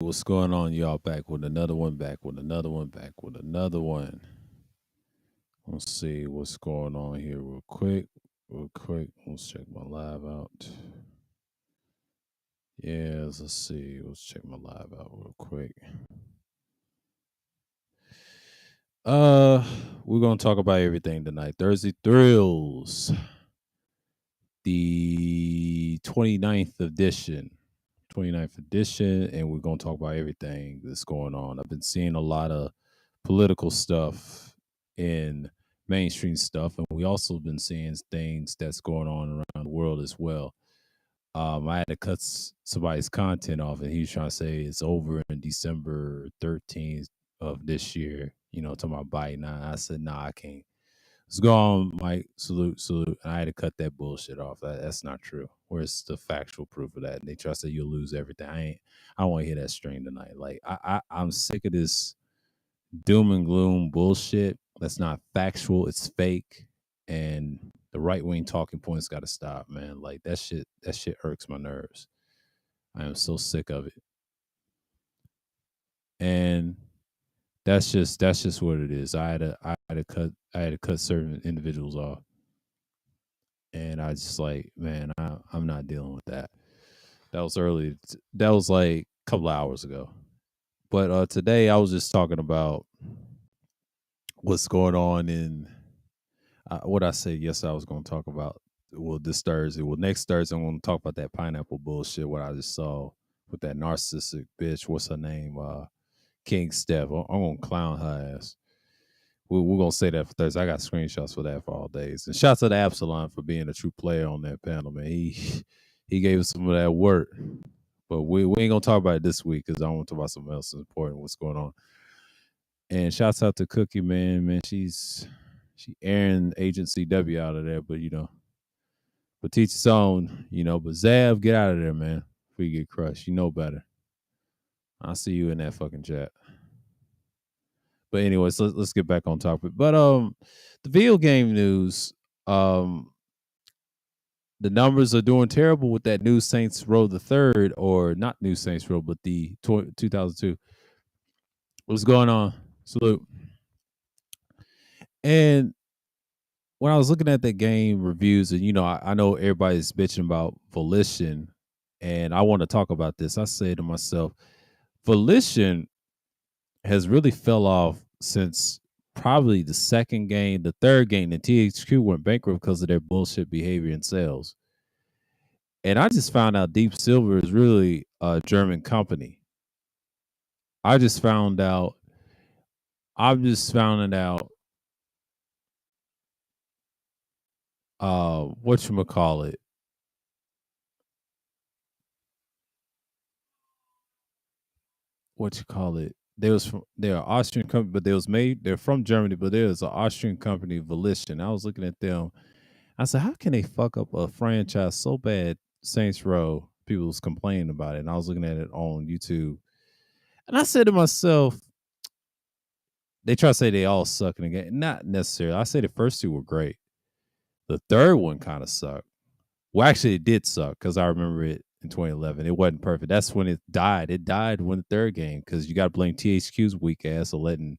What's going on, y'all? Back with another one, back with another one, back with another one. Let's see what's going on here real quick. Real quick. Let's check my live out. Yeah, let's see. Let's check my live out real quick. Uh, we're gonna talk about everything tonight. Thursday Thrills, the 29th edition. 29th edition, and we're gonna talk about everything that's going on. I've been seeing a lot of political stuff in mainstream stuff, and we also been seeing things that's going on around the world as well. I had to cut somebody's content off, and he was trying to say it's over in December 13th of this year. Talking about Biden. I said, nah, I can't. It's gone, Mike. Salute, salute. And I had to cut that bullshit off. That's not true. Where's the factual proof of that? And they try to say you'll lose everything. I don't want to hear that string tonight. Like I'm sick of this doom and gloom bullshit. That's not factual. It's fake. And the right wing talking points got to stop, man. Like that shit. That shit irks my nerves. I am so sick of it. And that's just what it is. I had to cut certain individuals off, and I just like, man, I'm not dealing with that. That was early. That was like a couple of hours ago. But today I was just talking about what's going on in what I said. Yes, I was going to talk about. Well, this Thursday. Well, next Thursday I'm going to talk about that pineapple bullshit. What I just saw with that narcissistic bitch. What's her name? King Steph. I'm going to clown her ass. We're gonna say that for Thursday. I got screenshots for that for all days. And shout out to Absalom for being a true player on that panel, man. He gave us some of that work. But we ain't gonna talk about it this week because I want to talk about something else important. What's going on? And shouts out to Cookie, man. She airing Agency W out of there, but teach its own. But Zav, get out of there, man. Before you get crushed, you know better. I'll see you in that fucking chat. But anyways, let's get back on topic. But the video game news, um, the numbers are doing terrible with that new Saints Row the third, or not new Saints Row, but the 2002. What's going on? Salute. And when I was looking at that game reviews, and I know everybody's bitching about Volition, and I want to talk about this. I say to myself, Volition has really fell off since probably the second game, the third game, the THQ went bankrupt because of their bullshit behavior in sales. And I just found out Deep Silver is really a German company. I just found out. I'm just finding out. What you call it? What you call it? They're an Austrian company, but they're from Germany, but there's an Austrian company, Volition. I was looking at them. I said, how can they fuck up a franchise so bad? Saints Row. People was complaining about it, and I was looking at it on YouTube, and I said to myself, they try to say they all suck in the game. Not necessarily. I say the first two were great. The third one kind of sucked. Well, actually, it did suck because I remember it in 2011. It wasn't perfect. That's when it died. It died when the third game because you got to blame THQ's weak ass for letting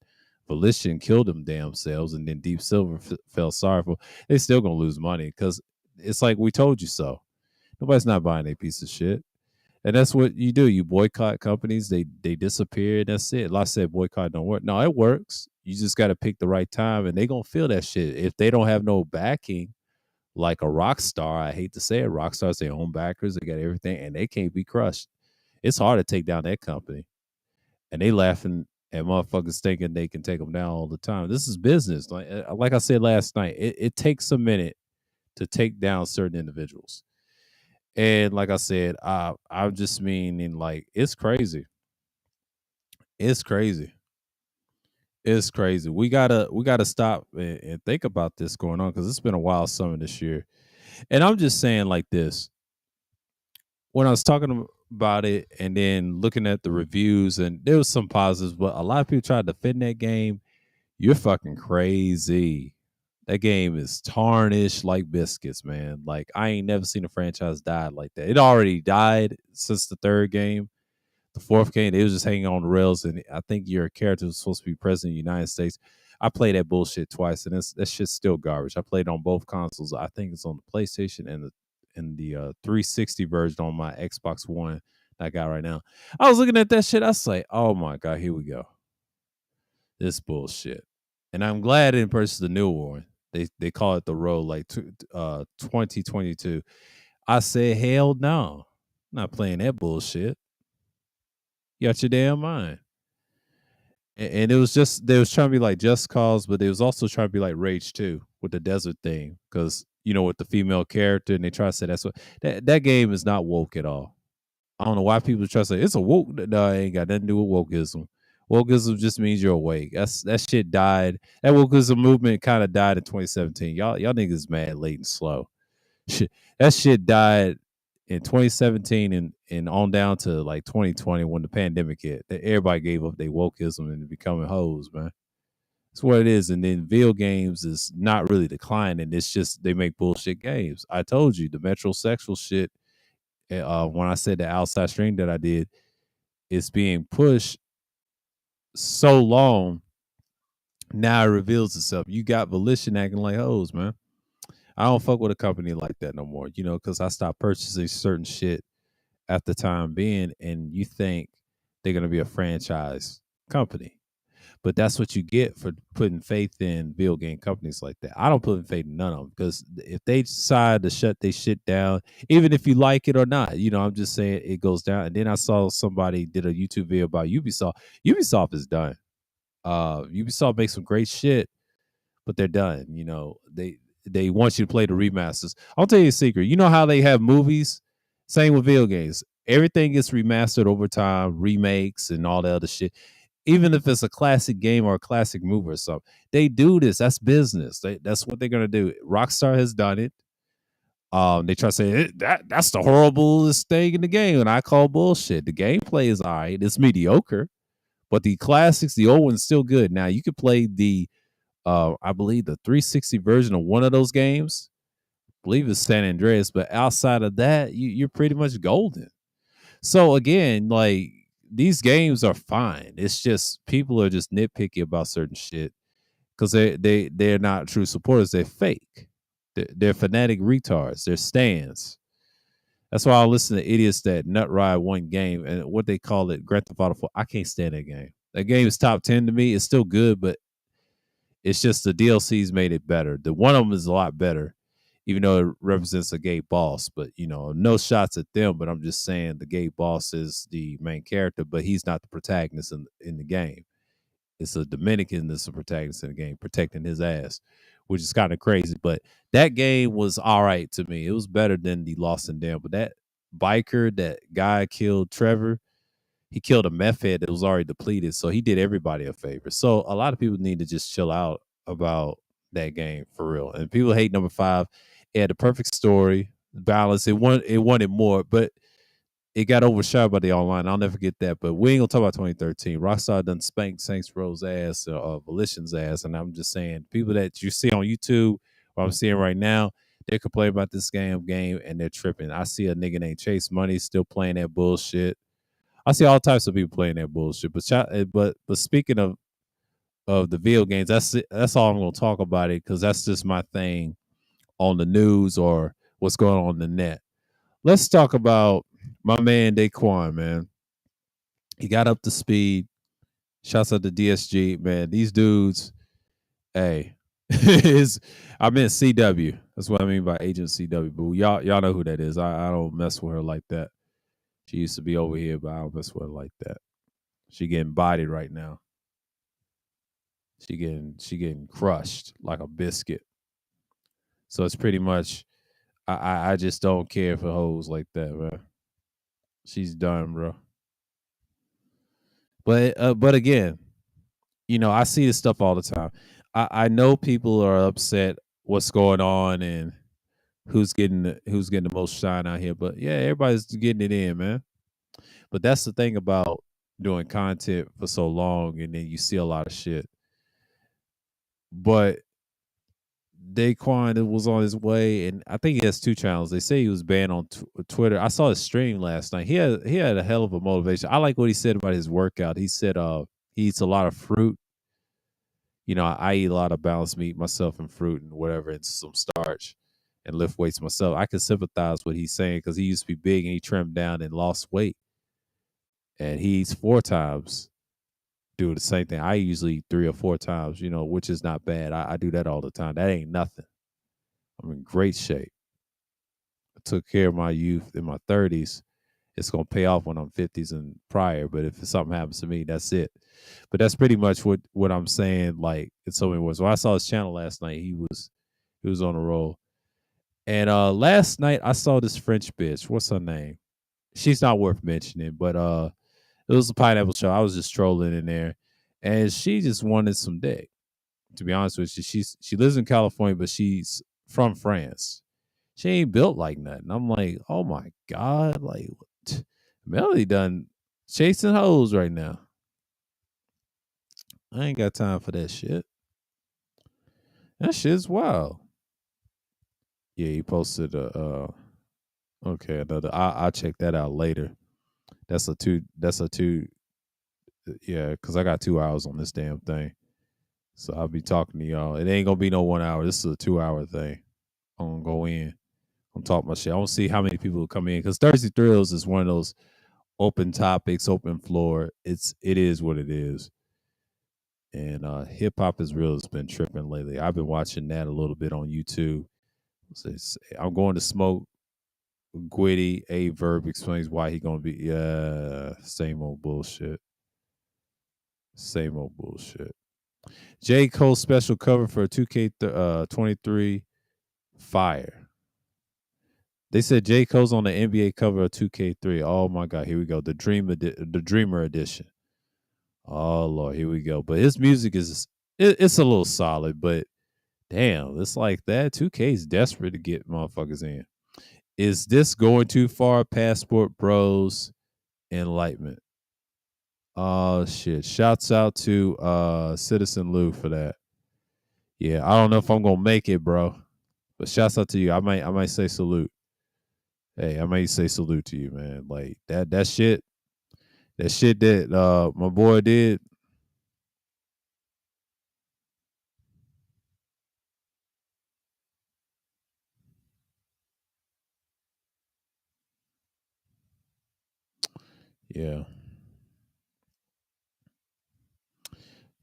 Volition kill them damn selves, and then Deep Silver felt sorrowful. They still gonna lose money because it's like we told you so. Nobody's not buying a piece of shit. And that's what you do. You boycott companies. They disappear. That's it. Like I said, boycott don't work. No, it works. You just got to pick the right time, and they gonna feel that shit. If they don't have no backing, like a rock star, I hate to say it, rock stars, their own backers, they got everything, and they can't be crushed. It's hard to take down that company, and they laughing at motherfuckers thinking they can take them down all the time. This is business. Like I said last night, it takes a minute to take down certain individuals. And like I said, I'm just meaning like it's crazy. It's crazy. It's crazy. We gotta stop and think about this going on because it's been a wild summer this year. And I'm just saying like this. When I was talking about it and then looking at the reviews, and there was some positives, but a lot of people tried to defend that game. You're fucking crazy. That game is tarnished like biscuits, man. Like I ain't never seen a franchise die like that. It already died since the third game. The fourth game, they was just hanging on the rails, and I think your character was supposed to be president of the United States. I played that bullshit twice, and that shit's still garbage. I played on both consoles. I think it's on the PlayStation and the 360 version on my Xbox One that I got right now. I was looking at that shit. I was like, oh my god, here we go. This bullshit. And I'm glad in purchased the new one. They call it the Road like 2022. I said, hell no. I'm not playing that bullshit. You got your damn mind. And it was just they was trying to be like Just Cause, but they was also trying to be like Rage 2 with the desert thing. Cause with the female character, and they try to say that's what that game is not woke at all. I don't know why people try to say it's a woke. No, it ain't got nothing to do with wokeism. Wokeism just means you're awake. That shit died. That wokeism movement kind of died in 2017. Y'all niggas mad late and slow. Shit, that shit died in 2017 and on down to like 2020 when the pandemic hit. Everybody gave up their wokeism and becoming hoes, man. That's what it is. And then video games is not really declining. It's just they make bullshit games. I told you the metrosexual shit. When I said the outside stream that I did, it's being pushed so long. Now it reveals itself. You got Volition acting like hoes, man. I don't fuck with a company like that no more, because I stopped purchasing certain shit at the time being, and you think they're going to be a franchise company. But that's what you get for putting faith in video game companies like that. I don't put faith in none of them because if they decide to shut their shit down, even if you like it or not, I'm just saying it goes down. And then I saw somebody did a YouTube video about Ubisoft. Ubisoft is done. Ubisoft makes some great shit, but they're done. They want you to play the remasters. I'll tell you a secret. You know how they have movies? Same with video games. Everything gets remastered over time, remakes and all that other shit. Even if it's a classic game or a classic movie or something, they do this. That's business. That's what they're gonna do. Rockstar has done it. They try to say that's the horriblest thing in the game, and I call bullshit. The gameplay is all right. It's mediocre, but the classics, the old one's still good. Now you could play I believe the 360 version of one of those games. I believe it's San Andreas, but outside of that, you're pretty much golden. So again, like these games are fine. It's just people are just nitpicky about certain shit because they're not true supporters. They're fake. They're fanatic retards. They're stands. That's why I listen to idiots that nut ride one game and what they call it Grand Theft Auto 4. I can't stand that game. That game is top 10 to me. It's still good, but it's just the DLCs made it better. The one of them is a lot better, even though it represents a gay boss. But no shots at them. But I'm just saying the gay boss is the main character, but he's not the protagonist in the game. It's a Dominican that's the protagonist in the game, protecting his ass, which is kind of crazy. But that game was all right to me. It was better than the Lost and Damned. But that biker, that guy killed Trevor. He killed a meth head that was already depleted, so he did everybody a favor. So a lot of people need to just chill out about that game for real. And people hate number 5. It had the perfect story, balance. It wanted more, but it got overshadowed by the online. I'll never forget that. But we ain't gonna talk about 2013. Rockstar done spanked Saints Row's ass, Volition's ass, and I'm just saying, people that you see on YouTube, what I'm seeing right now, they complain about this game, and they're tripping. I see a nigga named Chase Money still playing that bullshit. I see all types of people playing that bullshit. But speaking of the video games, that's all I'm gonna talk about it because that's just my thing on the news or what's going on the net. Let's talk about my man Daquan, man. He got up to speed. Shouts out to DSG, man. These dudes, hey, I meant CW. That's what I mean by Agent CW. But y'all know who that is. I don't mess with her like that. She used to be over here, but I don't mess with her like that. She getting bodied right now. She getting crushed like a biscuit. So it's pretty much I just don't care for hoes like that, man. She's done, bro. But again, I see this stuff all the time. I know people are upset what's going on and who's getting the most shine out here. But yeah, everybody's getting it in, man. But that's the thing about doing content for so long and then you see a lot of shit. But Daquan was on his way, and I think he has two channels. They say he was banned on Twitter. I saw his stream last night. He had a hell of a motivation. I like what he said about his workout. He said he eats a lot of fruit. I eat a lot of balanced meat myself and fruit and whatever and some starch and lift weights myself. I can sympathize with what he's saying because he used to be big and he trimmed down and lost weight. And he eats 4 times. Do the same thing. I usually eat 3 or 4 times, which is not bad. I do that all the time. That ain't nothing. I'm in great shape. I took care of my youth in my 30s. It's gonna pay off when I'm 50s and prior. But if something happens to me, that's it. But that's pretty much what I'm saying. Like in so many words. When I saw his channel last night, he was on a roll. And last night I saw this French bitch. What's her name? She's not worth mentioning, but it was a pineapple show. I was just trolling in there, and she just wanted some dick. To be honest with you, she lives in California, but she's from France. She ain't built like nothing. I'm like, oh my god, like Melody done chasing hoes right now. I ain't got time for that shit. That shit's wild. Yeah, he posted a okay, another. I'll check that out later. That's a two. That's a two. Yeah, because I got 2 hours on this damn thing. So I'll be talking to y'all. It ain't gonna be no 1 hour. This is a 2 hour thing. I'm gonna go in. I'm talking my shit. I don't see how many people will come in because Thirsty Thrills is one of those open topics, open floor. It is what it is. And hip hop is real. Has been tripping lately. I've been watching that a little bit on YouTube. I'm going to smoke. Gwitty A Verb explains why he gonna be. Yeah, same old bullshit. Same old bullshit. J. Cole special cover for 2K23 Fire. They said J. Cole's on the NBA cover of 2K3. Oh my god, here we go. The Dreamer edition. Oh Lord, here we go. But his music it's a little solid, but damn, it's like that. 2K is desperate to get motherfuckers in. Is this going too far? Passport Bros Enlightenment. Oh shit. Shouts out to Citizen Lou for that. Yeah, I don't know if I'm gonna make it, bro. But shouts out to you. I might say salute. Hey, I might say salute to you, man. Like that shit. That shit that my boy did. Yeah.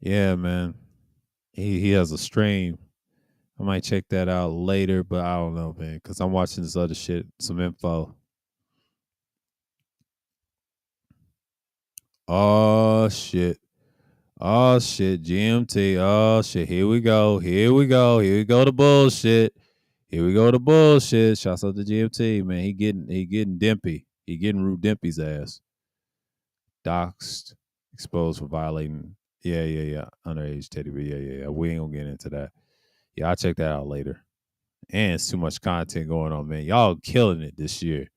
Yeah, man. He has a stream. I might check that out later, but I don't know, man, because I'm watching this other shit, some info. Oh shit. Oh shit. GMT. Oh shit. Here we go. Here we go. Here we go to bullshit. Here we go to bullshit. Shouts out to GMT, man. He getting Dimpy. He getting Rue Dimpy's ass. Doxed, exposed for violating. Yeah, yeah, yeah. Underage teddy bear. Yeah, yeah, yeah. We ain't gonna get into that. Yeah, I'll check that out later. And it's too much content going on, man. Y'all killing it this year.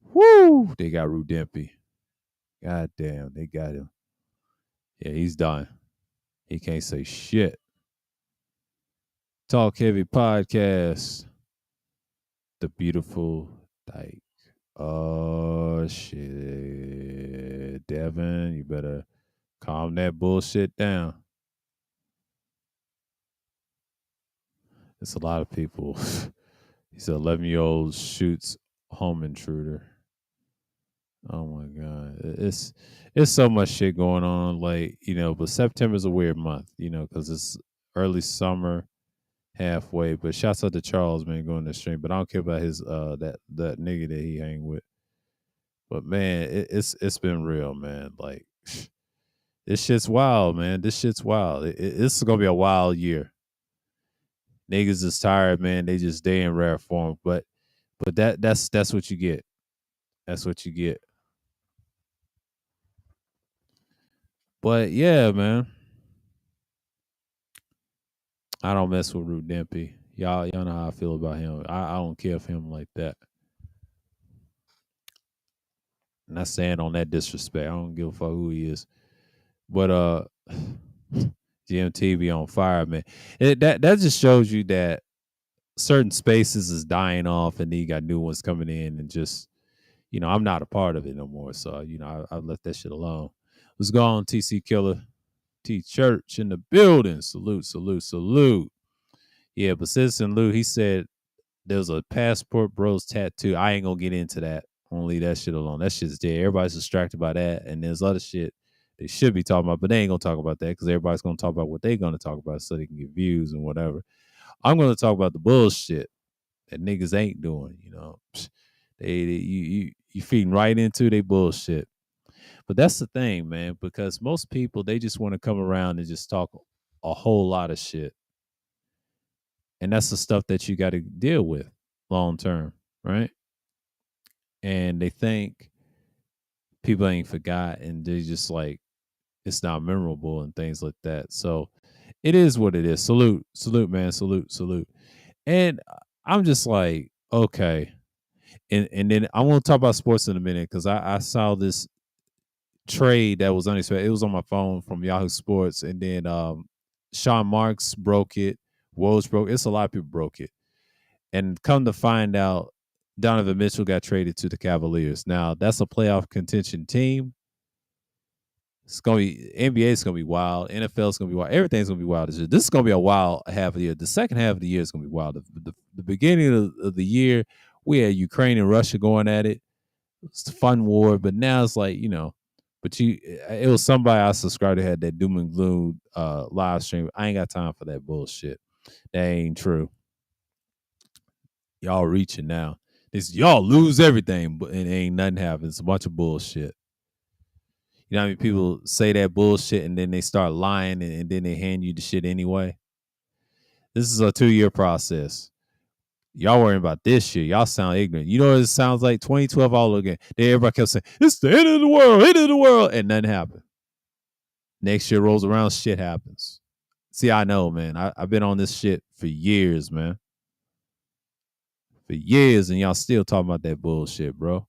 Woo! They got Rue Dimpy. God damn, they got him. Yeah, he's done. He can't say shit. Talk Heavy Podcast. The beautiful Dyke. Oh shit. Devin, you better calm that bullshit down. It's a lot of people. He's an 11-year-old shoots home intruder. Oh my god, it's so much shit going on. Like but September's a weird month. Because it's early summer, halfway. But shouts out to Charles, man, going to stream. But I don't care about his that nigga that he hang with. But man, it's been real, man. Like this shit's wild, man. This shit's wild. This is gonna be a wild year. Niggas is tired, man. They in rare form. But that's what you get. That's what you get. But yeah, man. I don't mess with Rude Dempy. Y'all know how I feel about him. I don't care for him like that. Not saying on that disrespect. I don't give a fuck who he is. But GMT be on fire, man. That just shows you that certain spaces is dying off, and then you got new ones coming in, and just I'm not a part of it no more. So I left that shit alone. Let's go on, TC Killer, T Church in the building. Salute, salute, salute. Yeah, but Citizen Lou, he said there's a Passport Bros tattoo. I ain't gonna get into that. I'm gonna leave that shit alone. That shit's dead. Everybody's distracted by that, and there's other shit they should be talking about, but they ain't gonna talk about that because everybody's gonna talk about what they're gonna talk about so they can get views and whatever. I'm gonna talk about the bullshit that niggas ain't doing. You feeding right into they bullshit. But that's the thing, man, because most people they just want to come around and just talk a whole lot of shit. And that's the stuff that you got to deal with long term, right? And they think people ain't forgot and they just like it's not memorable and things like that. So it is what it is. Salute, salute, man, salute, salute. And I'm just like, okay. And then I want to talk about sports in a minute because I saw this trade that was unexpected. It was on my phone from Yahoo Sports, and then Sean Marks broke it. Woj broke. It's a lot of people broke it, and come to find out, Donovan Mitchell got traded to the Cavaliers. Now that's a playoff contention team. It's gonna be NBA is gonna be wild. NFL is gonna be wild. Everything's gonna be wild this year. This is gonna be a wild half of the year. The second half of the year is gonna be wild. The beginning of the year, we had Ukraine and Russia going at it. It's a fun war, but now it's like but it was somebody I subscribed to had that doom and gloom live stream. I ain't got time for that bullshit. That ain't true. Y'all reaching now. It's y'all lose everything, but and ain't nothing happens. It's a bunch of bullshit. You know how many people say that bullshit and then they start lying and then they hand you the shit anyway? This is a 2-year process. Y'all worrying about this shit. Y'all sound ignorant. You know what it sounds like? 2012 all over again. Then everybody kept saying, it's the end of the world, end of the world. And nothing happened. Next year rolls around, shit happens. See, I know, man. I've been on this shit for years, man. For years, and y'all still talking about that bullshit, bro.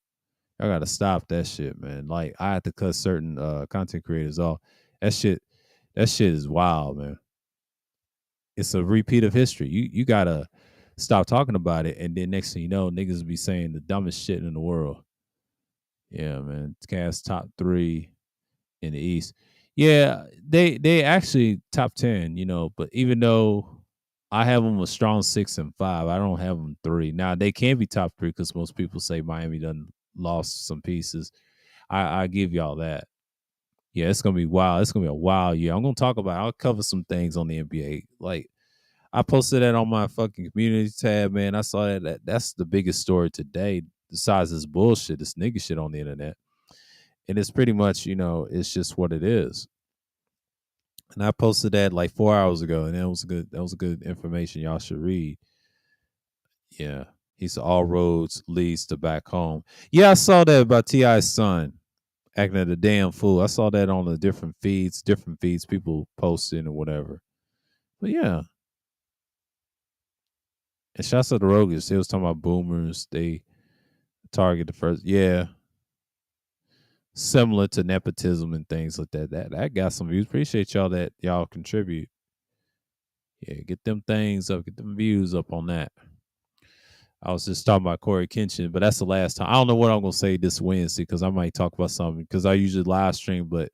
Y'all gotta stop that shit, man. Like, I had to cut certain content creators off. That shit is wild, man. It's a repeat of history. You gotta stop talking about it, and then next thing you know, niggas be saying the dumbest shit in the world. Yeah, man. Cavs top 3 in the East. Yeah, they actually top 10, but even though I have them a strong 6 and 5, I don't have them 3. Now they can be top 3 because most people say Miami done lost some pieces. I give y'all that. Yeah, it's gonna be wild. It's gonna be a wild year. I'm gonna talk about. I'll cover some things on the NBA. Like I posted that on my fucking community tab, man. I saw that's the biggest story today. Besides this bullshit, this nigga shit on the internet, and it's pretty much it's just what it is. And I posted that like 4 hours ago, and that was good. That was good information y'all should read. Yeah, he said all roads leads to back home. Yeah, I saw that about T.I.'s son acting like a damn fool. I saw that on the different feeds, people posting or whatever. But yeah. And shouts out to Rogus. They was talking about boomers. They target the first. Yeah. Similar to nepotism and things like that. That got some views. Appreciate y'all that y'all contribute. Yeah, get them things up, get them views up on that. I was just talking about Corey Kenshin, but that's the last time. I don't know what I'm gonna say this Wednesday because I might talk about something because I usually live stream, but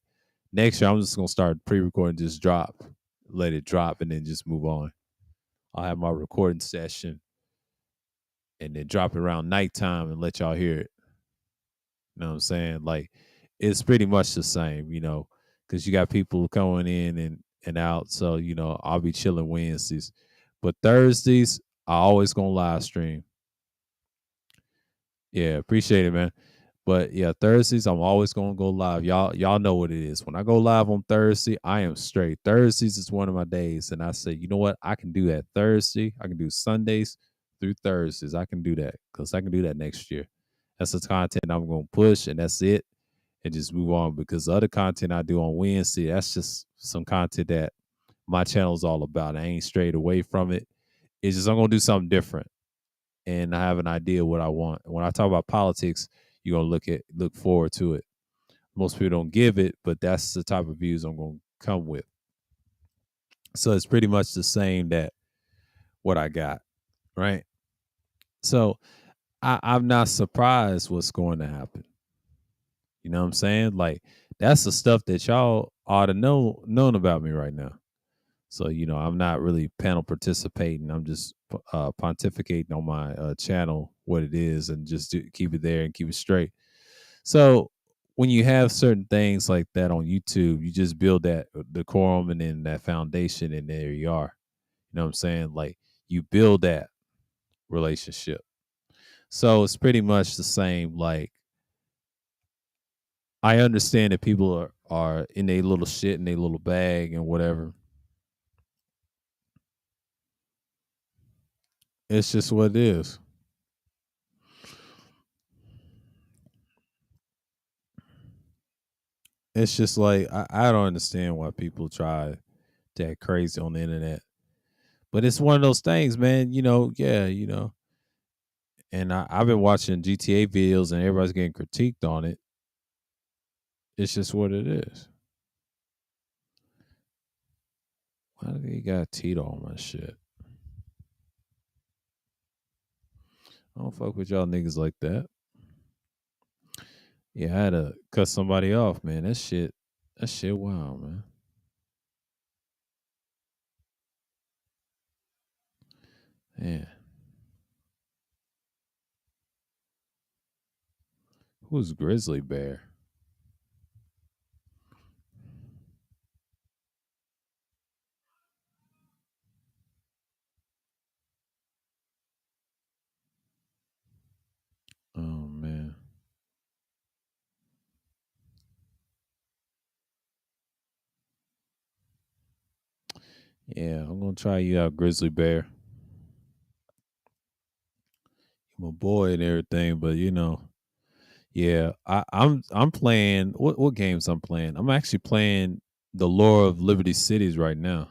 next year I'm just gonna start pre-recording, just drop, let it drop, and then just move on. I'll have my recording session and then drop it around nighttime and let y'all hear it. You know what I'm saying? Like it's pretty much the same, because you got people going in and out. So, I'll be chilling Wednesdays. But Thursdays, I always gonna live stream. Yeah, appreciate it, man. But yeah, Thursdays, I'm always gonna go live. Y'all know what it is. When I go live on Thursday, I am straight. Thursdays is one of my days. And I say, you know what? I can do that Thursday. I can do Sundays through Thursdays. I can do that because I can do that next year. That's the content I'm gonna push, and that's it. And just move on because the other content I do on Wednesday, that's just some content that my channel is all about. I ain't strayed away from it. It's just I'm gonna do something different, and I have an idea what I want. When I talk about politics, you're gonna look forward to it. Most people don't give it, but that's the type of views I'm gonna come with. So it's pretty much the same that what I got, right? So I'm not surprised what's going to happen. You know what I'm saying? Like that's the stuff that y'all ought to known about me right now. So I'm not really panel participating. I'm just pontificating on my channel what it is, and just keep it there and keep it straight. So when you have certain things like that on YouTube, you just build that decorum and then that foundation, and there you are. You know what I'm saying? Like you build that relationship. So it's pretty much the same. Like I understand that people are in a little shit in a little bag and whatever. It's just what it is. It's just like I don't understand why people try to act crazy on the internet. But it's one of those things, man. Yeah, And I've been watching GTA videos, and everybody's getting critiqued on it. It's just what it is. Why do they got Tito on my shit? I don't fuck with y'all niggas like that. Yeah, I had to cut somebody off, man. That shit, wow, man. Yeah. Who's Grizzly Bear? Oh man. Yeah, I'm gonna try you out, Grizzly Bear. You're my boy and everything, but yeah, I'm playing what games I'm playing. I'm actually playing the Lore of Liberty Cities right now.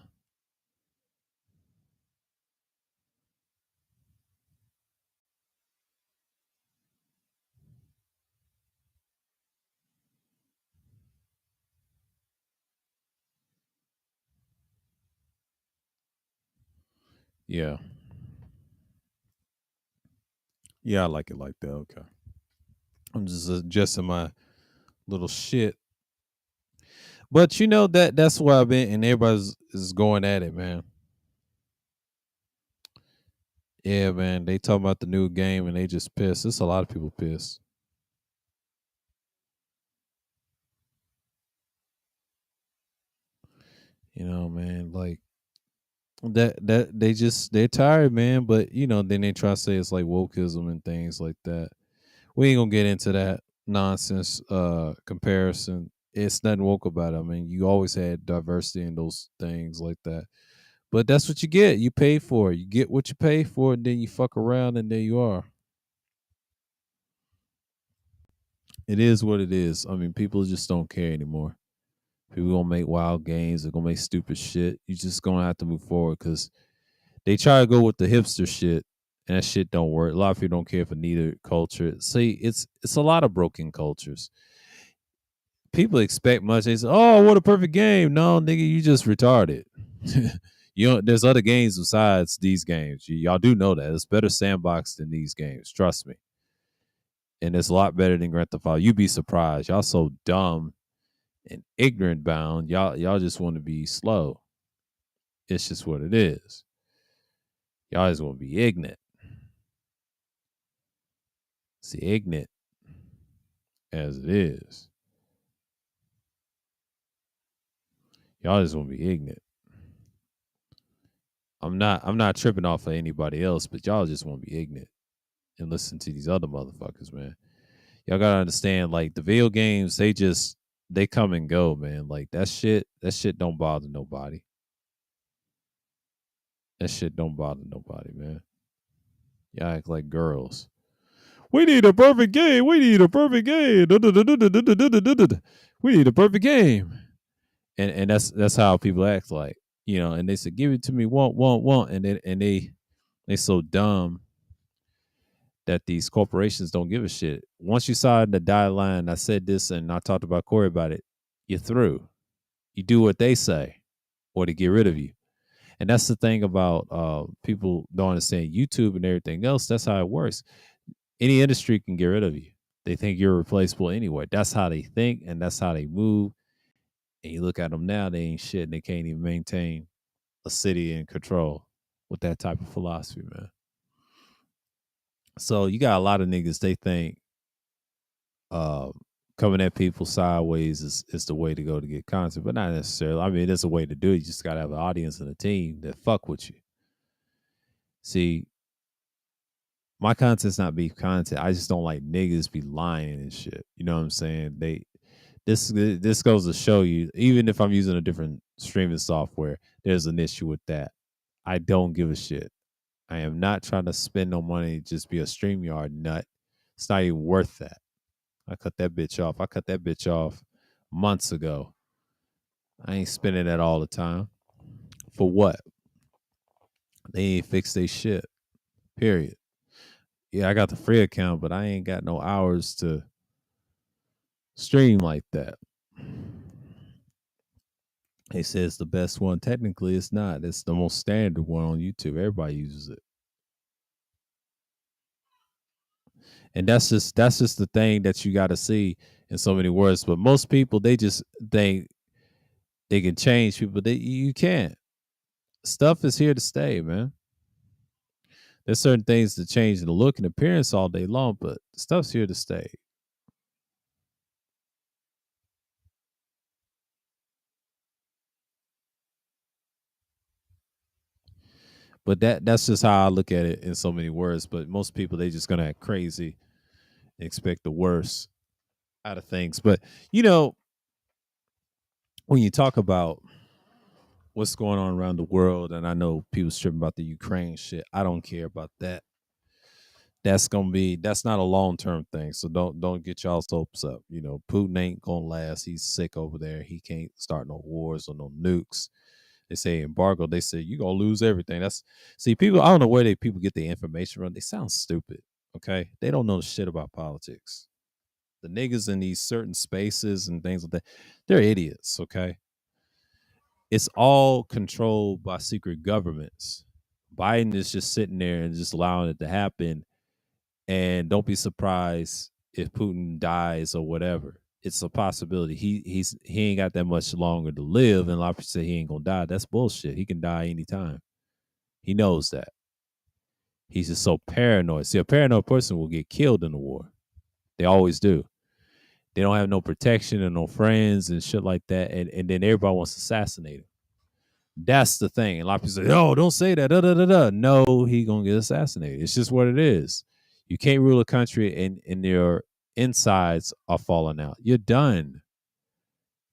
Yeah. Yeah, I like it like that. Okay. I'm just adjusting my little shit. But that's where I've been, and everybody's is going at it, man. Yeah, man. They talking about the new game and they just pissed. It's a lot of people pissed. Man, like that they're tired, man. But then they try to say it's like wokeism and things like that. We ain't gonna get into that nonsense comparison. It's nothing woke about it. I mean, you always had diversity in those things like that. But that's what you get. You pay for it. You get what you pay for, and then you fuck around, and there you are. It is what it is. I mean, people just don't care anymore. People gonna make wild games. They're gonna make stupid shit. You just gonna have to move forward because they try to go with the hipster shit, and that shit don't work. A lot of people don't care for neither culture. See, it's a lot of broken cultures. People expect much. They say, "Oh, what a perfect game." No, nigga, you just retarded. There's other games besides these games. Y'all do know that it's better sandbox than these games. Trust me, and it's a lot better than Grand Theft Auto. You'd be surprised. Y'all so dumb and ignorant bound. Y'all just want to be slow. It's just what it is. Y'all just want to be ignorant. See, ignorant as it is. Y'all just want to be ignorant. I'm not tripping off of anybody else, but y'all just want to be ignorant and listen to these other motherfuckers, man. Y'all gotta understand, like the video games, they come and go, man. Like that shit don't bother nobody. That shit don't bother nobody, man. Y'all act like girls. We need a perfect game. We need a perfect game. We need a perfect game. And that's how people act like, and they say, give it to me, want, and they so dumb that these corporations don't give a shit. Once you saw in the dotted line, I said this and I talked about Corey about it, you're through. You do what they say or to get rid of you. And that's the thing about people don't understand YouTube and everything else. That's how it works. Any industry can get rid of you. They think you're replaceable anyway. That's how they think and that's how they move. And you look at them now, they ain't shit and they can't even maintain a city in control with that type of philosophy, man. So you got a lot of niggas, they think uh, coming at people sideways is the way to go to get content, but not necessarily. I mean, it's a way to do it. You just got to have an audience and a team that fuck with you. See, my content's not beef content. I just don't like niggas be lying and shit. You know what I'm saying? This goes to show you, even if I'm using a different streaming software, there's an issue with that. I don't give a shit. I am not trying to spend no money to just be a StreamYard nut. It's not even worth that. I cut that bitch off. I cut that bitch off months ago. I ain't spending that all the time. For what? They ain't fixed their shit. Period. Yeah, I got the free account, but I ain't got no hours to stream like that. They say it's the best one. Technically, it's not. It's the most standard one on YouTube. Everybody uses it. And that's just the thing that you got to see in so many words. But most people, they just think they can change people. You can't. Stuff is here to stay, man. There's certain things that change the look and appearance all day long, but stuff's here to stay. But that's just how I look at it in so many words. But most people, they just gonna act crazy and expect the worst out of things. But you know, when you talk about what's going on around the world, and I know people tripping about the Ukraine shit, I don't care about that. That's not a long term thing. So don't get y'all's hopes up. You know, Putin ain't gonna last. He's sick over there. He can't start no wars or no nukes. They say embargo. They say you gonna lose everything. That's see people. I don't know where people get the information from. They sound stupid. Okay, they don't know shit about politics. The niggas in these certain spaces and things like that, they're idiots. Okay, it's all controlled by secret governments. Biden is just sitting there and just allowing it to happen. And don't be surprised if Putin dies or whatever. It's a possibility. He ain't got that much longer to live, and a lot of people say he ain't gonna die. That's bullshit. He can die anytime. He knows that. He's just so paranoid. See, a paranoid person will get killed in the war. They always do. They don't have no protection and no friends and shit like that, and then everybody wants to assassinate him. That's the thing. A lot of people say, "Oh, don't say that." Da, da, da, da. No, he gonna get assassinated. It's just what it is. You can't rule a country and your insides are falling out. You're done.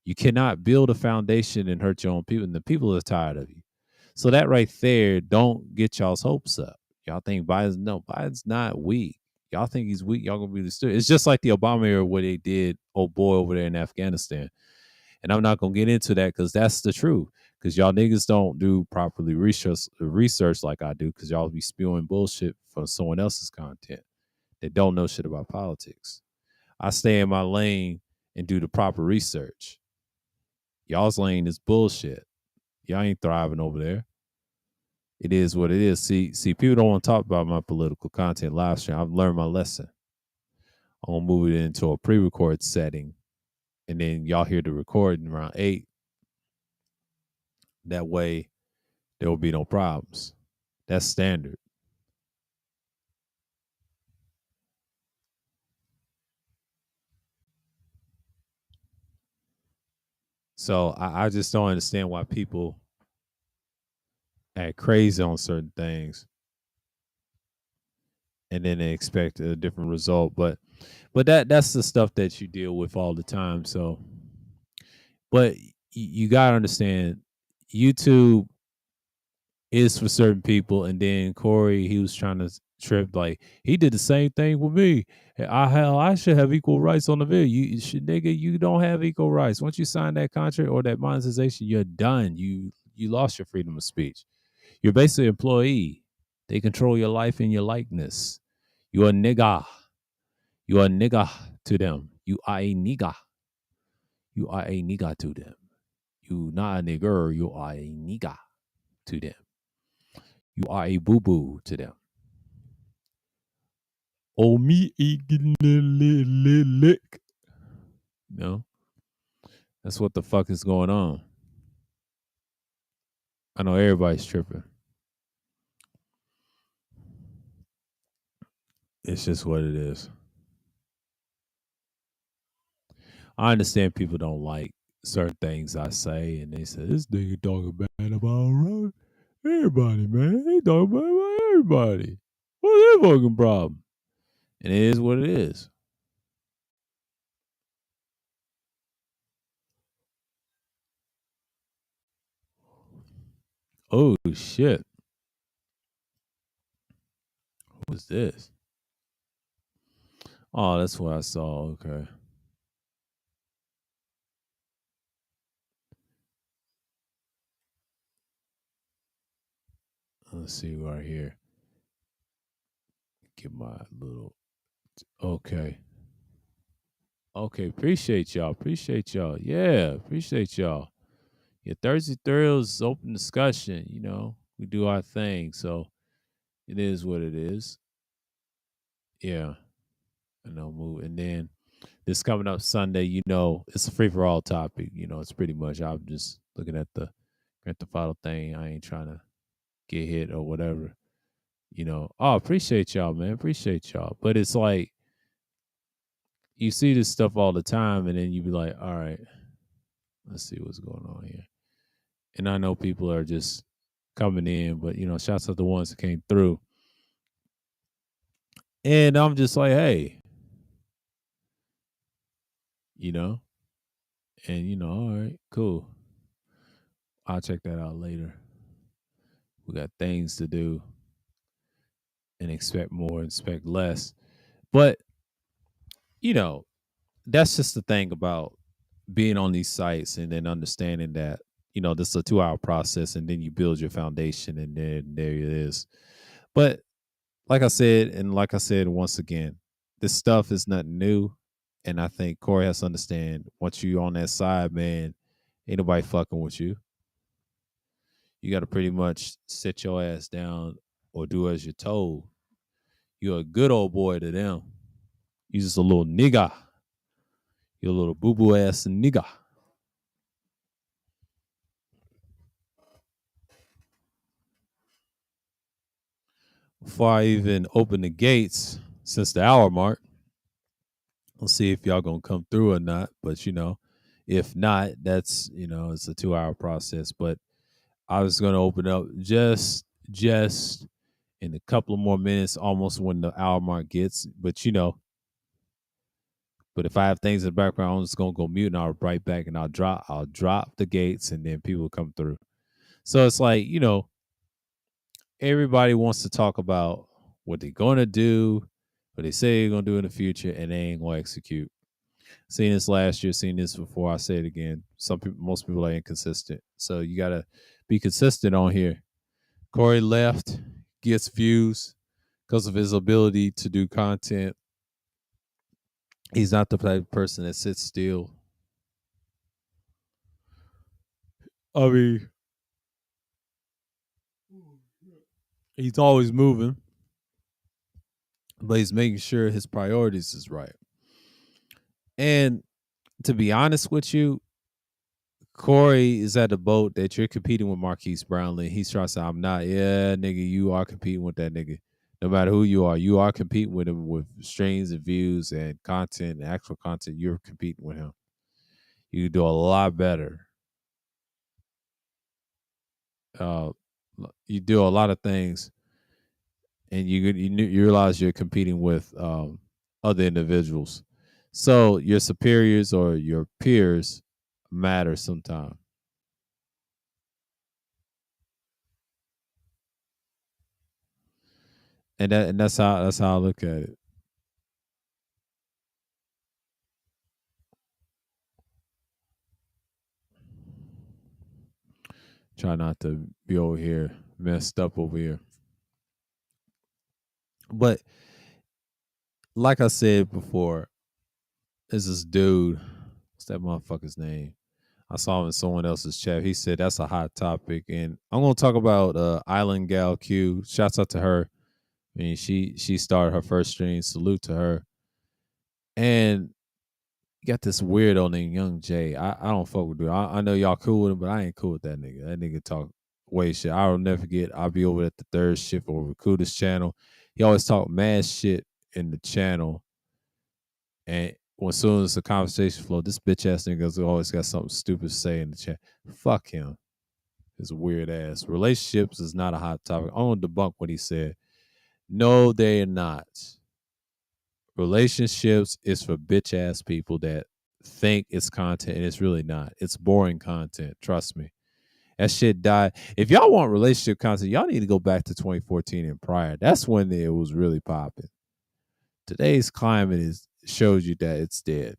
You cannot build a foundation and hurt your own people, and the people are tired of you. So that right there, don't get y'all's hopes up. Y'all think Biden's not weak. Y'all think he's weak. Y'all gonna be the stupid. It's just like the Obama era where they did old boy over there in Afghanistan. And I'm not gonna get into that because that's the truth. Because y'all niggas don't do properly research like I do. Because y'all be spewing bullshit from someone else's content. They don't know shit about politics. I stay in my lane and do the proper research. Y'all's lane is bullshit. Y'all ain't thriving over there. It is what it is. See, people don't want to talk about my political content live stream. I've learned my lesson. I'm gonna move it into a pre-record setting, and then y'all hear the recording around 8. That way, there will be no problems. That's standard. So I just don't understand why people act crazy on certain things and then they expect a different result. But that's the stuff that you deal with all the time. So, but you gotta understand, YouTube is for certain people. And then Corey, he was trying to trip like he did the same thing with me. I should have equal rights on the video. Nigga, you don't have equal rights. Once you sign that contract or that monetization, you're done. You lost your freedom of speech. You're basically an employee. They control your life and your likeness. You're a nigga. You are a nigga to them. You are a nigga. You are a nigga to them. You not a nigger. You are a nigga to them. You are a boo boo to them. Oh, me eating lick. You know, that's what the fuck is going on. I know everybody's tripping. It's just what it is. I understand people don't like certain things I say, and they say this nigga talking bad about everybody, man. He talking bad about everybody. What's their fucking problem? And it is what it is. Oh shit! Who is this? Oh, that's what I saw. Okay, let's see right here. Get my little. Okay. Okay. Appreciate y'all. Appreciate y'all. Yeah. Appreciate y'all. Yeah. Thursday Thrills open discussion. You know, we do our thing. So it is what it is. Yeah. I know. Move. And then this coming up Sunday, you know, it's a free for all topic. You know, it's pretty much, I'm just looking at the final thing. I ain't trying to get hit or whatever. You know, oh, appreciate y'all, man. Appreciate y'all. But it's like, you see this stuff all the time, and then you be like, all right, let's see what's going on here. And I know people are just coming in, but you know, shouts out the ones that came through. And I'm just like, hey, you know, and you know, all right, cool. I'll check that out later. We got things to do and expect more, expect less. But, you know, that's just the thing about being on these sites and then understanding that, you know, this is a 2 hour process and then you build your foundation and then there it is. But like I said, once again, this stuff is nothing new. And I think Corey has to understand once you on that side, man, ain't nobody fucking with you. You got to pretty much sit your ass down or do as you're told. You're a good old boy to them. You just a little nigga. You're a little boo boo ass nigga. Before I even open the gates, since the hour mark, we'll see if y'all gonna come through or not. But you know, if not, that's you know, it's a 2 hour process. But I was gonna open up just in a couple of more minutes, almost when the hour mark gets. But you know, but if I have things in the background, I'm just gonna go mute and I'll be right back and I'll drop the gates and then people come through. So it's like, you know, everybody wants to talk about what they're gonna do, what they say they're gonna do in the future, and they ain't gonna execute. Seen this last year, seen this before. I say it again. Most people are inconsistent, so you gotta be consistent on here. Corey left, gets views because of his ability to do content. He's not the type of person that sits still. I mean, he's always moving, but he's making sure his priorities is right. And to be honest with you, Corey is at the boat that you're competing with Marquise Brownlee. He's trying to say, I'm not. Yeah, nigga, you are competing with that nigga. No matter who you are competing with him with streams and views and content, and actual content. You're competing with him. You do a lot better. Uh, you do a lot of things, and you realize you're competing with other individuals. So your superiors or your peers matter sometimes, and that's how I look at it. Try not to be over here messed up over here. But like I said before, there's this dude. What's that motherfucker's name? I saw him in someone else's chat. He said that's a hot topic, and I'm gonna talk about Island Gal Q. Shouts out to her. I mean, she started her first stream. Salute to her. And you got this weirdo named Young Jay. I don't fuck with dude. I know y'all cool with him, but I ain't cool with that nigga. That nigga talk way shit. I'll never forget. I'll be over at the third shift over Kuda's channel. He always talk mad shit in the channel. And when soon as the conversation flow, this bitch ass nigga's always got something stupid to say in the chat. Fuck him. His weird ass. Relationships is not a hot topic. I'm gonna debunk what he said. No, they're not. Relationships is for bitch ass people that think it's content and it's really not. It's boring content. Trust me. That shit died. If y'all want relationship content, y'all need to go back to 2014 and prior. That's when it was really popping. Today's climate is shows you that it's dead.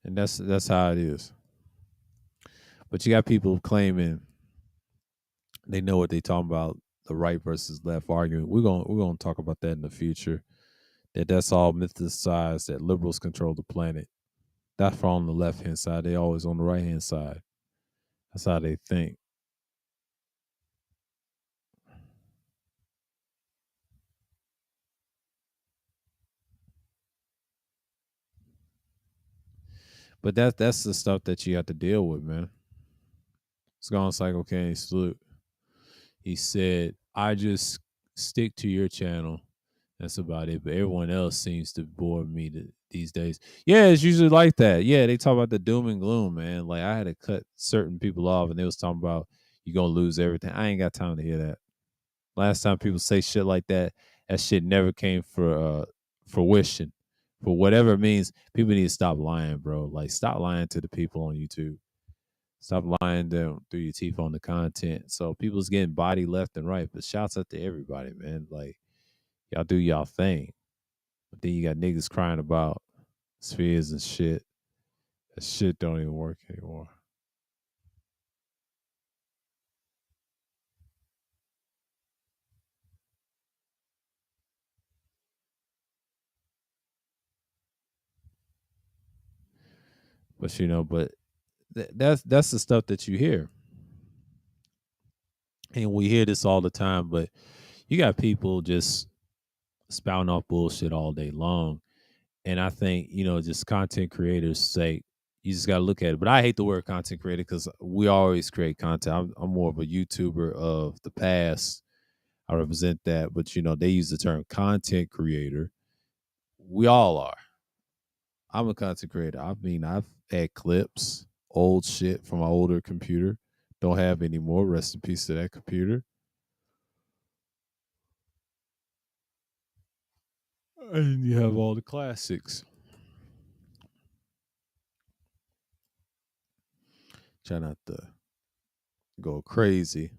And that's how it is. But you got people claiming they know what they talking about, the right versus left argument. We're gonna talk about that in the future. That's all mythicized, that liberals control the planet. That's for on the left hand side. They always on the right hand side. That's how they think. But that's the stuff that you have to deal with, man. It's gone like okay, salute. He said, I just stick to your channel. That's about it. But everyone else seems to bore me these days. Yeah, it's usually like that. Yeah, they talk about the doom and gloom, man. Like I had to cut certain people off and they was talking about you gonna lose everything. I ain't got time to hear that. Last time people say shit like that, that shit never came for fruition. For whatever it means, people need to stop lying, bro. Like stop lying to the people on YouTube. Stop lying down through your teeth on the content. So people's getting body left and right. But shouts out to everybody, man. Like y'all do y'all thing. But then you got niggas crying about spheres and shit. That shit don't even work anymore. But but that's the stuff that you hear. And we hear this all the time, but you got people just spouting off bullshit all day long. And I think, just content creators say, you just got to look at it. But I hate the word content creator because we always create content. I'm more of a YouTuber of the past. I represent that. But, they use the term content creator. We all are. I'm a content creator. I mean, I've had clips, old shit from my older computer. Don't have any more. Rest in peace to that computer. And you have all the classics. Try not to go crazy.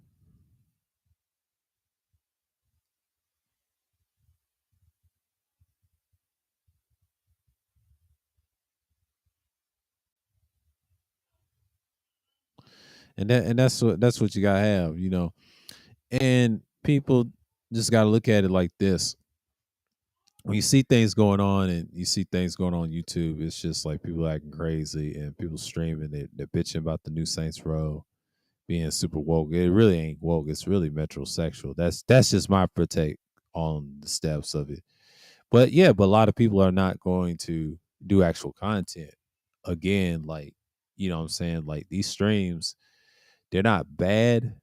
And that's what you gotta have, And people just gotta look at it like this. When you see things going on and you see things going on YouTube, it's just like people acting crazy and people streaming it. They're bitching about the new Saints Row being super woke. It really ain't woke. It's really metrosexual. That's just my take on the steps of it. But yeah, but a lot of people are not going to do actual content. Again, like, you know what I'm saying? Like these streams, they're not bad.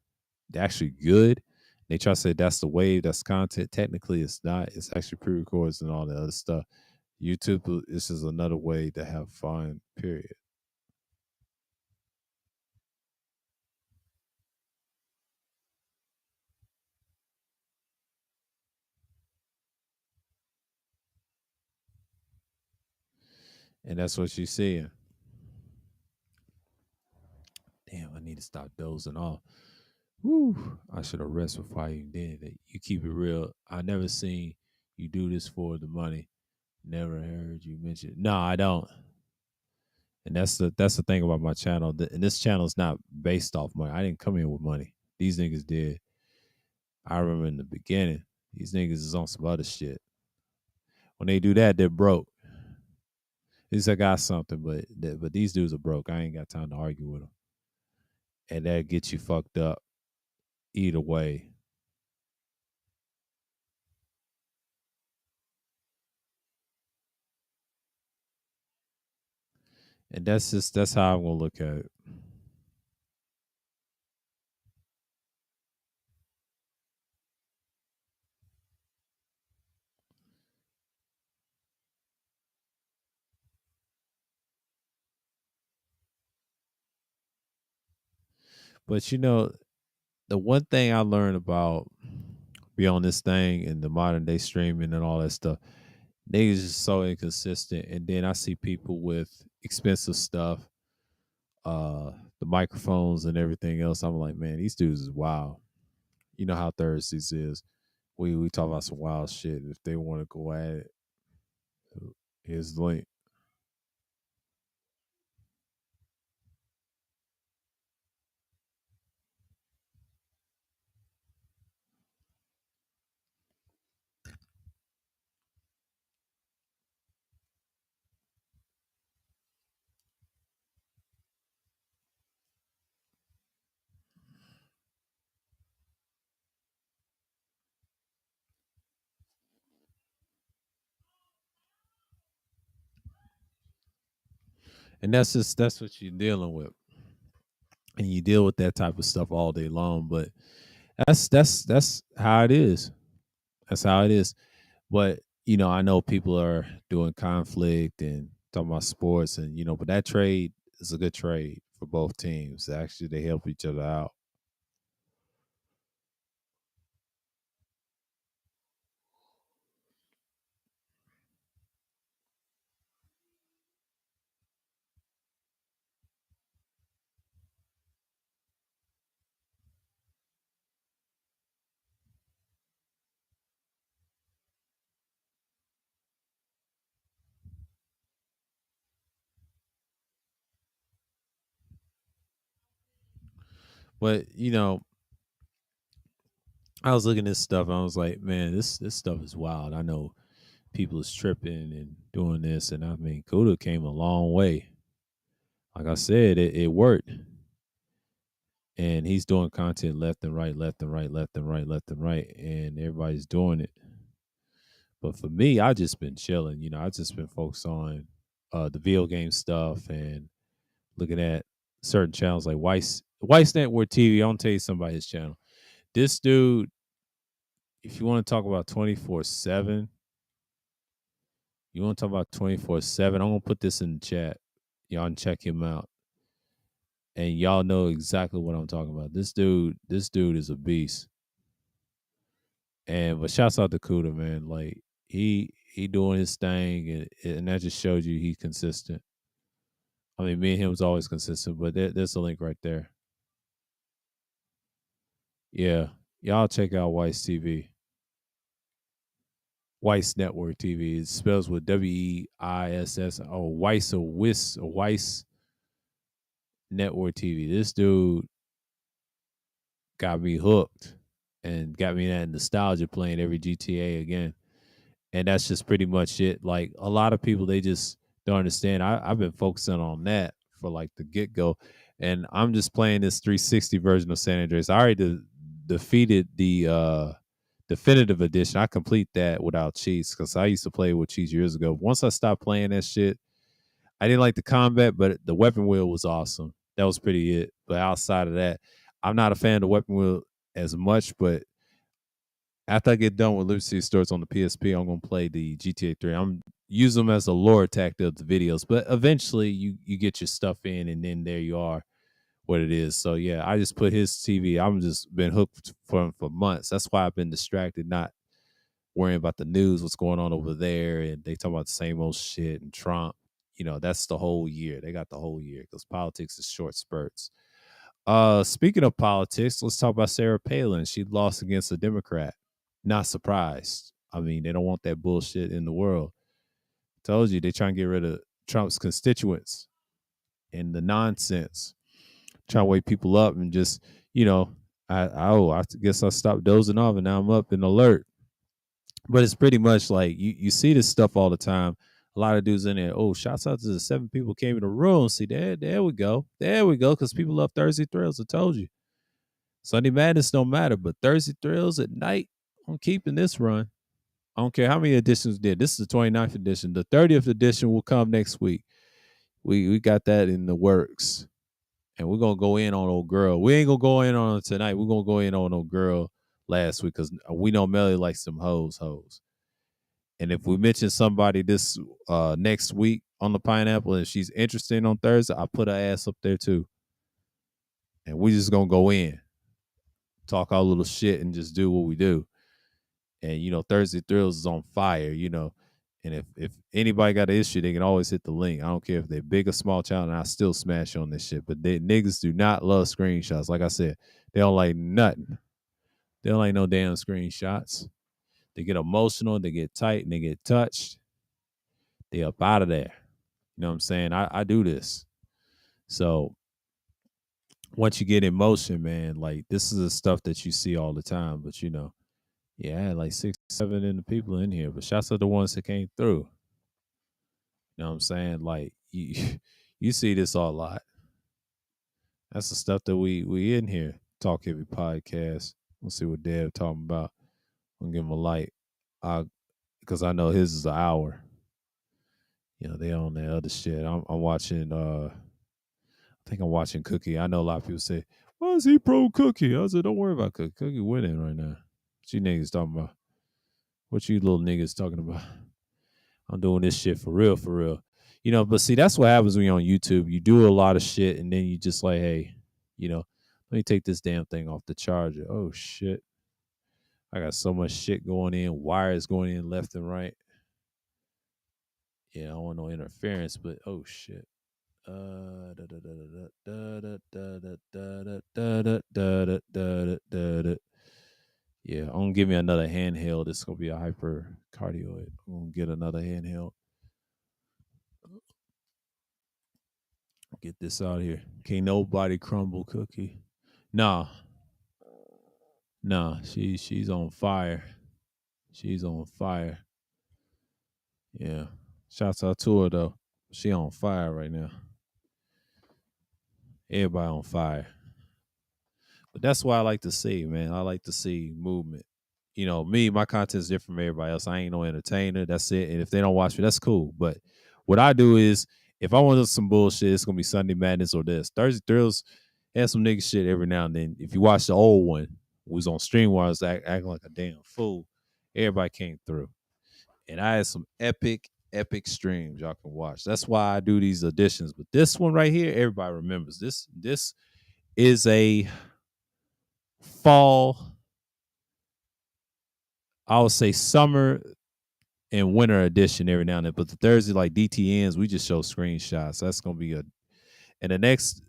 They're actually good. They try to say that's the wave, that's content. Technically, it's not. It's actually pre-recorded and all that other stuff. YouTube, this is another way to have fun. Period. And that's what you're seeing. Damn, I need to stop dozing off. Whew, I should have rested before I even did it. You keep it real. I never seen you do this for the money. Never heard you mention. No, I don't. And that's the thing about my channel. And this channel is not based off money. I didn't come here with money. These niggas did. I remember in the beginning, these niggas is on some other shit. When they do that, they're broke. At least I got something, but these dudes are broke. I ain't got time to argue with them, and that gets you fucked up either way. And that's how I'm gonna look at it. But the one thing I learned about beyond this thing and the modern day streaming and all that stuff, niggas is so inconsistent. And then I see people with expensive stuff, uh, the microphones and everything else. I'm like, man, these dudes is wild. You know how Thursdays is. We talk about some wild shit. If they want to go at it, here's the link. And that's what you're dealing with. And you deal with that type of stuff all day long. But that's how it is. That's how it is. But I know people are doing conflict and talking about sports, and but that trade is a good trade for both teams. Actually, they help each other out. But I was looking at this stuff and I was like, man, this stuff is wild. I know people is tripping and doing this, and I mean, Kuda came a long way. Like I said, it worked, and he's doing content left and right, left and right, left and right, left and right, and everybody's doing it. But for me, I just been chilling. I just been focused on the video game stuff and looking at certain channels like Weiss Network TV. I'm gonna tell you somebody his channel. This dude, if you want to talk about 24/7, you want to talk about 24/7. I'm gonna put this in the chat. Y'all can check him out, and y'all know exactly what I'm talking about. This dude is a beast. And but shouts out to Kuda, man. Like he doing his thing, and that just shows you he's consistent. I mean, me and him was always consistent, but there's a link right there. Yeah, y'all check out Weiss TV, Weiss Network TV. It spells with Weiss. Oh, Weiss or Weiss Network TV. This dude got me hooked and got me that nostalgia playing every GTA again. And that's just pretty much it. Like a lot of people, they just don't understand. I've been focusing on that for like the get go, and I'm just playing this 360 version of San Andreas. I already defeated the definitive edition. I complete that without cheats because I used to play with cheats years ago. Once I stopped playing that shit, I didn't like the combat, but the weapon wheel was awesome. That was pretty it. But outside of that, I'm not a fan of the weapon wheel as much, but after I get done with Liberty City Stories on the PSP, I'm gonna play the GTA 3. I'm use them as a lore tactic of the videos, but eventually you get your stuff in, and then there you are, what it is. So yeah, I just put his TV. I'm just been hooked for months. That's why I've been distracted, not worrying about the news, what's going on over there, and they talk about the same old shit and Trump. That's the whole year. They got the whole year because politics is short spurts. Speaking of politics, let's talk about Sarah Palin. She lost against a Democrat. Not surprised. I mean, they don't want that bullshit in the world. Told you they trying to get rid of Trump's constituents. and the nonsense, trying to wake people up and just, you know, I guess I stopped dozing off and now I'm up and alert. But it's pretty much like you see this stuff all the time. A lot of dudes in there. Oh, shouts out to the 7 people came in the room. See there we go, because people love Thursday thrills. I told you, Sunday Madness don't matter, but Thursday thrills at night, I'm keeping this run. I don't care how many editions did. This is the 29th edition. The 30th edition will come next week. We got that in the works. And we're gonna go in on old girl. We ain't gonna go in on her tonight. We're gonna go in on old girl last week because we know Melly likes some hoes. And if we mention somebody this next week on the pineapple and she's interested on Thursday, I put her ass up there too. And we just gonna go in, talk our little shit, and just do what we do. And Thursday Thrills is on fire. And if anybody got an issue, they can always hit the link. I don't care if they're big or small channel, and I still smash on this shit. But niggas do not love screenshots. Like I said, they don't like nothing. They don't like no damn screenshots. They get emotional, they get tight, and they get touched. They up out of there. You know what I'm saying? I do this. So once you get in motion, man, like this is the stuff that you see all the time. But yeah, I had like 6, 7 in the people in here. But shouts out the ones that came through. You know what I'm saying? Like you you see this all a lot. That's the stuff that we in here. Talk Heavy Podcast. Let's see what Dev talking about. I'm gonna give him a light. Because I know his is an hour. They on that other shit. I'm watching I think I'm watching Cookie. I know a lot of people say, why is he pro Cookie? I said, don't worry about Cookie. Cookie winning right now. What you niggas talking about? What you little niggas talking about? I'm doing this shit for real, for real. But see, that's what happens when you're on YouTube. You do a lot of shit and then you just like, hey, let me take this damn thing off the charger. Oh shit. I got so much shit going in, wires going in left and right. Yeah, I don't want no interference, but oh shit. Yeah, I'm gonna give me another handheld. It's gonna be a hypercardioid. I'm gonna get another handheld. Get this out here. Can't nobody crumble Cookie. Nah. She's on fire. She's on fire. Yeah. Shouts out to her though. She on fire right now. Everybody on fire. But that's what I like to see, man. I like to see movement. Me, my content is different from everybody else. I ain't no entertainer. That's it. And if they don't watch me, that's cool. But what I do is, if I want some bullshit, it's gonna be Sunday Madness or this. Thursday Thrills has some nigga shit every now and then. If you watch the old one, was on Streamwise acting like a damn fool. Everybody came through, and I had some epic streams y'all can watch. That's why I do these editions. But this one right here, everybody remembers. This is a fall, I would say summer and winter edition every now and then. But the Thursday, like DTNs, we just show screenshots. That's gonna be and the next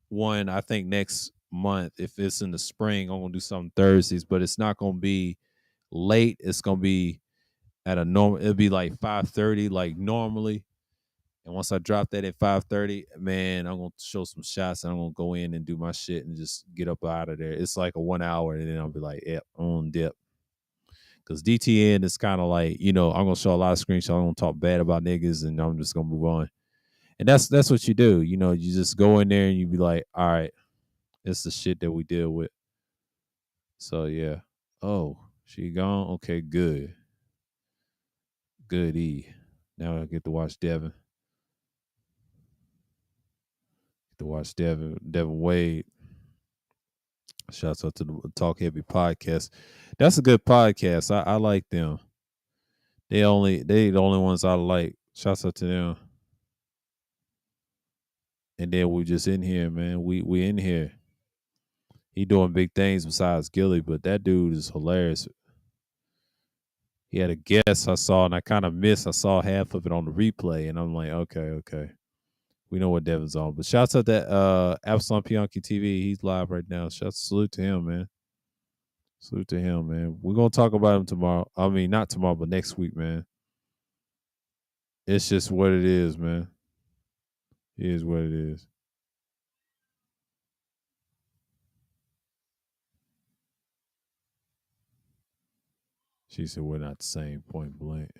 one, I think next month, if it's in the spring, I'm gonna do something Thursdays, but it's not gonna be late. It's gonna be at a normal, it'll be like 5:30, like normally. And once I drop that at 5:30, man, I'm gonna show some shots and I'm gonna go in and do my shit and just get up out of there. It's like a 1 hour, and then I'll be like, yep, on dip. Because DTN is kind of like, I'm gonna show a lot of screenshots. I'm gonna talk bad about niggas, and I'm just gonna move on. And that's what you do. You just go in there and you be like, all right, it's the shit that we deal with. So yeah. Oh, she gone? Okay, good. Goody. Now I get to watch Devin. Get to watch Devin Wade. Shouts out to the Talk Heavy Podcast. That's a good podcast. I like them. They the only ones I like. Shouts out to them. And then we just in here, man. We in here. He doing big things besides Gilly, but that dude is hilarious. He had a guest I saw, and I kind of missed. I saw half of it on the replay, and I'm like, okay. We know what Devin's on. But shouts out that Absalom Pionki TV. He's live right now. Salute to him, man. Salute to him, man. We're gonna talk about him tomorrow. I mean, not tomorrow, but next week, man. It's just what it is, man. It is what it is. She said we're not the same. Point blank.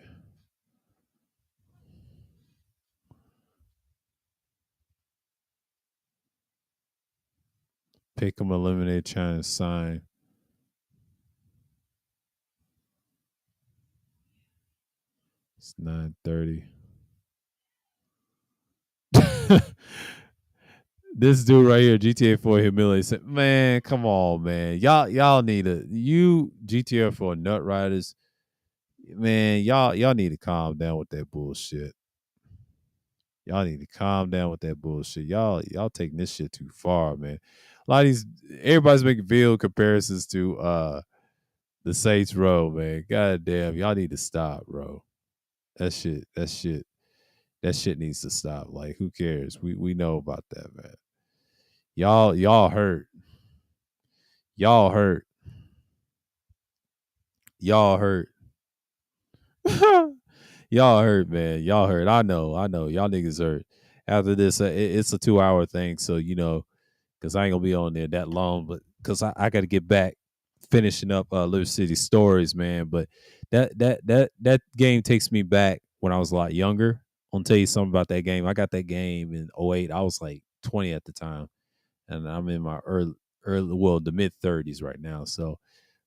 Pick 'em, eliminate, China, sign. It's 9:30. This dude right here, GTA 4 humiliated, said, "Man, come on, man. Y'all need a you GTA 4 nut riders. Man, y'all need to calm down with that bullshit. Y'all need to calm down with that bullshit. Y'all taking this shit too far, man. A lot of these everybody's making video comparisons to the Saints Row, man. God damn, y'all need to stop, bro. That shit needs to stop. Like, who cares? We know about that, man. Y'all hurt. Y'all hurt. Y'all hurt. Y'all hurt, man. Y'all hurt. I know. Y'all niggas hurt. After this, it's a 2 hour thing, so because I ain't gonna be on there that long, but because I got to get back finishing up Liver City Stories, man. But that game takes me back when I was a lot younger. I'll tell you something about that game. I got that game in '08. I was like 20 at the time, and I'm in my well, the mid 30s right now. So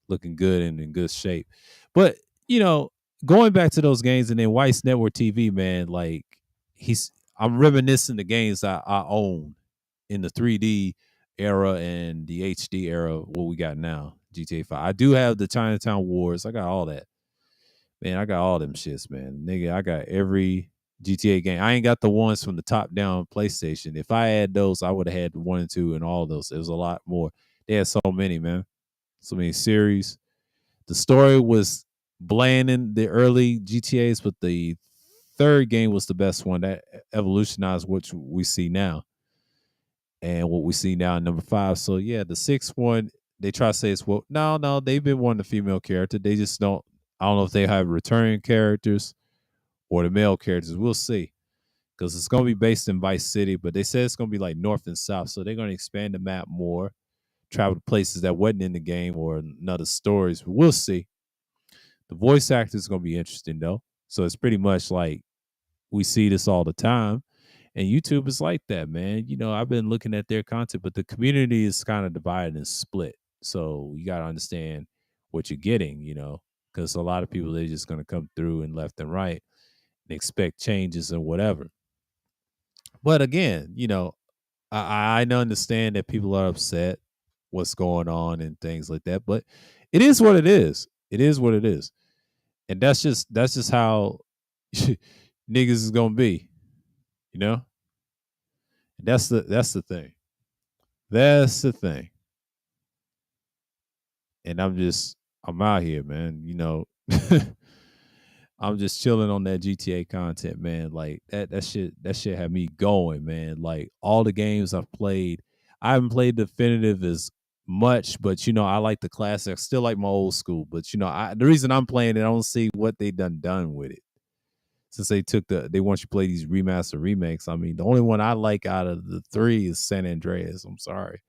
looking good and in good shape. But you know, going back to those games and then White's Network TV, man, like I'm reminiscing the games I own in the 3D era and the HD era. What we got now, GTA 5. I do have the Chinatown Wars. I got all that, man. I got all them shits, man. Nigga, I got every GTA game. I ain't got the ones from the top down PlayStation. If I had those, I would have had 1 and 2 and all those. It was a lot more. They had so many, man. So many series. The story was bland in the early GTAs, but the third game was the best one that evolutionized what we see now and what we see now in number 5. So yeah, the sixth one, they try to say it's no, they've been wanting a female character. They just don't. I don't know if they have returning characters or the male characters. We'll see because it's going to be based in Vice City, but they said it's going to be like North and South, so they're going to expand the map more, travel to places that wasn't in the game or another stories. But we'll see. The voice actor is going to be interesting though. So it's pretty much like we see this all the time. And YouTube is like that, man. I've been looking at their content, but the community is kind of divided and split. So you got to understand what you're getting, because a lot of people, they're just going to come through and left and right and expect changes and whatever. But again, I understand that people are upset what's going on and things like that, but it is what it is. It is what it is. And that's just how niggas is gonna be, you know. That's the thing. That's the thing. And I'm out here, man. I'm just chilling on that GTA content, man. Like that shit had me going, man. Like all the games I've played, I haven't played definitive as much, but I like the classics. Still like my old school, but the reason I'm playing it, I don't see what they done with it. Since they want you to play these remaster remakes. I mean, the only one I like out of the three is San Andreas. I'm sorry,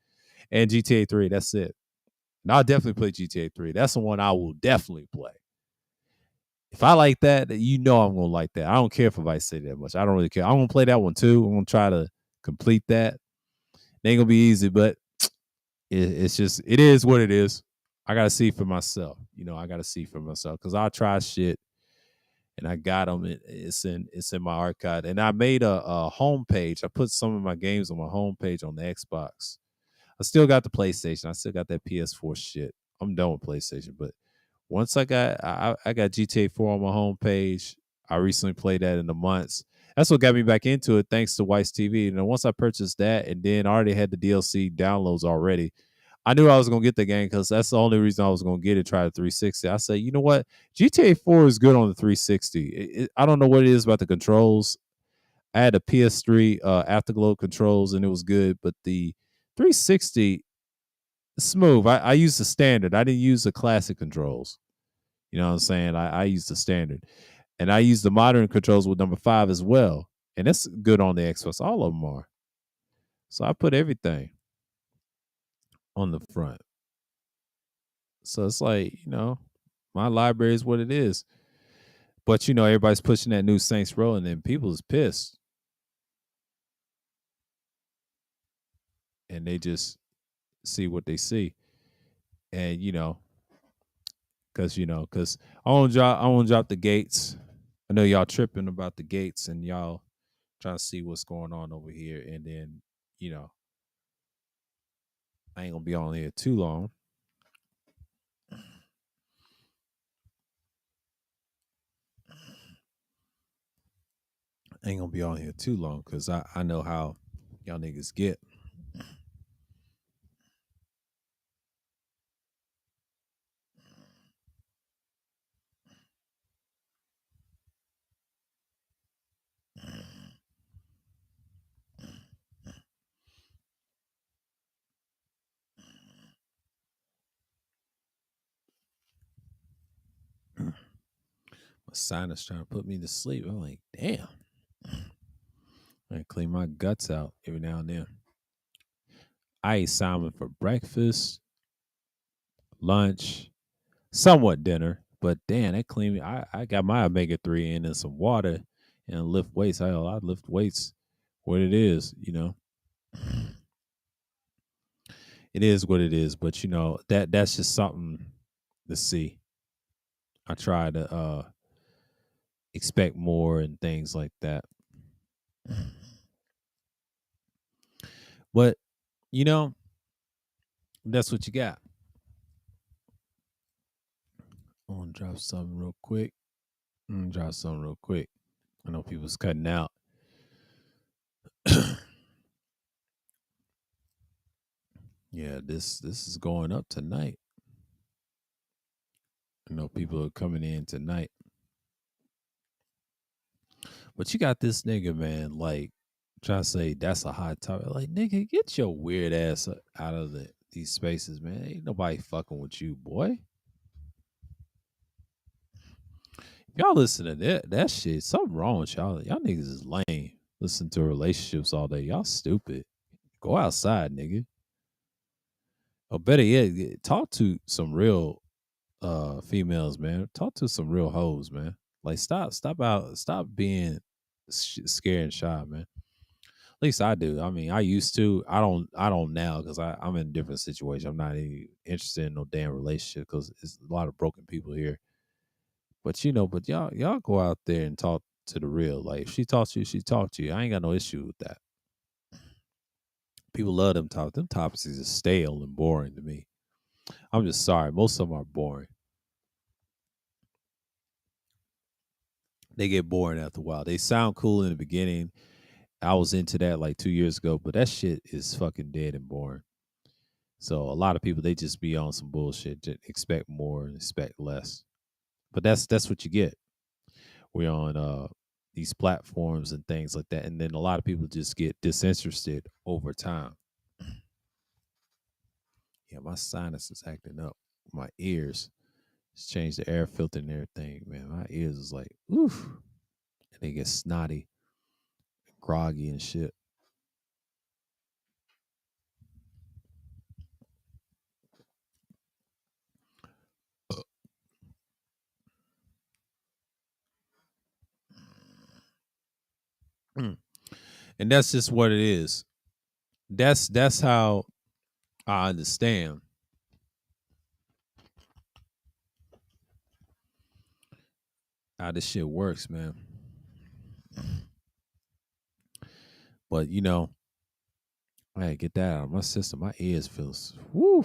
and GTA 3. That's it. And I'll definitely play GTA 3. That's the one I will definitely play. If I like that, I'm gonna like that. I don't care for Vice City that much. I don't really care. I'm gonna play that one too. I'm gonna try to complete that. It ain't gonna be easy, but it is what it is. I gotta see for myself. I gotta see for myself because I try shit and I got them. It's in my archive, and I made a home page. I put some of my games on my home page on the Xbox. I still got the PlayStation. I still got that PS4 shit. I'm done with PlayStation, but once I got GTA 4 on my home page. I recently played that in the months. That's what got me back into it, thanks to White's TV. And then once I purchased that, and then I already had the DLC downloads already, I knew I was gonna get the game because that's the only reason I was gonna get it. Try the 360. I said, you know what, GTA 4 is good on the 360. I don't know what it is about the controls. I had a PS3 Afterglow controls, and it was good, but the 360 smooth. I used the standard. I didn't use the classic controls. You know what I'm saying? I used the standard, and I used the modern controls with number 5 as well, and that's good on the Xbox. All of them are. So I put everything on the front. So it's like, My library is what it is. But you know, everybody's pushing that new Saints Row, and then people is pissed, and they just see what they see, and because I want to drop the gates. I know y'all tripping about the gates, and y'all trying to see what's going on over here, and then you know I ain't gonna be on here too long. I ain't gonna be on here too long because I know how y'all niggas get. My sinus trying to put me to sleep. I'm like, damn. I clean my guts out every now and then. I ate salmon for breakfast, lunch, somewhat dinner, but damn, that clean me. I got my omega-3 in and some water and lift weights. I lift weights what it is, It is what it is, but that's just something to see. I try to expect more and things like that. But you know, that's what you got. I'm gonna drop something real quick. I know people's cutting out. Yeah, this is going up tonight. I know people are coming in tonight. But you got this nigga, man, like trying to say that's a hot topic. Like, nigga, get your weird ass out of these spaces, man. Ain't nobody fucking with you, boy. If y'all listen to that shit, something wrong with y'all. Y'all niggas is lame. Listen to relationships all day. Y'all stupid. Go outside, nigga. Or better yet, talk to some real females, man. Talk to some real hoes, man. Like stop being scared and shy, man. At least I do. I mean, I used to. I don't now because I'm in a different situation. I'm not even interested in no damn relationship because it's a lot of broken people here. But but y'all go out there and talk to the real. Like if she talks to you, she talk to you. I ain't got no issue with that. People love them topics. Them topics is just stale and boring to me. I'm just sorry. Most of them are boring. They get boring after a while. They sound cool in the beginning. I was into that like 2 years ago, but that shit is fucking dead and boring. So a lot of people they just be on some bullshit, just expect more and expect less. But that's what you get. We're on these platforms and things like that, and then a lot of people just get disinterested over time. Yeah, my sinus is acting up. My ears. Just changed the air filter and everything, man. My ears is like, oof. And they get snotty, groggy and shit. Mm. And that's just what it is. That's how I understand how this shit works, man. But I gotta get that out of my system. My ears feels a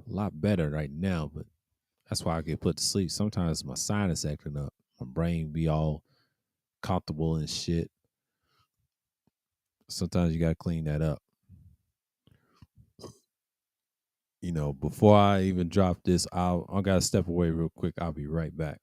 lot better right now, but that's why I get put to sleep. Sometimes my sinus acting up. My brain be all comfortable and shit. Sometimes you gotta clean that up. Before I even drop this, I gotta step away real quick. I'll be right back.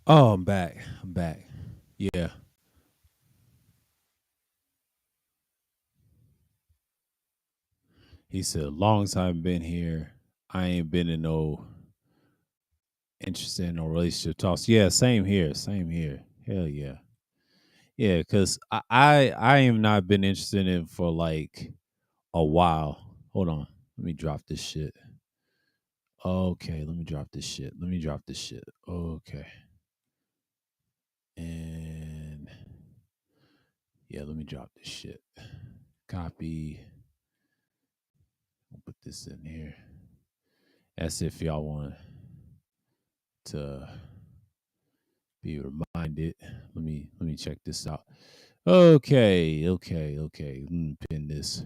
Oh, I'm back. I'm back. Yeah. He said, long time been here. I ain't been in no interested in no relationship talks. Yeah, same here. Same here. Hell yeah. Yeah, because I am not been interested in for like a while. Hold on. Let me drop this shit. Okay, let me drop this shit. Let me drop this shit. Okay. And yeah, let me drop this shit. Copy. I'll put this in here. As if y'all want to be reminded. Let me check this out. Okay. Let me pin this.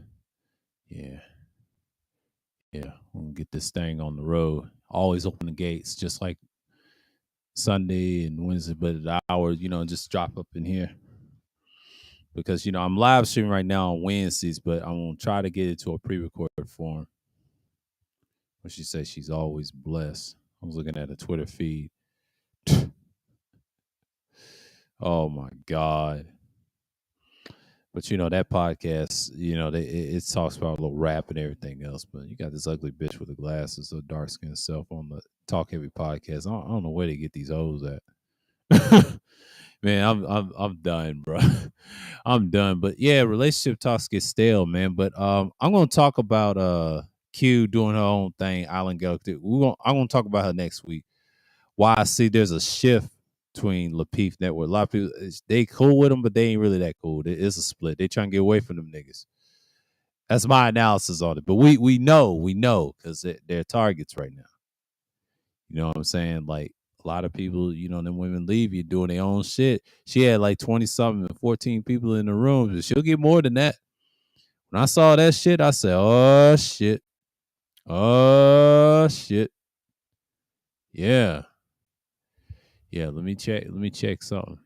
Yeah, yeah. We'll get this thing on the road. Always open the gates, just like Sunday and Wednesday, but at the hour, just drop up in here because I'm live streaming right now on Wednesdays, but I'm gonna try to get it to a pre-recorded form. But she says she's always blessed. I was looking at a Twitter feed. Oh my God. But that podcast, it talks about a little rap and everything else. But you got this ugly bitch with the glasses, a dark skinned self on the Talk Heavy podcast. I don't know where they get these hoes at. Man, I'm done, bro. I'm done. But yeah, relationship talks get stale, man. But I'm gonna talk about Q doing her own thing, Island Galaxy. I'm gonna talk about her next week. Why I see there's a shift between Lapeef Network. A lot of people they cool with them, but they ain't really that cool. It's a split. They trying to get away from them niggas. That's my analysis on it. But we know because they're targets right now. You know what I'm saying? Like a lot of people, them women leave you doing their own shit. She had like 20 something, 14 people in the room. But she'll get more than that. When I saw that shit, I said, oh shit. Oh shit. Yeah. Yeah. Let me check. Let me check something.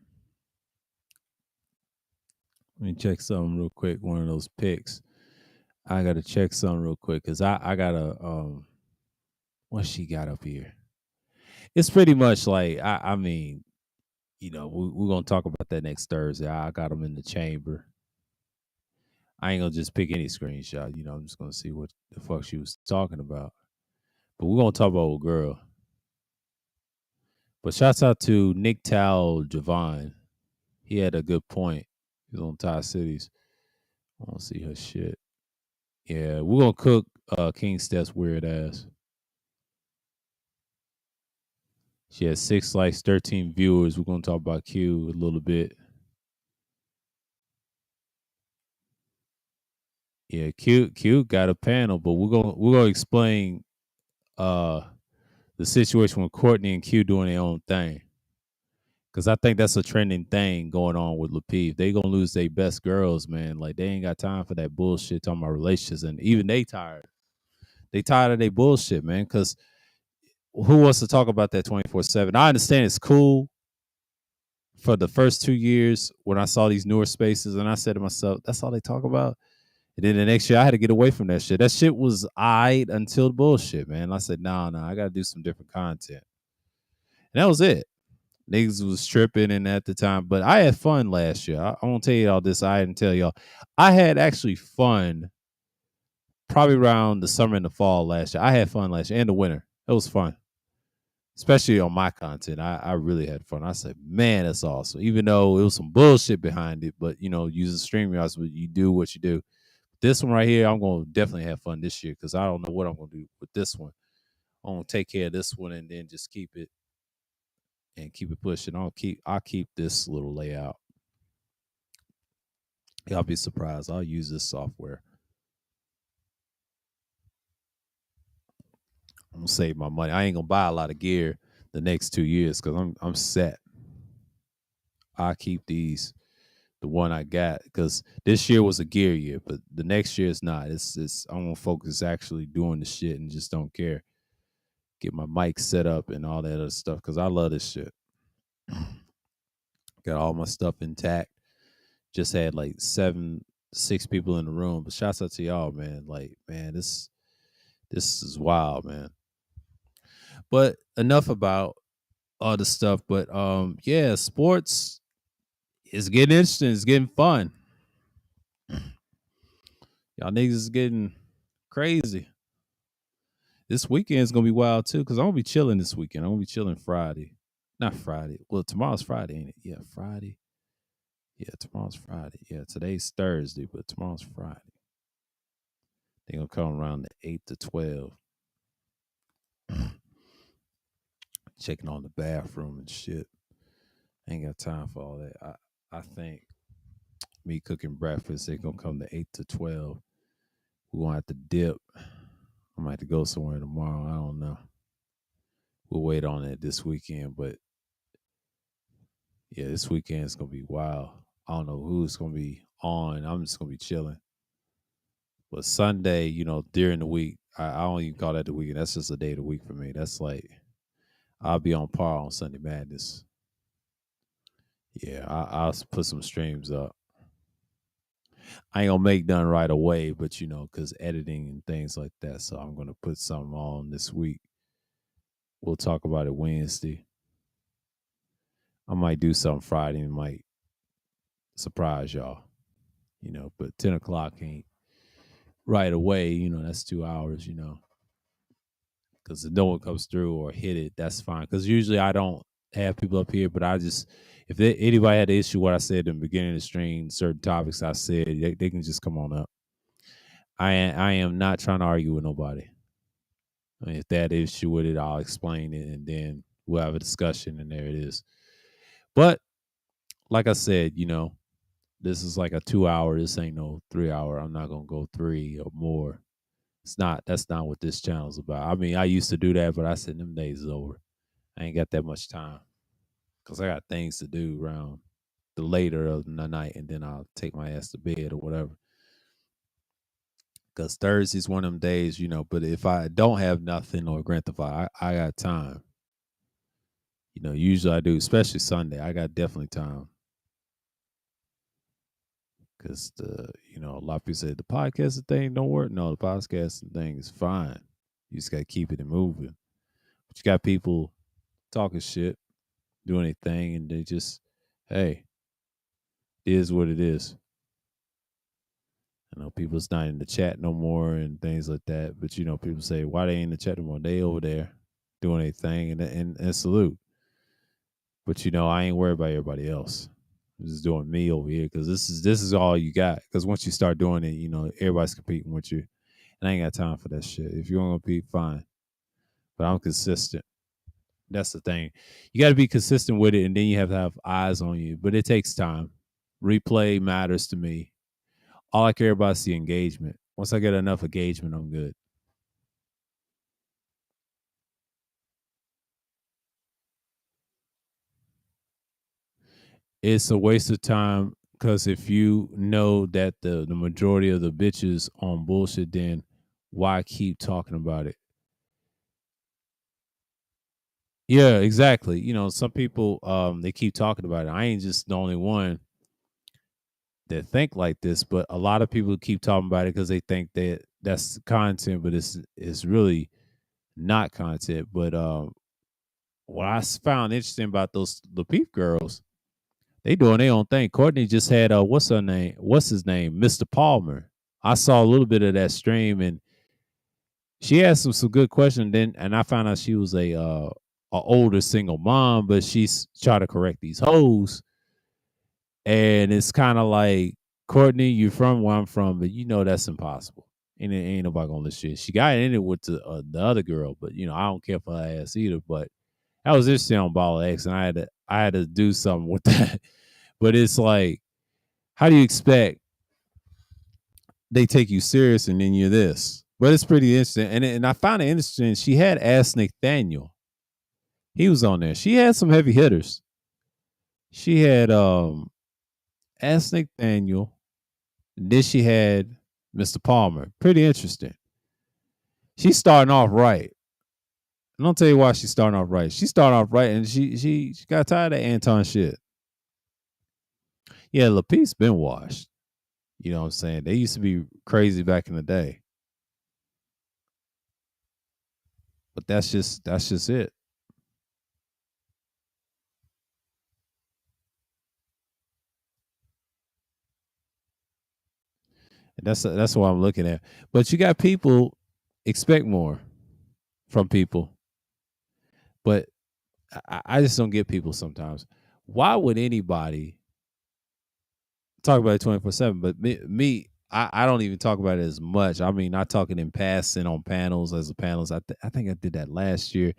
Let me check something real quick. One of those picks. I gotta check something real quick because I gotta what she got up here. It's pretty much like I mean, we're gonna talk about that next Thursday. I got them in the chamber. I ain't gonna just pick any screenshot. I'm just gonna see what the fuck she was talking about. But we're gonna talk about old girl. But shouts out to Nick Tal Javon. He had a good point. He was on Tie Cities. I want to see her shit. Yeah, we're gonna cook King Steph's weird ass. She has 6 likes, 13 viewers. We're gonna talk about Q a little bit. Yeah, Q got a panel, but we're gonna explain uh the situation with Courtney and Q doing their own thing. Cause I think that's a trending thing going on with Lapeef. They gonna lose their best girls, man. Like they ain't got time for that bullshit talking about relationships, and even they tired. They tired of their bullshit, man. Cause who wants to talk about that 24/7? I understand it's cool for the first 2 years when I saw these newer spaces, and I said to myself, that's all they talk about. And then the next year, I had to get away from that shit. That shit was eyed until the bullshit, man. I said, nah, I got to do some different content. And that was it. Niggas was tripping and at the time, but I had fun last year. I won't tell you all this. I didn't tell y'all. I had actually fun probably around the summer and the fall last year. I had fun last year and the winter. It was fun, especially on my content. I really had fun. I said, man, that's awesome. Even though it was some bullshit behind it, but using StreamYard, you do what you do. This one right here, I'm gonna definitely have fun this year because I don't know what I'm gonna do with this one. I'm gonna take care of this one and then just keep it pushing. I'll keep this little layout. Y'all be surprised. I'll use this software. I'm gonna save my money. I ain't gonna buy a lot of gear the next 2 years because I'm set. I keep the one I got because this year was a gear year, but the next year is not. It's I'm gonna focus actually doing the shit and just don't care. Get my mic set up and all that other stuff because I love this shit. Got all my stuff intact. Just had like 6 people in the room. But shouts out to y'all, man. Like, man, this is wild, man. But enough about other stuff. But yeah, sports is getting interesting. It's getting fun. Y'all niggas is getting crazy. This weekend is gonna be wild too, because I'm gonna be chilling this weekend. I'm gonna be chilling Friday. Not Friday. Well, tomorrow's Friday, ain't it? Yeah, Friday. Yeah, tomorrow's Friday. Yeah, today's Thursday, but tomorrow's Friday. They gonna come around the 8 to 12. Checking on the bathroom and shit. Ain't got time for all that. I think me cooking breakfast, they gonna come to 8 to 12. We're gonna have to dip. I might have to go somewhere tomorrow. I don't know. We'll wait on it this weekend, but yeah, this weekend is gonna be wild. I don't know who's gonna be on. I'm just gonna be chilling. But Sunday, during the week, I don't even call that the weekend. That's just a day of the week for me. That's like I'll be on par on Sunday Madness. Yeah, I'll put some streams up. I ain't gonna make none right away, but because editing and things like that. So I'm gonna put something on this week. We'll talk about it Wednesday. I might do something Friday and might surprise y'all. But 10 o'clock ain't right away. That's 2 hours. Because if no one comes through or hit it, that's fine. Because usually I don't have people up here, but I just anybody had an issue what I said in the beginning of the stream, certain topics I said, they can just come on up. I am not trying to argue with nobody. I mean, if they had an issue with it, I'll explain it and then we'll have a discussion and there it is. But like I said, this is like a 2 hour. This ain't no 3 hour. I'm not gonna go 3 or more. That's not what this channel's about. I mean, I used to do that, but I said them days is over. I ain't got that much time because I got things to do around the later of the night, and then I'll take my ass to bed or whatever. Because Thursday's one of them days, But if I don't have nothing or Grantify, I got time. Usually I do, especially Sunday. I got definitely time. Because a lot of people say the podcasting thing don't work. No, the podcasting thing is fine. You just got to keep it moving. But you got people talking shit, doing their thing, and they just, hey, it is what it is. I know people's not in the chat no more and things like that. But people say, why they ain't in the chat no more? They over there doing their thing and salute. But I ain't worried about everybody else. I'm just doing me over here because this is all you got. Because once you start doing it, everybody's competing with you. And I ain't got time for that shit. If you want to compete, fine. But I'm consistent. That's the thing. You got to be consistent with it, and then you have to have eyes on you. But it takes time. Replay matters to me. All I care about is the engagement. Once I get enough engagement, I'm good. It's a waste of time because if you know that the majority of the bitches on bullshit, then why keep talking about it? Yeah, exactly. Some people they keep talking about it. I ain't just the only one that think like this, but a lot of people keep talking about it because they think that that's content, but it's really not content. But what I found interesting about those the Peep girls, they doing their own thing. Courtney just had what's her name? What's his name? Mr. Palmer. I saw a little bit of that stream and she asked some good questions. And I found out she was a older single mom, but she's trying to correct these hoes. And it's kind of like, Courtney, you're from where I'm from, but that's impossible. And it ain't nobody gonna listen. She got in it with the other girl, but I don't care for her ass either. But that was interesting on Ball X, and I had to do something with that. But it's like, how do you expect they take you serious and then you're this? But it's pretty interesting, and I found it interesting. She had Ask Nathaniel. He was on there. She had some heavy hitters. She had Ask Nathaniel. And then she had Mr. Palmer. Pretty interesting. She's starting off right. And I'll tell you why she's starting off right. She's starting off right, and she got tired of Anton shit. Yeah, LaPete's been washed. You know what I'm saying? They used to be crazy back in the day. But that's just it. That's what I'm looking at. But you got people expect more from people, but I just don't get people sometimes. Why would anybody talk about it 24/7? But I don't even talk about it as much. I mean, not talking in passing on panels as a panelist. I think I did that last year,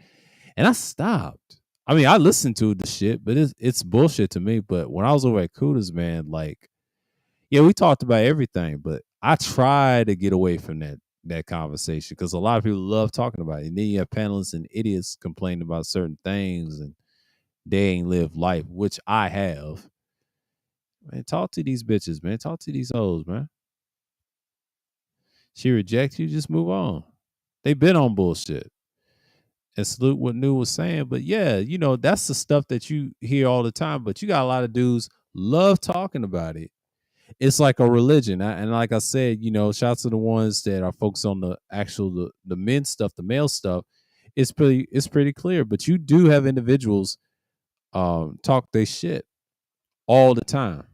and I stopped. I mean, I listened to the shit, but it's bullshit to me. But when I was over at Kudas, man, like, yeah, we talked about everything, but I try to get away from that conversation because a lot of people love talking about it. And then you have panelists and idiots complaining about certain things and they ain't lived life, which I have. Man, talk to these bitches, man. Talk to these hoes, man. She rejects you, just move on. They been on bullshit. And salute what New was saying. But yeah, that's the stuff that you hear all the time. But you got a lot of dudes love talking about it. It's like a religion. And like I said, shouts to the ones that are focused on the actual the men stuff, the male stuff. It's pretty clear. But you do have individuals talk their shit all the time.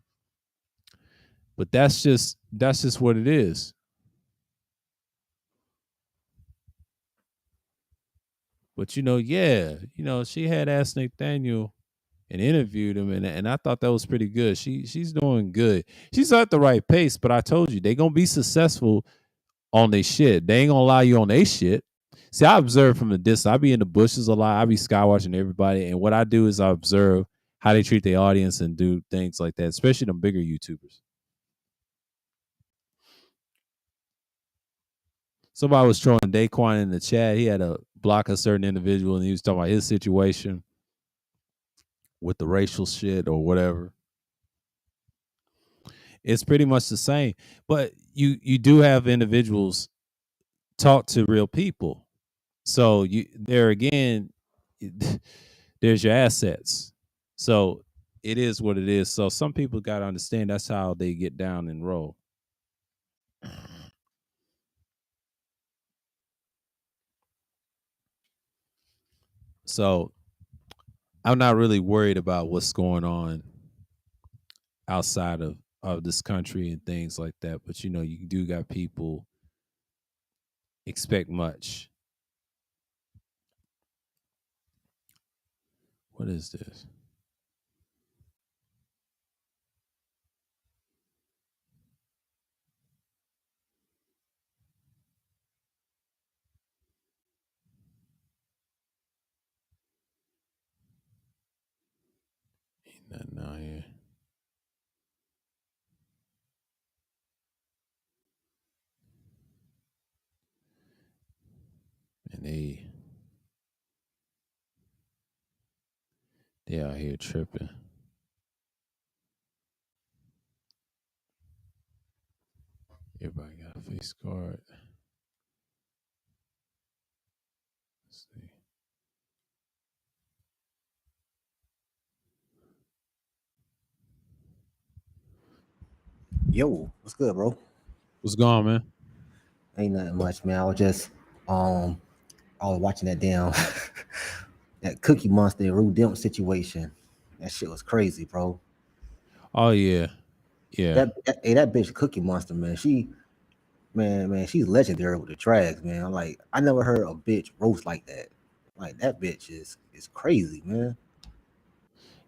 But that's just what it is. But yeah, she had asked Nathaniel and interviewed him, and I thought that was pretty good. She's doing good. She's at the right pace, but I told you they gonna be successful on their shit. They ain't gonna lie you on their shit. See, I observe from the distance. I be in the bushes a lot. I be sky watching everybody, and what I do is I observe how they treat their audience and do things like that, especially them bigger YouTubers. Somebody was throwing Daquan in the chat. He had to block a certain individual, and he was talking about his situation with the racial shit or whatever. It's pretty much the same, but you do have individuals talk to real people. So there again, there's your assets. So it is what it is. So some people got to understand that's how they get down and roll. So I'm not really worried about what's going on outside of this country and things like that. But you do got people expect much. What is this? Ain't nothing out here. And they out here tripping. Everybody got a face card. Let's see. Yo, what's good, bro? What's going on, man? Ain't nothing much, man. I was just I was watching that damn that Cookie Monster and Rue Demp situation. That shit was crazy, bro. Oh yeah. Yeah. That bitch Cookie Monster, man. She's legendary with the drags, man. Like I never heard a bitch roast like that. Like that bitch is crazy, man.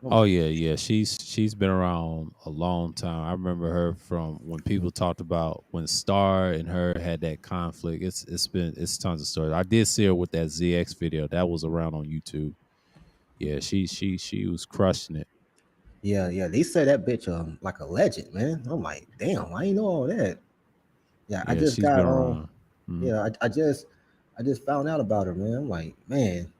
I'm Oh like, yeah, yeah. She's been around a long time. I remember her from when people talked about when Star and her had that conflict. It's tons of stories. I did see her with that ZX video that was around on YouTube. Yeah, she was crushing it. yeah. They said that bitch like a legend, man. I'm like, damn, I ain't know all that. Yeah, I Yeah, just she's been got around. Mhm. yeah, I just found out about her, man. I'm like, man,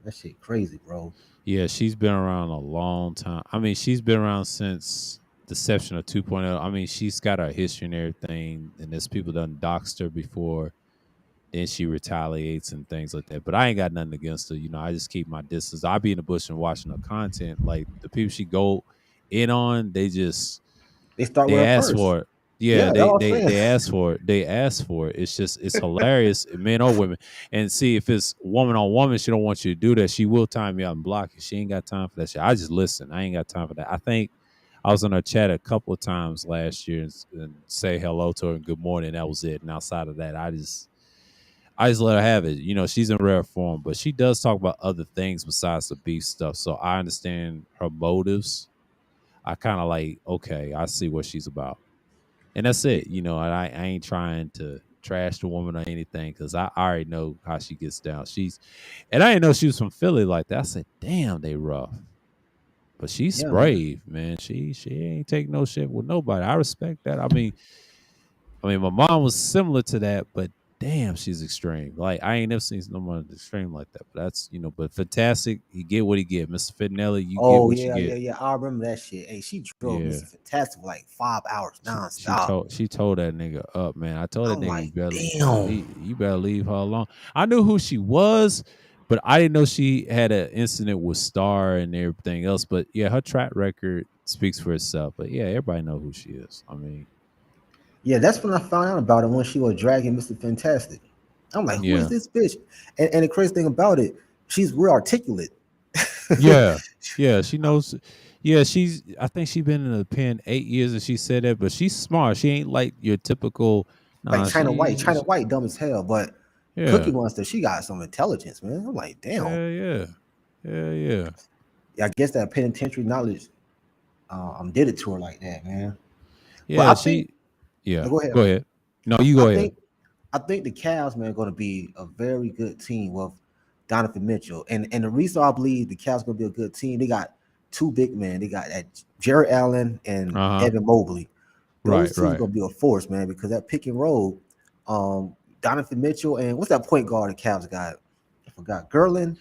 that shit crazy, bro. Yeah, she's been around a long time. I mean, she's been around since Deception of 2.0. I mean, she's got a history and everything, and there's people done doxed her before. Then she retaliates and things like that. But I ain't got nothing against her. I just keep my distance. I be in the bush and watching her content. Like the people she go in on, They start they with her ask first. for it. Yeah, Yeah, that's they what they I'm saying. they ask for it. They ask for it. It's hilarious, men or women. And see, if it's woman on woman, she don't want you to do that. She will time you out and block you. She ain't got time for that shit. I just listen. I ain't got time for that. I was in her chat a couple of times last year and say hello to her and good morning. That was it. And outside of that, I just let her have it. You know, she's in rare form, but she does talk about other things besides the beef stuff. So I understand her motives. I kind of like, okay, I see what she's about. And that's Yeah, it. You know, and I ain't trying to trash the woman or anything because I already know how she gets down. And I didn't know she was from Philly like that. I said, damn, they rough. But she's yeah, man. brave, man. She ain't take no shit with nobody. I respect that. I mean, my mom was similar to that, but damn, she's extreme. Like I ain't never seen someone extreme like that. But that's but fantastic. He get what he get, Mr. Fitnelli. You get Oh what you yeah, yeah, get. yeah. I remember that shit. Hey, she drove Yeah. Mr. Fantastic for like 5 hours She nonstop. told that nigga up, man. I told that I'm nigga like, damn. you better leave her alone. I knew who she was, but I didn't know she had an incident with Star and everything else. But yeah, her track record speaks for itself. But yeah, everybody know who she is. I mean, Yeah, that's when I found out about it when she was dragging Mr. Fantastic. I'm like, who is yeah, this bitch? And the crazy thing about it, she's real articulate. yeah, yeah. She knows. Yeah, I think she's been in the pen 8 years, and she said that. But she's smart. She ain't like your typical. Like Nah, China White. China she White, dumb as hell, but Cookie yeah, Monster, she got some intelligence, man. I'm like, damn. yeah, yeah, yeah, yeah. Yeah, I guess that penitentiary knowledge did it to her like that, man. But Yeah, yeah. go ahead, Go man. ahead. No, you I go ahead. think I think the Cavs, man, are going to be a very good team with Donovan Mitchell. And the reason I believe the Cavs going to be a good team, they got two big men. They got that Jared Allen and Uh-huh. Evan Mobley. Right, Those two is right. going to be a force, man, because that pick and roll, Donovan Mitchell and what's that point guard the Cavs got? I forgot. Garland.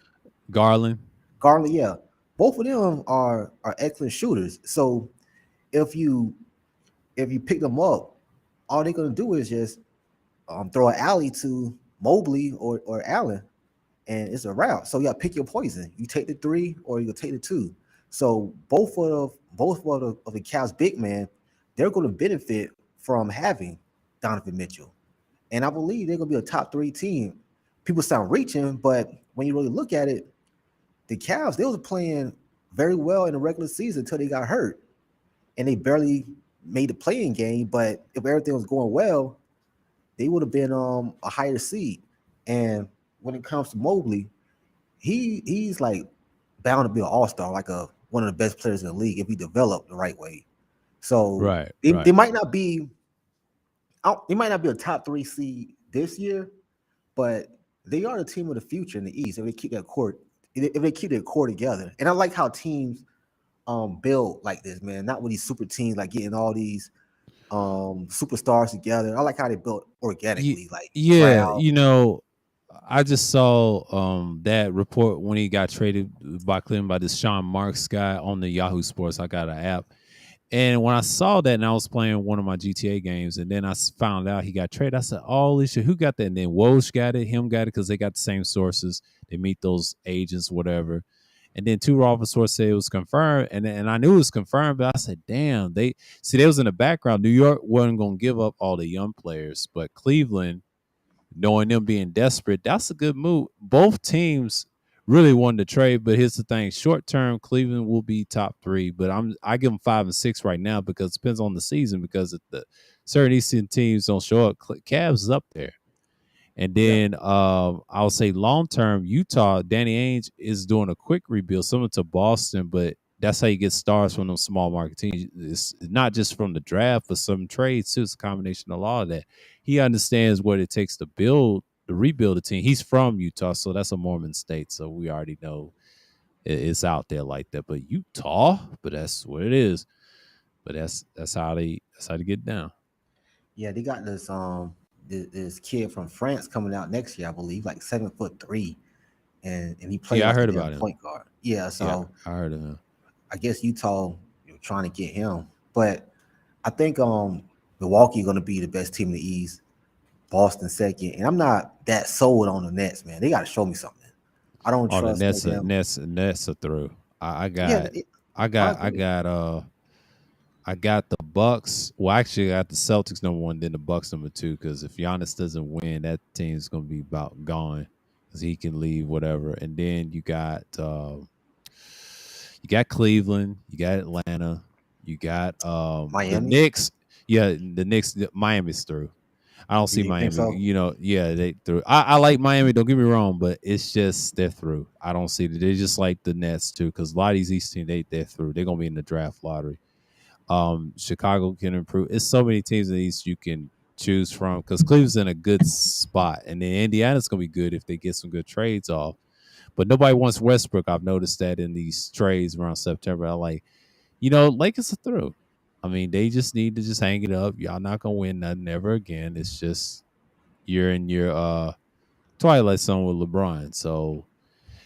Garland, yeah. Both of them are excellent shooters. So if you pick them up, all they're gonna do is just throw an alley to Mobley or Allen, and it's a route. So you got to pick your poison. You take the three, or you take the two. So both of the Cavs big man, they're going to benefit from having Donovan Mitchell, and I believe they're going to be a top three team. People sound reaching, but when you really look at it, the Cavs they was playing very well in the regular season until they got hurt, and they barely made the playing game. But if everything was going well, they would have been a higher seed. And when it comes to Mobley, he's like bound to be an all-star, like a one of the best players in the league if he developed the right way. So Right, they right. might not be they might not be a top three seed this year, but they are the team of the future in the East if they keep their core together. And I like how teams build like this, man. Not with these super teams like getting all these superstars together. I like how they built Ye- organically, like yeah, draft. I just saw that report when he got traded by Cleveland by this Sean Marks guy on the Yahoo Sports. I got an app. And when I saw that and I was playing one of my GTA games and then I found out he got traded, I said, oh, shit, who got that? And then Woj got it, him got it because they got the same sources. They meet those agents, whatever. And then two Raw sources said it was confirmed. And I knew it was confirmed, but I said, damn, they was in the background. New York wasn't going to give up all the young players, but Cleveland, knowing them being desperate, that's a good move. Both teams really wanted to trade, but here's the thing: short term, Cleveland will be top three, but I give them 5 and 6 right now because it depends on the season. Because if the certain Eastern teams don't show up, Cavs is up there. And Yeah, then I'll say long term, Utah, Danny Ainge is doing a quick rebuild, similar to Boston, but that's how you get stars from those small market teams. It's not just from the draft, but some trades too. It's a combination of all of that. He understands what it takes to rebuild a team. He's from Utah, so that's a Mormon state. So we already know it's out there like that. But Utah, but that's what it is. But that's how they get down. yeah, they got this kid from France coming out next year, I believe, like 7'3", and he played Yeah, I like a heard damn about him. point guard. Yeah, Yeah, so I heard of him. I guess Utah trying to get him, but I think Milwaukee going to be the best team in the East. Boston second, and I'm not that sold on the Nets, man. They got to show me something. I don't Oh, the trust no Nets, damn. Nets are through. I, I Yeah, got, I I got, I agree. got, I got the Bucks. Well, actually, I got the Celtics number one, then the Bucks number two. Because if Giannis doesn't win, that team's gonna be about gone. Because he can leave whatever. And then you got Cleveland, you got Atlanta, You got the Miami. Knicks. Yeah, the Knicks. Miami's through. I don't see You think Miami. so? You know, yeah, they through. I like Miami. Don't get me wrong, but it's just they're through. I don't see that. They're just like the Nets too, because a lot of these East teams they're through. They're gonna be in the draft lottery. Chicago can improve. It's so many teams in the East you can choose from because Cleveland's in a good spot, and then Indiana's gonna be good if they get some good trades off. But nobody wants Westbrook. I've noticed that in these trades around September. I like, Lakers are through. I mean, they just need to just hang it up. Y'all not gonna win nothing ever again. It's just you're in your twilight zone with LeBron. So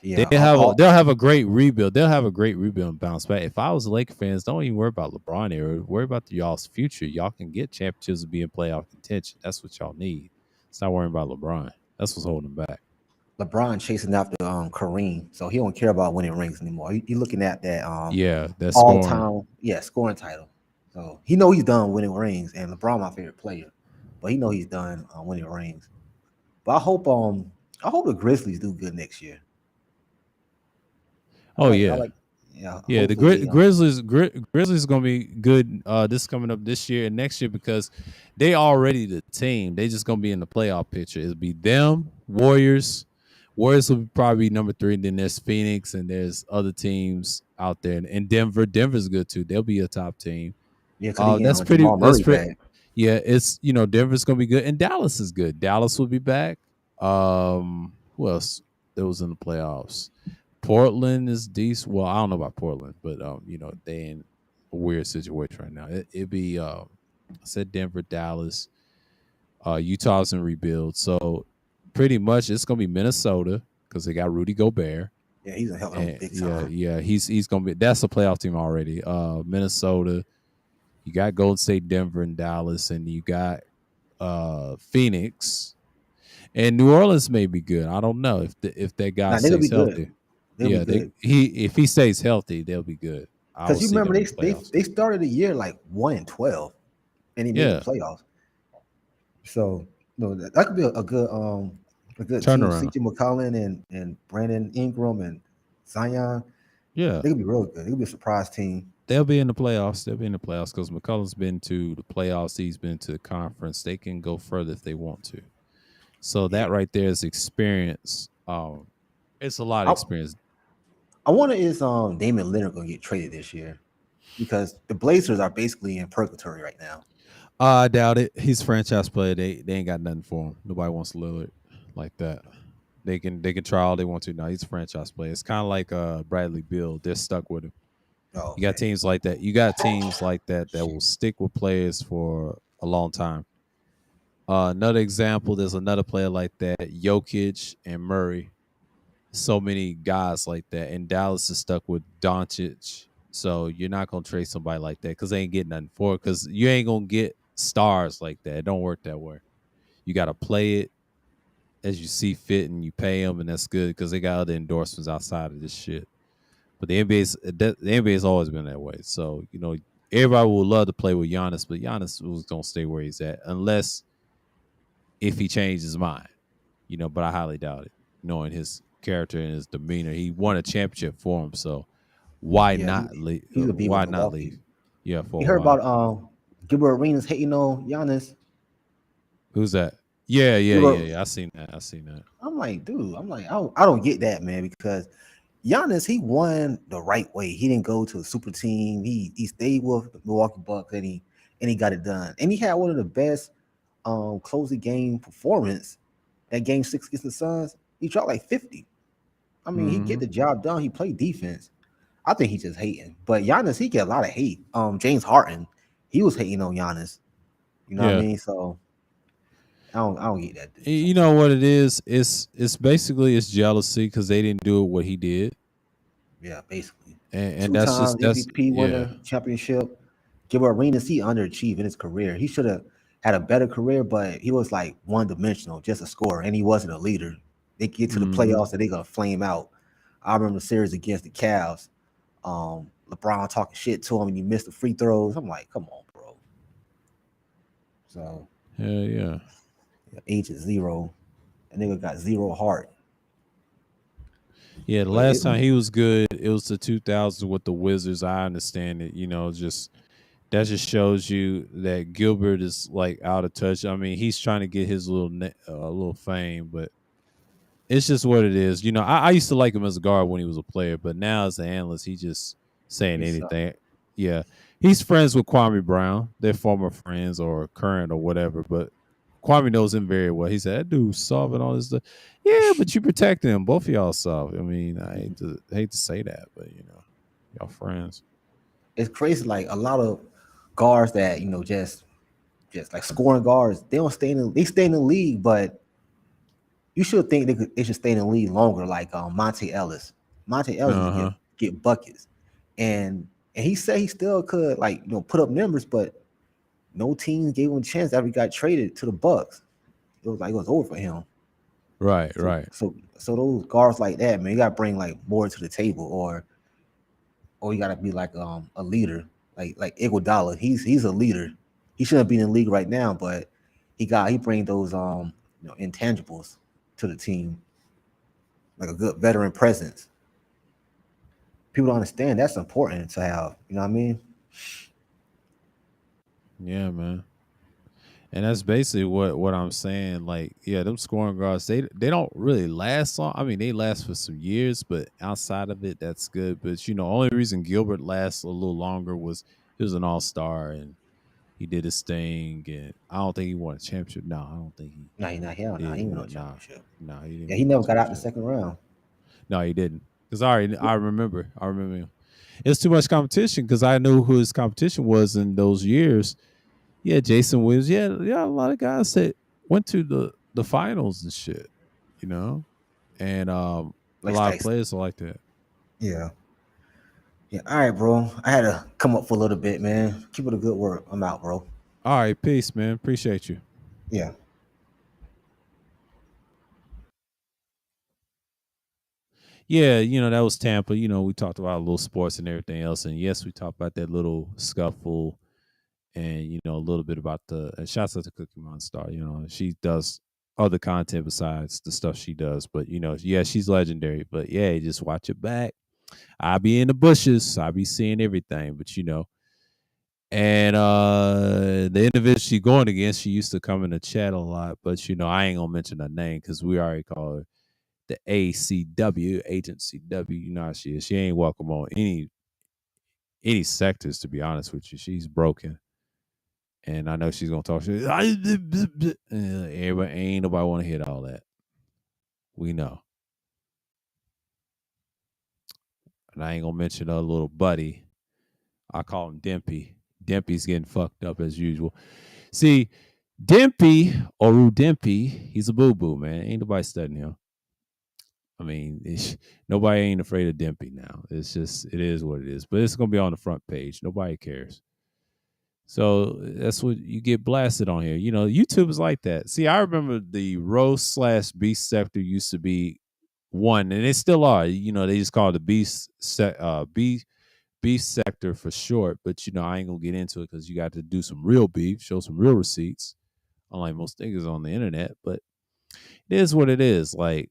Yeah. All, they'll have a great rebuild. They'll have a great rebuild and bounce back. If I was Laker fans, don't even worry about LeBron era. Worry about y'all's future. Y'all can get championships and be in playoff contention. That's what y'all need. Stop worrying about LeBron. That's what's holding them back. LeBron chasing after Kareem, so he don't care about winning rings anymore. He looking at that Yeah, that's all scoring. time, yeah, scoring title. So he know he's done winning rings, and LeBron my favorite player, but he know he's done winning rings. But I hope the Grizzlies do good next year. Oh yeah. I like yeah. Yeah, the Hopefully they Grizzlies going to be good this coming up this year and next year because they already the team. They just going to be in the playoff picture. It'll be them, Warriors. Warriors will probably be number 3. Then there's Phoenix and there's other teams out there. And Denver. Denver's good too. They'll be a top team. yeah, because they getting That's pretty. Jamal That's Murray pretty. back. Yeah, it's Denver's going to be good and Dallas is good. Dallas will be back. Who else? That was in the playoffs. Portland is decent. Well, I don't know about Portland, but they in a weird situation right now. It'd be I said Denver, Dallas, Utah's in rebuild. So pretty much it's gonna be Minnesota because they got Rudy Gobert. Yeah, he's gonna help them And big yeah, time. yeah, he's gonna be that's a playoff team already. Minnesota, you got Golden State, Denver, and Dallas, and you got Phoenix. And New Orleans may be good. I don't know if that guy Now they're gonna be stays good. healthy. They'll be Yeah, good if he stays healthy, they'll be good. I will because you see remember them in the playoffs. they started the year like 1-12, and he made the Yeah, playoffs. So no, that could be a good team. turnaround. CJ McCollum and Brandon Ingram and Zion. Yeah, They could be real good. They could be a surprise team. they'll be in the playoffs. They'll be in the playoffs because McCullum's been to the playoffs. He's been to the conference. They can go further if they want to. So Yeah. that right there is experience. It's a lot of I, experience. I wonder is Damian Lillard gonna get traded this year because the Blazers are basically in purgatory right now. I doubt it. He's a franchise player. They ain't got nothing for him. Nobody wants Lillard like that. They can try all they want to. Now he's a franchise player. It's kind of like Bradley Beal. They're stuck with him. Oh, You got okay. teams like that. You got teams like that will stick with players for a long time. Another example, there's another player like that, Jokic and Murray. So many guys like that, and Dallas is stuck with Doncic. So you're not gonna trade somebody like that because they ain't getting nothing for it. Because you ain't gonna get stars like that. It don't work that way. You got to play it as you see fit, and you pay them, and that's good because they got other endorsements outside of this shit. But the NBA's always been that way. So everybody would love to play with Giannis, but Giannis was gonna stay where he's at unless if he changed his mind. But I highly doubt it. Knowing his character and his demeanor, he won a championship for him. So why Yeah, not leave? he's gonna be with Why not Milwaukee. leave? Yeah, for You a heard while. about Gilbert Arenas hating on Giannis? Who's that? Yeah, yeah, yeah, Gilbert, yeah. I seen that. I seen that. I'm like, dude, I don't get that, man, because Giannis, he won the right way. He didn't go to a super team. He stayed with the Milwaukee Bucks and he got it done. And he had one of the best closing game performance. That game 6 against the Suns, he dropped like 50. I mean, he get Hmm. the job done. He played defense. I think he's just hating. But Giannis, he get a lot of hate. James Harden, he was hating on Giannis. You know what I Yeah. mean? So I don't get that dude You know sometimes. what it is? It's basically it's jealousy because they didn't do what he did, Yeah, basically. and Two that's times just that's MVP yeah. winner, championship. Gilbert Arenas, he underachieved in his career. He should have had a better career, but he was like one dimensional, just a scorer, and he wasn't a leader. They get to the Hmm. playoffs and they gonna flame out. I remember the series against the Cavs. LeBron talking shit to him and he missed the free throws. I'm like, come on, bro. So Yeah, yeah. age is zero. A nigga got zero heart. Yeah, the But last time he was good, it was the 2000s with the Wizards. I understand it. Just that just shows you that Gilbert is like out of touch. I mean, he's trying to get his little fame, but it's just what it is. You know, I used to like him as a guard when he was a player, but now as an analyst, he just saying He sucked. anything. Yeah, he's friends with Kwame Brown. They're former friends or current or whatever. But Kwame knows him very well. He said that dude's soft and all this stuff. Yeah, but you protecting him. Both of y'all soft. I mean, I hate to say that, but you know, y'all friends. It's crazy. Like a lot of guards that just like scoring guards, they don't stay in. They stay in the league, but you should think they should stay in the league longer. Like Monte Ellis. Monte Ellis Uh just huh. get buckets, and he said he still could like put up numbers, but no teams gave him a chance after he got traded to the Bucks. It was like it was over for him. Right. So Right. so so those guards like that, man, you gotta bring like more to the table, or you gotta be like a leader, like Iguodala. He's a leader. He shouldn't be in the league right now, but he bring those intangibles to the team, like a good veteran presence. People don't understand that's important to have. You know what I mean? Yeah, man. And that's basically what I'm saying. Like, yeah, them scoring guards, they don't really last long. I mean, they last for some years, but outside of it, that's good. But you know, only reason Gilbert lasts a little longer was he was an all star and he did his thing. And I don't think he won a championship. No, I don't think he Nah, he not hell. Nah, he did. ain't win no Nah, championship. nah, he didn't Yeah, he win no never got out in the championship. second round. No, he didn't. Because I remember. I remember him. It's too much competition because I knew who his competition was in those years. Yeah, Jason Williams. Yeah, yeah, a lot of guys that went to the finals and shit, you know, and a lot of Like players are like that. yeah. Yeah. All right, bro. I had to come up for a little bit, man. Keep it a good work. I'm out, bro. All right, peace, man. Appreciate you. Yeah. Yeah, you know that was Tampa. You know we talked about little sports and everything else, and yes, we talked about that little scuffle, and you know a little bit about the. And shouts out to Cookie Monster. You know she does other content besides the stuff she does, but you know yeah she's legendary. But yeah, just watch it back. I be in the bushes. I be seeing everything, but you know. And the individual she going against, she used to come in the chat a lot, but you know, I ain't gonna mention her name because we already call her the ACW, Agency W. You know how she is. She ain't welcome on any sectors, to be honest with you. She's broken. And I know she's gonna talk shit. Everybody ain't nobody wanna hear all that. We know. And I ain't gonna mention her little buddy. I call him Dempy. Dempy's getting fucked up as usual. See, Dempy or Dempy, he's a boo boo, man. Ain't nobody studying him. I mean, nobody ain't afraid of Dempy now. It's just, it is what it is. But it's going to be on the front page. Nobody cares. So that's what you get blasted on here. You know, YouTube is like that. See, I remember the roast slash beast sector used to be one, and they still are. You know, they just call it the beef sector for short. But you know, I ain't gonna get into it because you got to do some real beef, show some real receipts, unlike most things on the internet. But it is what it is. Like,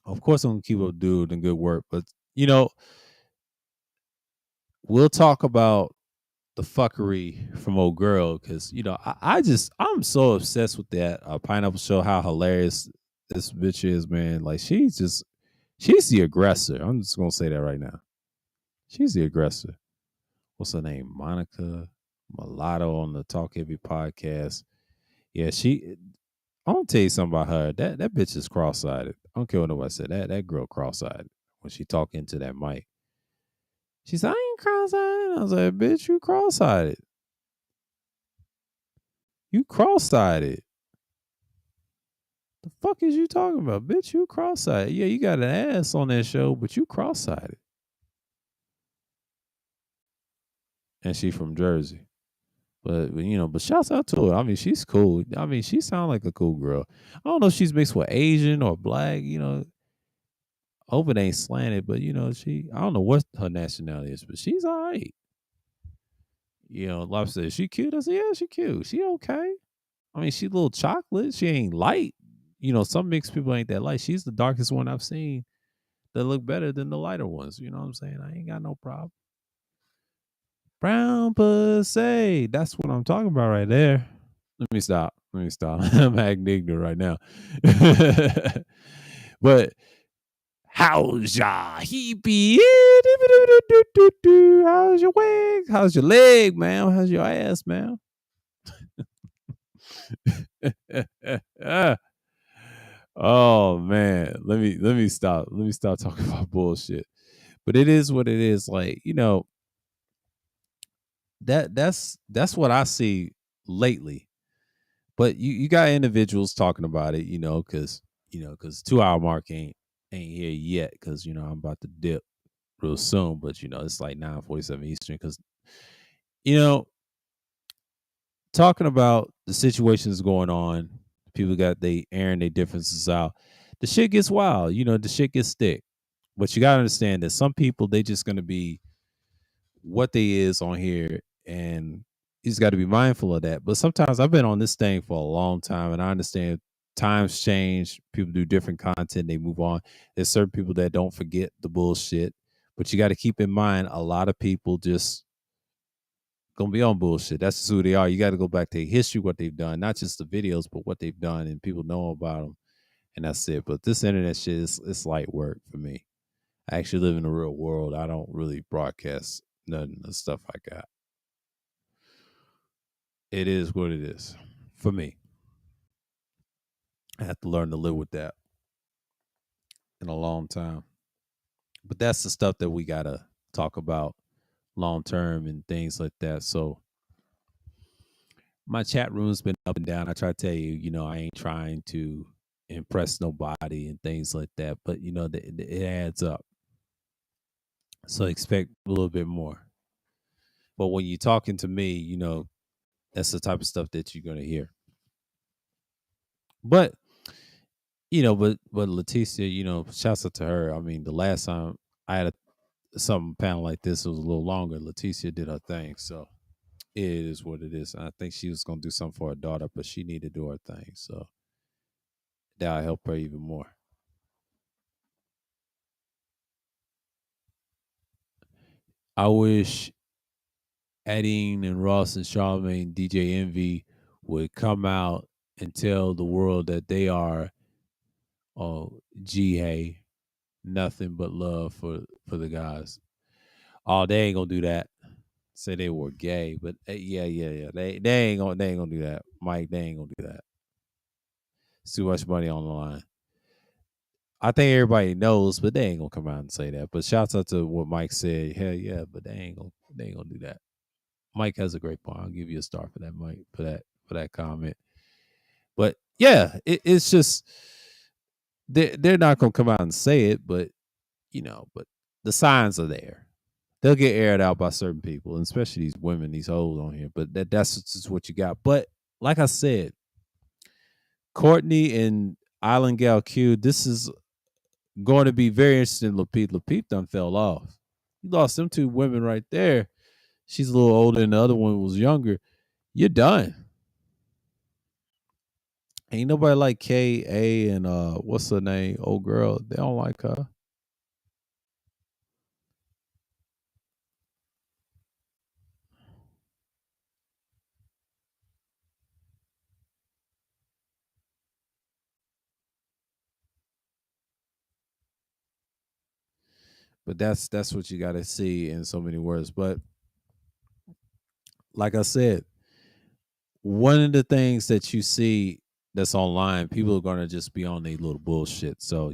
of course, I'm gonna keep up doing good work, but you know, we'll talk about the fuckery from old girl because you know I'm so obsessed with that Pineapple Show. How hilarious this bitch is, man. Like she's the aggressor. I'm just gonna say that right now. She's the aggressor. What's her name? Monica Mulatto on the Talk Heavy podcast. Yeah, I'm gonna tell you something about her. That bitch is cross-eyed. I don't care what nobody said. That girl cross-eyed when she talk into that mic. She said, "I ain't cross-eyed." I was like, "Bitch, you cross-eyed. You cross-eyed. The fuck is you talking about, bitch? You cross-eyed. Yeah, you got an ass on that show, but you cross-eyed." And she from Jersey. But you know, but shouts out to her. I mean, she's cool. I mean, she sounds like a cool girl. I don't know if she's mixed with Asian or black. You know, hope it ain't slanted, but you know, I don't know what her nationality is, but she's all right. You know, Love says she cute. I said, yeah, she cute. She okay. I mean, she a little chocolate. She ain't light. You know, some mixed people ain't that light. She's the darkest one I've seen that look better than the lighter ones. You know what I'm saying? I ain't got no problem. Brown pussy. That's what I'm talking about right there. Let me stop. Let me stop. I'm acting ignorant right now. But how's ya he be? How's your wig? How's your leg, man? How's your ass, man? Oh man, let me stop. Let me stop talking about bullshit. But it is what it is. Like, that's what I see lately. But you got individuals talking about it, because 2 hour mark ain't here yet. Because I'm about to dip real soon. But it's like 9:47 Eastern. Because you know, talking about the situations going on, people got they airing their differences out. The shit gets wild. The shit gets thick. But you gotta understand that some people they just gonna be what they is on here, and you just got to be mindful of that. But sometimes I've been on this thing for a long time, and I understand times change. People do different content, they move on. There's certain people that don't forget the bullshit, but you got to keep in mind a lot of people just gonna be on bullshit. That's just who they are. You got to go back to their history, what they've done, not just the videos, but what they've done, and people know about them, and that's it. But this internet shit is it's light work for me. I actually live in the real world. I don't really broadcast none of the stuff I got. It is what it is for me. I have to learn to live with that in a long time. But that's the stuff that we gotta talk about long term and things like that. So my chat room's been up and down. I try to tell you, I ain't trying to impress nobody and things like that. But it adds up. So expect a little bit more. But when you're talking to me, that's the type of stuff that you're gonna hear. But but Leticia, shouts out to her. I mean, the last time I had some panel like this, it was a little longer. Leticia did her thing, so it is what it is. And I think she was gonna do something for her daughter, but she needed to do her thing, so that'll help her even more. I wish Adine and Ross and Charlamagne, DJ Envy would come out and tell the world that they are, G hey, nothing but love for the guys. Oh, they ain't gonna do that. Say they were gay, but yeah. They ain't gonna do that. Mike, they ain't gonna do that. It's too much money on the line. I think everybody knows, but they ain't gonna come out and say that. But shouts out to what Mike said. Hell yeah, but they ain't gonna do that. Mike has a great point. I'll give you a star for that, Mike, for that comment. But yeah, it's just they're not gonna come out and say it, but but the signs are there. They'll get aired out by certain people, and especially these women, these hoes on here. But that's just what you got. But like I said, Courtney and Island Gal Q, this is going to be very interesting. Lapeep done fell off. You lost them two women right there. She's a little older and the other one was younger. You're done. Ain't nobody like K.A. and what's her name? Old girl. They don't like her. But that's what you gotta see in so many words. But like I said, one of the things that you see that's online, people are gonna just be on their little bullshit. So,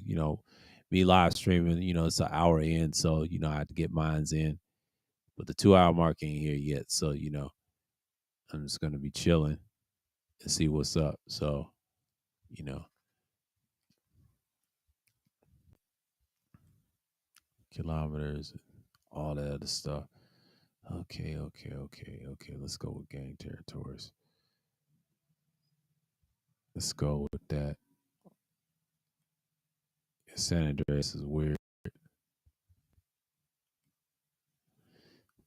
me live streaming, it's an hour in, so I had to get mines in. But the 2 hour mark ain't here yet. So, I'm just gonna be chilling and see what's up. So, you know, kilometers, all that other stuff. Okay. Let's go with gang territories. Let's go with that. San Andreas is weird.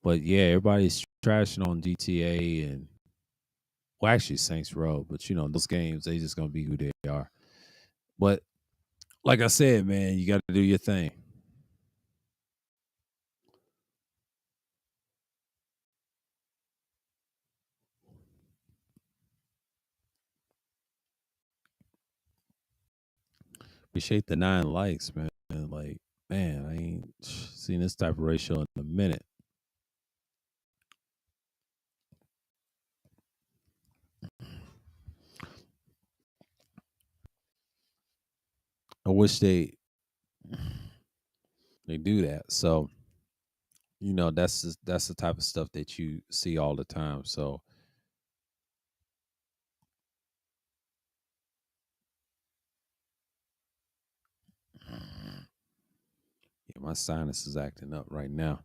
But yeah, everybody's trashing on GTA and well, actually Saints Row. But those games they just gonna be who they are. But like I said, man, you got to do your thing. Appreciate the 9 likes, man. Like, man, I ain't seen this type of ratio in a minute. I wish they do that. So, that's the type of stuff that you see all the time. So, yeah, my sinus is acting up right now.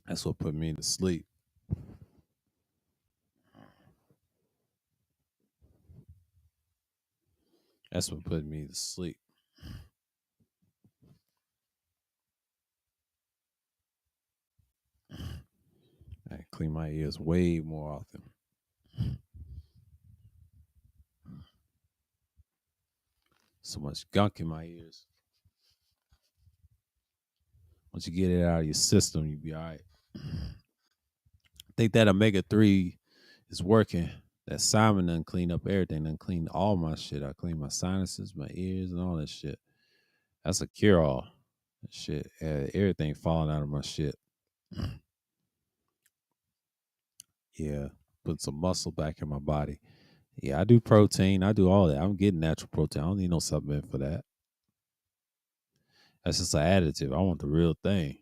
That's what put me to sleep. That's what put me to sleep. I clean my ears way more often. So much gunk in my ears. Once you get it out of your system, you be all right. I think that omega 3 is working. That Simon done clean up everything, done clean all my shit. I clean my sinuses, my ears, and all that shit. That's a cure all. Shit, everything falling out of my shit. Yeah, put some muscle back in my body. Yeah, I do protein. I do all that. I'm getting natural protein. I don't need no supplement for that. That's just an additive. I want the real thing.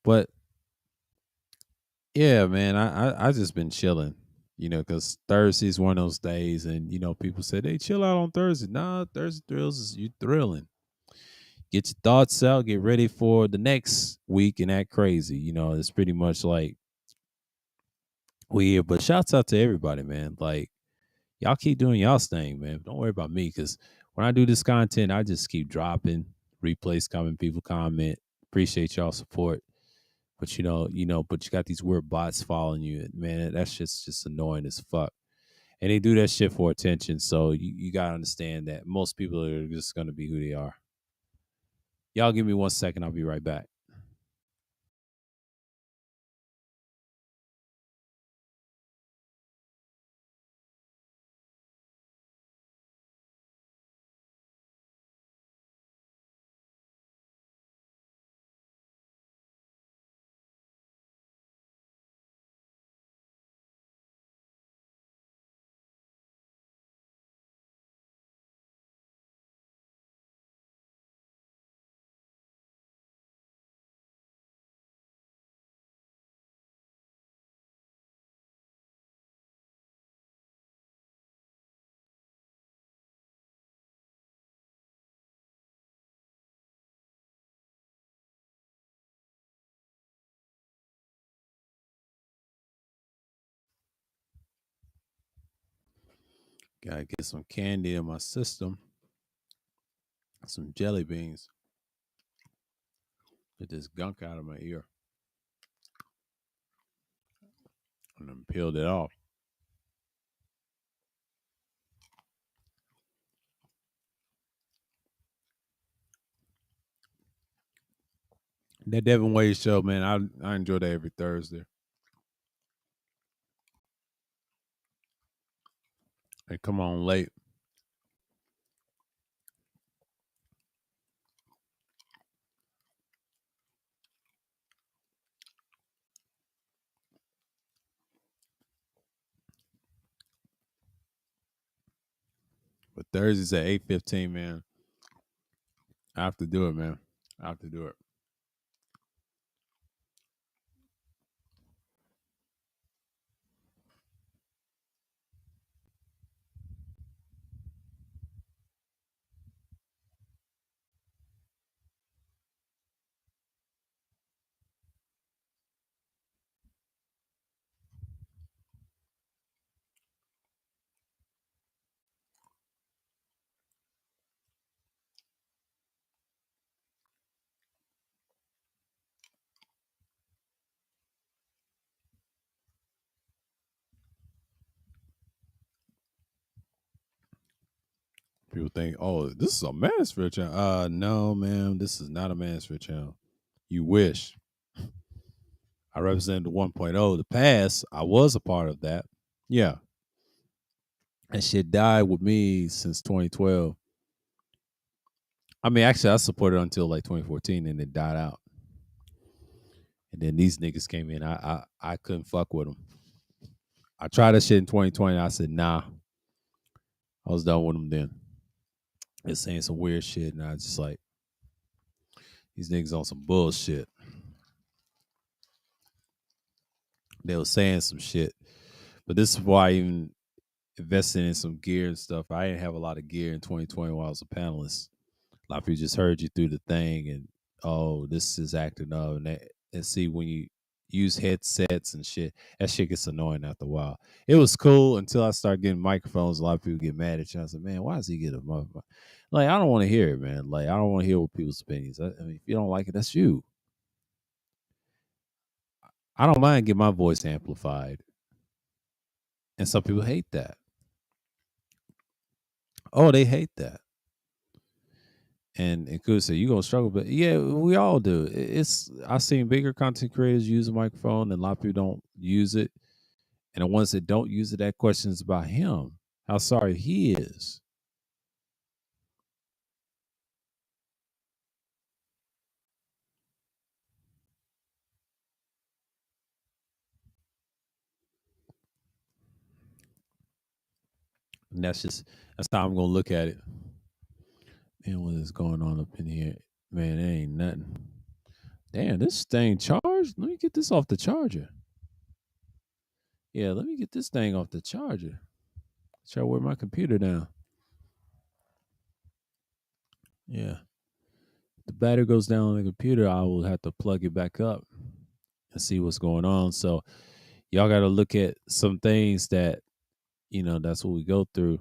But yeah, man, I just been chilling, because Thursday's one of those days, and people say they chill out on Thursday. Nah, Thursday thrills is you thrilling. Get your thoughts out, get ready for the next week, and act crazy. It's pretty much like weird. But shouts out to everybody, man. Like y'all keep doing y'all's thing, man. Don't worry about me, because when I do this content, I just keep dropping replays, coming, people comment. Appreciate y'all support. But but you got these weird bots following you. Man, that shit's just annoying as fuck. And they do that shit for attention. So you gotta understand that most people are just gonna be who they are. Y'all give me 1 second, I'll be right back. Gotta get some candy in my system, some jelly beans. Get this gunk out of my ear. And then peeled it off. That Devin Wade show, man, I enjoy that every Thursday. They come on late. But Thursdays at 8:15, man. I have to do it, man. I have to do it. People think, oh, this is a manosphere channel. No, man, this is not a manosphere channel. You wish. I represented the 1.0. The past, I was a part of that. Yeah. And shit died with me since 2012. I mean, actually, I supported it until like 2014 and it died out. And then these niggas came in. I couldn't fuck with them. I tried that shit in 2020. I said, nah. I was done with them then. They're saying some weird shit. And I just like, these niggas on some bullshit. They were saying some shit. But this is why I even invested in some gear and stuff. I didn't have a lot of gear in 2020 while I was a panelist. A lot of people just heard you through the thing and, oh, this is acting up. And see, when you use headsets and shit, that shit gets annoying after a while. It was cool until I started getting microphones. A lot of people get mad at you. I said, man, why does he get a microphone? Like, I don't want to hear it, man. Like, I don't want to hear what people's opinions. I mean, if you don't like it, that's you. I don't mind getting my voice amplified. And some people hate that. Oh, they hate that. And it could say you're gonna struggle, but yeah, we all do. It's I've seen bigger content creators use a microphone, and a lot of people don't use it. And the ones that don't use it, that question is about him, how sorry he is. And that's how I'm gonna look at it. Man, what is going on up in here? Man, it ain't nothing. Damn, this thing charged. Let me get this off the charger. Yeah, let me get this thing off the charger. Try to wear my computer down. Yeah. If the battery goes down on the computer, I will have to plug it back up and see what's going on. So y'all got to look at some things that, that's what we go through.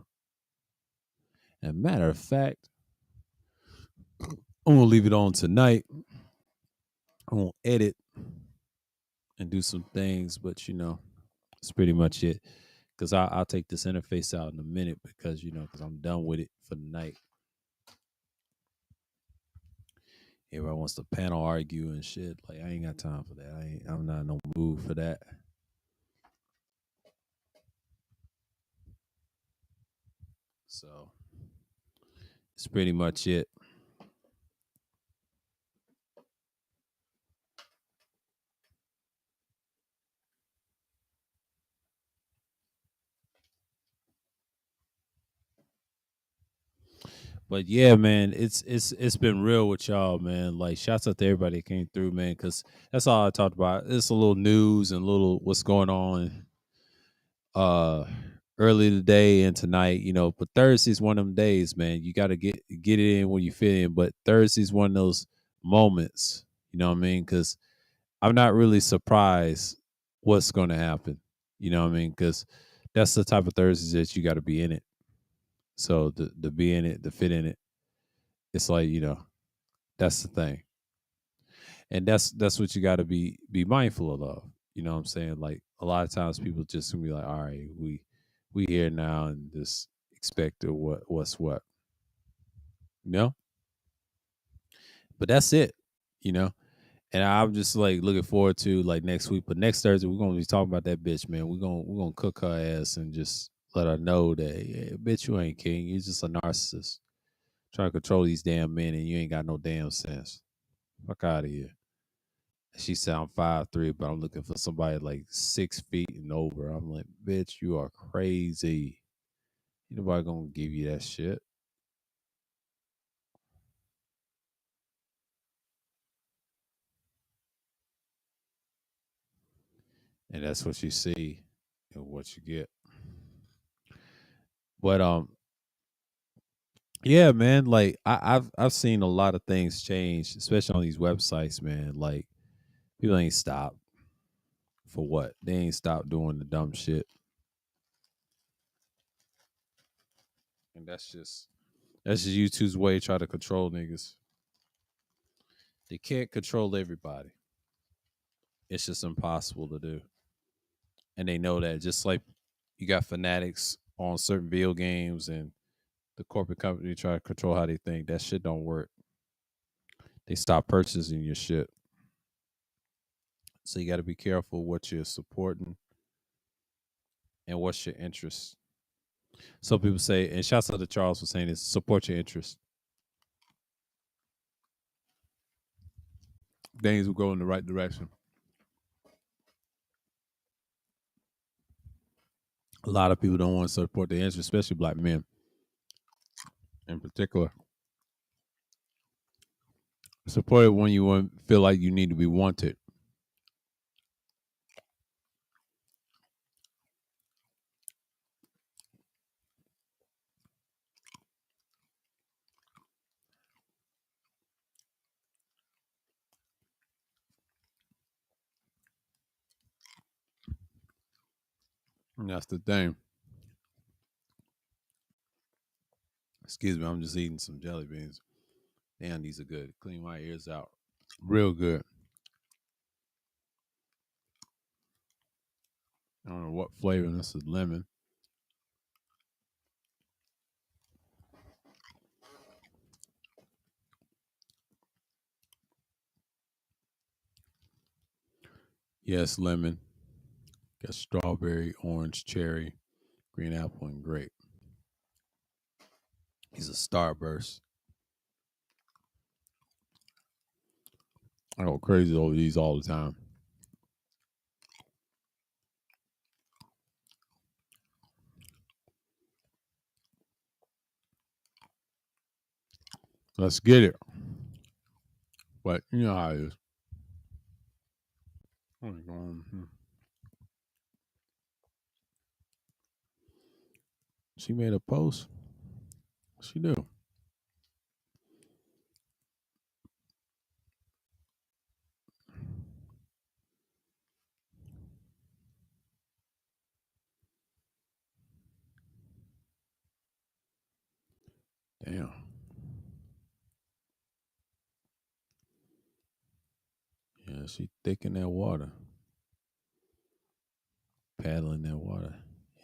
And matter of fact, I'm going to leave it on tonight. I'm going to edit and do some things, but, it's pretty much it. Because I'll take this interface out in a minute because, because I'm done with it for the night. Everybody wants to panel argue and shit. Like, I ain't got time for that. I'm not in no mood for that. So it's pretty much it. But yeah, man, it's been real with y'all, man. Like, shouts out to everybody that came through, man, because that's all I talked about. It's a little news and a little what's going on uh early today and tonight, but Thursday's one of them days, man. You gotta get it in when you fit in. But Thursday's one of those moments, you know what I mean? Because I'm not really surprised what's gonna happen. You know what I mean? Because that's the type of Thursdays that you gotta be in it. So to be in it, to fit in it, it's like, that's the thing. And that's what you gotta be mindful of. You know what I'm saying? Like a lot of times people just gonna be like, all right, we here now and just expect what's what. You know? But that's it, you know. And I'm just like looking forward to like next week. But next Thursday we're gonna be talking about that bitch, man. We're gonna cook her ass and just let her know that yeah, bitch, you ain't king. You're just a narcissist. Trying to control these damn men and you ain't got no damn sense. Fuck out of here. She said I'm 5'3", but I'm looking for somebody like 6 feet and over. I'm like, bitch, you are crazy. Ain't nobody gonna give you that shit. And that's what you see and what you get. But yeah, man, like I've seen a lot of things change, especially on these websites, man. Like people ain't stopped for what? They ain't stopped doing the dumb shit. And that's just YouTube's way to try to control niggas. They can't control everybody. It's just impossible to do. And they know that. Just like you got fanatics on certain video games and the corporate company try to control how they think. That shit don't work. They stop purchasing your shit. So you got to be careful what you're supporting and what's your interest. Some people say, and shouts out to Charles for saying this: support your interest. Things will go in the right direction. A lot of people don't want to support their interests, especially black men in particular. Support it when you feel like you need to be wanted. And that's the thing. Excuse me, I'm just eating some jelly beans. Damn, these are good. Clean my ears out. Real good. I don't know what flavor. This is lemon. Yes, lemon. Got strawberry, orange, cherry, green apple, and grape. He's a starburst. I go crazy over these all the time. Let's get it. But you know how it is. She made a post. What she do? Damn. Yeah, she thick in that water. Paddling that water.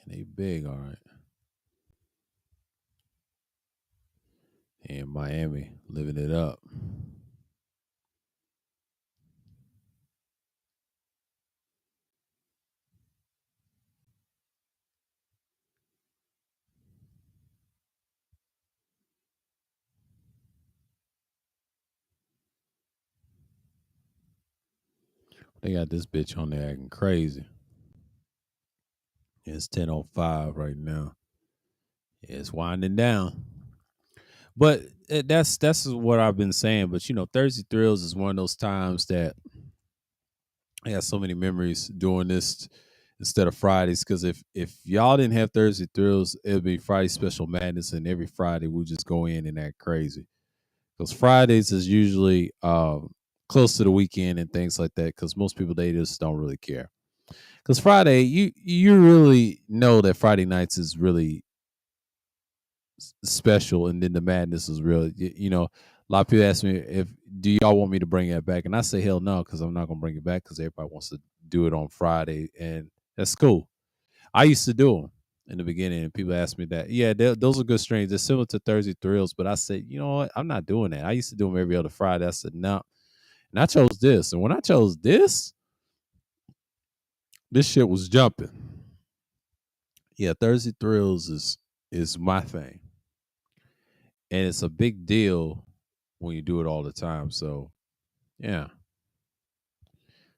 And they big, all right. And Miami, living it up. They got this bitch on there acting crazy. It's 10:05 right now. It's winding down. But that's what I've been saying. But Thursday Thrills is one of those times that I got so many memories doing this instead of Fridays. Because if y'all didn't have Thursday Thrills, it would be Friday Special Madness, and every Friday we just go in and act crazy. Because Fridays is usually close to the weekend and things like that. Because most people they just don't really care. Because Friday, you really know that Friday nights is really special, and then the madness is real. A lot of people ask me if do y'all want me to bring it back, and I say hell no, because I'm not gonna bring it back because everybody wants to do it on Friday, and that's cool. I used to do them in the beginning, and people ask me that. Yeah, those are good streams. They're similar to Thursday Thrills, but I said, you know what? I'm not doing that. I used to do them every other Friday. I said no, and I chose this. And when I chose this shit was jumping. Yeah, Thursday Thrills is my thing, and it's a big deal when you do it all the time. So yeah,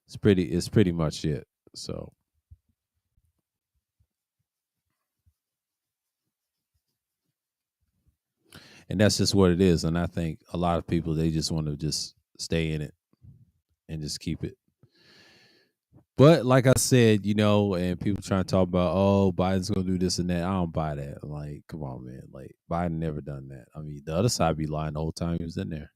it's pretty much it. So, and that's just what it is. And I think a lot of people they just want to just stay in it and just keep it. But like I said, and people trying to talk about, oh, Biden's gonna do this and that. I don't buy that. Like, come on, man. Like Biden never done that. I mean, the other side be lying the whole time he was in there.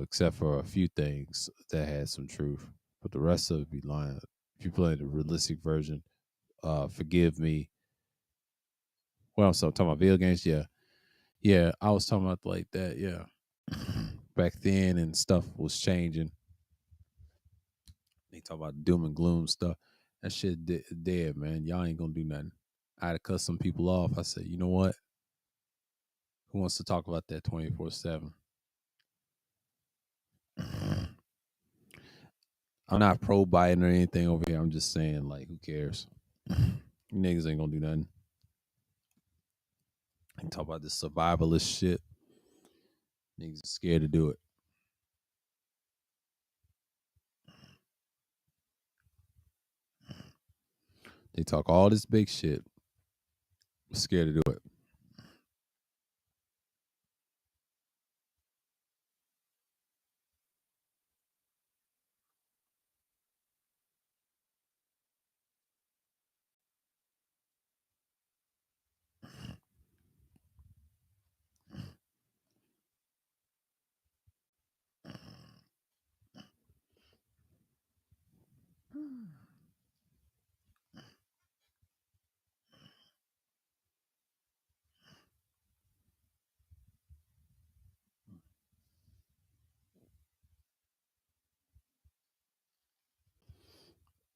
Except for a few things that had some truth. But the rest of it be lying. If you play the realistic version, forgive me. Well, so talking about video games, yeah. Yeah, I was talking about like that, yeah. Back then and stuff was changing. They talk about doom and gloom stuff. That shit dead, man. Y'all ain't gonna do nothing. I had to cut some people off. I said, you know what? Who wants to talk about that 24/7? I'm not pro Biden or anything over here. I'm just saying, like, who cares? You niggas ain't gonna do nothing. And talk about this survivalist shit. Niggas are scared to do it. They talk all this big shit. Scared to do it.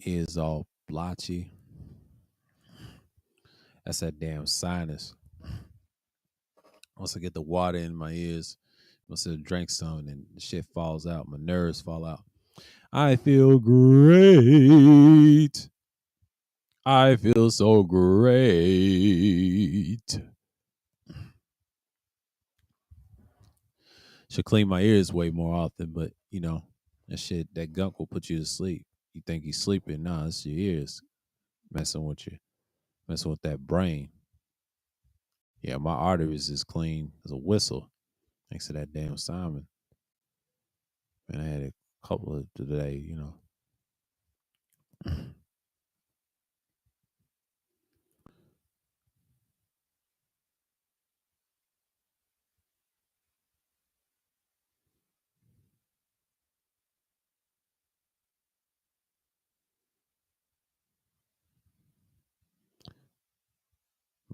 Is all blotchy. That's that damn sinus. Once I get the water in my ears, once I drink some and the shit falls out, my nerves fall out. I feel great. I feel so great. Should clean my ears way more often, but you know, that shit, that gunk will put you to sleep. You think you're sleeping. Nah, it's your ears messing with you, messing with that brain. Yeah, my arteries is clean as a whistle. Thanks to that damn Simon. Man, I had a couple of today, you know.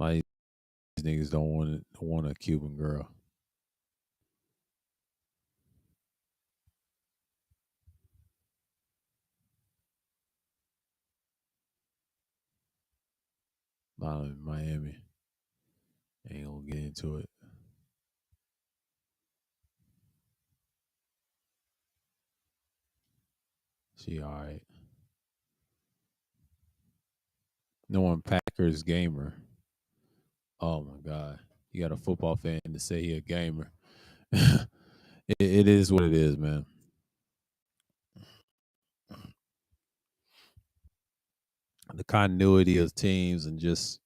Like these niggas don't want a Cuban girl. Not in Miami. Ain't gonna get into it. She all right. No one Packers gamer. Oh my god. You got a football fan to say he a gamer. It is what it is, man. The continuity of teams and just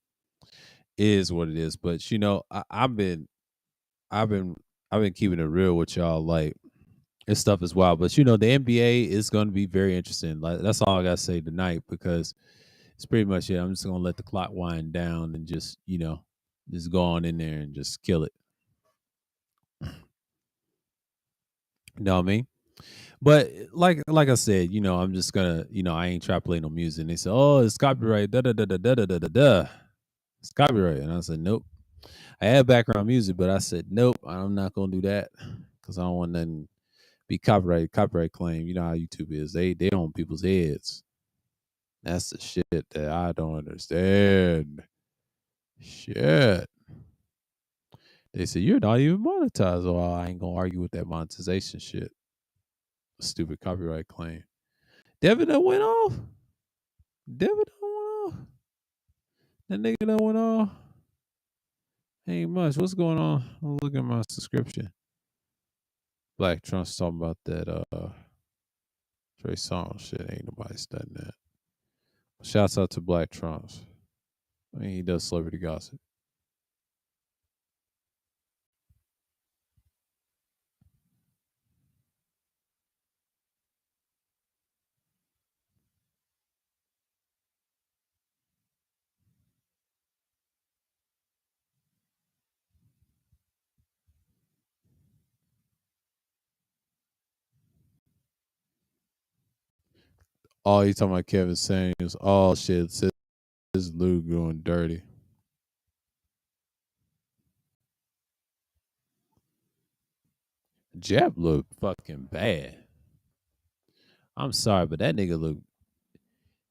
is what it is. But you know, I've been I've been keeping it real with y'all. Like this stuff is wild. But you know, the NBA is going to be very interesting. Like that's all I gotta say tonight because it's pretty much it. I'm just gonna let the clock wind down and just just go on in there and just kill it. You know what I mean? But like I said, I'm just gonna I ain't try to play no music. And they said, oh, it's copyright. Da da da da da da da da. Da. It's copyright, and I said, nope. I had background music, but I said, nope. I'm not gonna do that because I don't want nothing be copyright claim. You know how YouTube is. They on people's heads. That's the shit that I don't understand. Shit. They said you're not even monetized. Oh, I ain't gonna argue with that monetization shit. Stupid copyright claim. Devin that went off. Devin that went off. That nigga that went off. Ain't much. What's going on? I'll look at my subscription. Black Trump's talking about that Trey Songz shit. Ain't nobody studying that. Shouts out to Black Trumps. I mean, he does celebrity gossip. All he talking about Kevin saying is, oh shit, this Lou going dirty. Jeb looked fucking bad. I'm sorry, but that nigga looked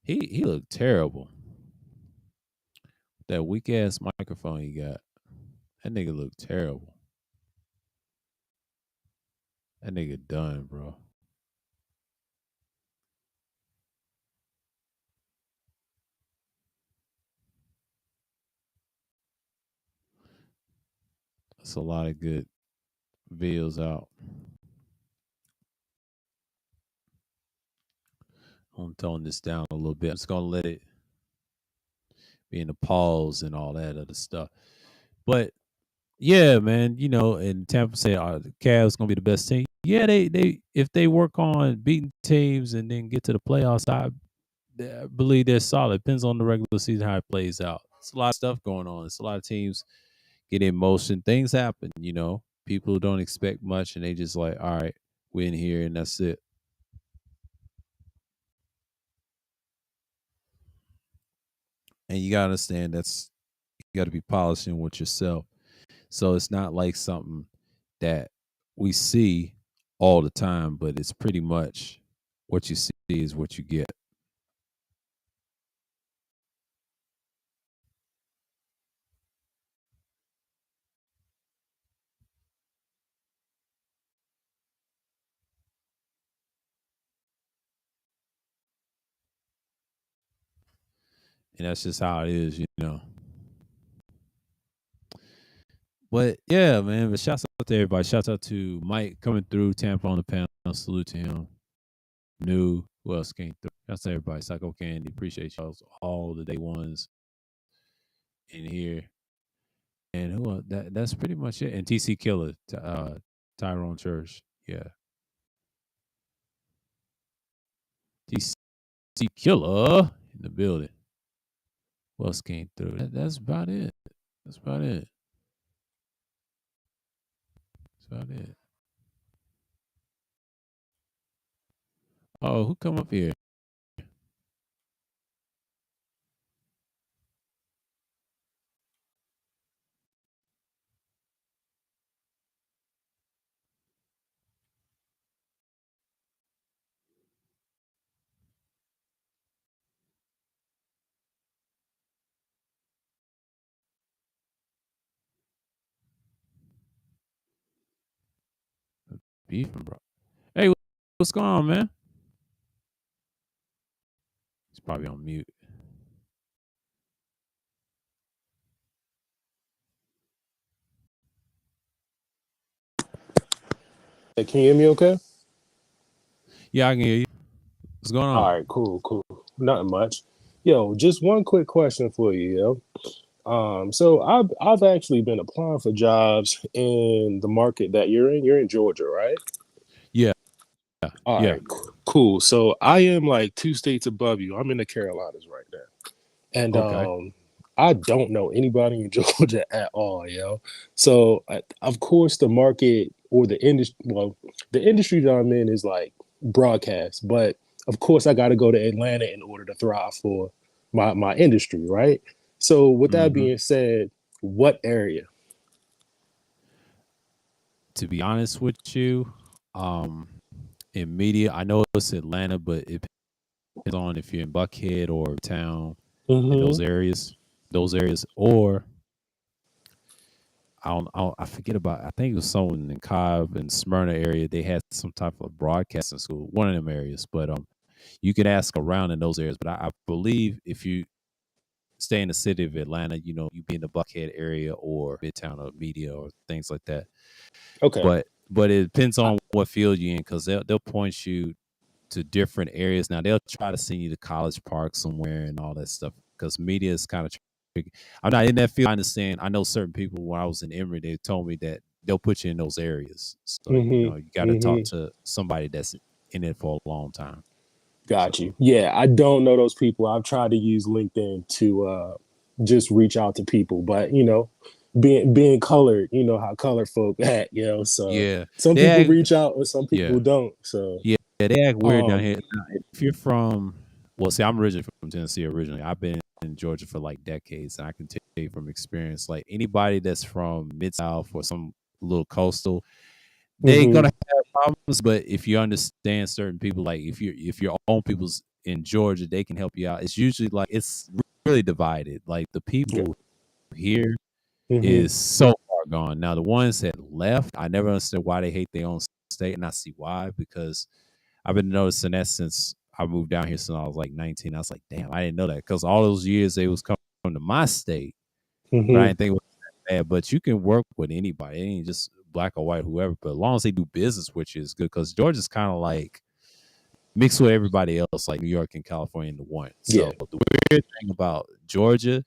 he looked terrible. That weak ass microphone he got. That nigga looked terrible. That nigga done, bro. It's a lot of good videos out. I'm toning this down a little bit. I'm just gonna let it be in the pause and all that other stuff. But yeah, man, and Tampa said the Cavs gonna be the best team. Yeah, they if they work on beating teams and then get to the playoffs, I believe they're solid. Depends on the regular season how it plays out. It's a lot of stuff going on. It's a lot of teams get in motion. Things happen. People don't expect much, and they just like, all right, we're in here, and that's it. And you gotta understand you gotta be polishing with yourself. So it's not like something that we see all the time, but it's pretty much what you see is what you get. And that's just how it is. But yeah, man. But shouts out to everybody. Shouts out to Mike coming through Tampa on the panel. Salute to him. New. Who else came through? Shouts to everybody. Psycho Candy. Appreciate y'all all the day ones in here. And who that's pretty much it. And TC Killer, Tyrone Church. Yeah. TC Killer in the building. Who else came through? That's about it. That's about it. That's about it. Oh, who come up here? Beefing, bro. Hey, what's going on, man? He's probably on mute. Hey, can you hear me okay? Yeah, I can hear you. What's going All on? right, cool. Nothing much. Yo, just one quick question for you, yo. So I've actually been applying for jobs in the market that you're in. You're in Georgia, right? Yeah, All yeah. right, cool. So I am like 2 states above you. I'm in the Carolinas right now. And Okay. I don't know anybody in Georgia at all, yo. So of course the market or the industry, well, the industry that I'm in is like broadcast, but of course I got to go to Atlanta in order to thrive for my industry, right? So with that Hmm. being said, what area? To be honest with you, in media, I know it's Atlanta, but it depends on if you're in Buckhead or town in Mm-hmm. those areas, or I forget about. I think it was someone in Cobb and Smyrna area. They had some type of broadcasting school, one of them areas. But you could ask around in those areas. But I believe if you stay in the city of Atlanta, you be in the Buckhead area or Midtown or media or things like that. Okay. But it depends I, on what field you're in because they'll point you to different areas. Now they'll try to send you to College Park somewhere and all that stuff because media is kind of tricky. I'm not in that field. I understand. I know certain people when I was in Emory, they told me that they'll put you in those areas. So mm-hmm. you got to talk Mm-hmm. to somebody that's in it for a long time. Got So you. Yeah, I don't know those people. I've tried to use LinkedIn to just reach out to people, but being colored, you know how colored folk act, So yeah, some they people act, reach out and some people yeah. don't. So Yeah, they act weird down um here. Now, if you're from, well, see, I'm originally from Tennessee. Originally, I've been in Georgia for like decades, and I can tell you from experience, like anybody that's from Mid South or some little coastal, they hmm gonna have problems. But if you understand certain people, like if your own people's in Georgia, they can help you out. It's usually like it's really divided. Like the yeah. people here hmm is so far gone. Now the ones that left, I never understood why they hate their own state, and I see why because I've been noticing that since I moved down here since I was like 19. I was like, damn, I didn't know that because all those years they was coming to my state, but I hmm didn't think it was. bad, but you can work with anybody. It ain't just black or white, whoever. But as long as they do business with you, it's good. Because Georgia's kind of like mixed with everybody else, like New York and California into one. Yeah. So the weird thing about Georgia,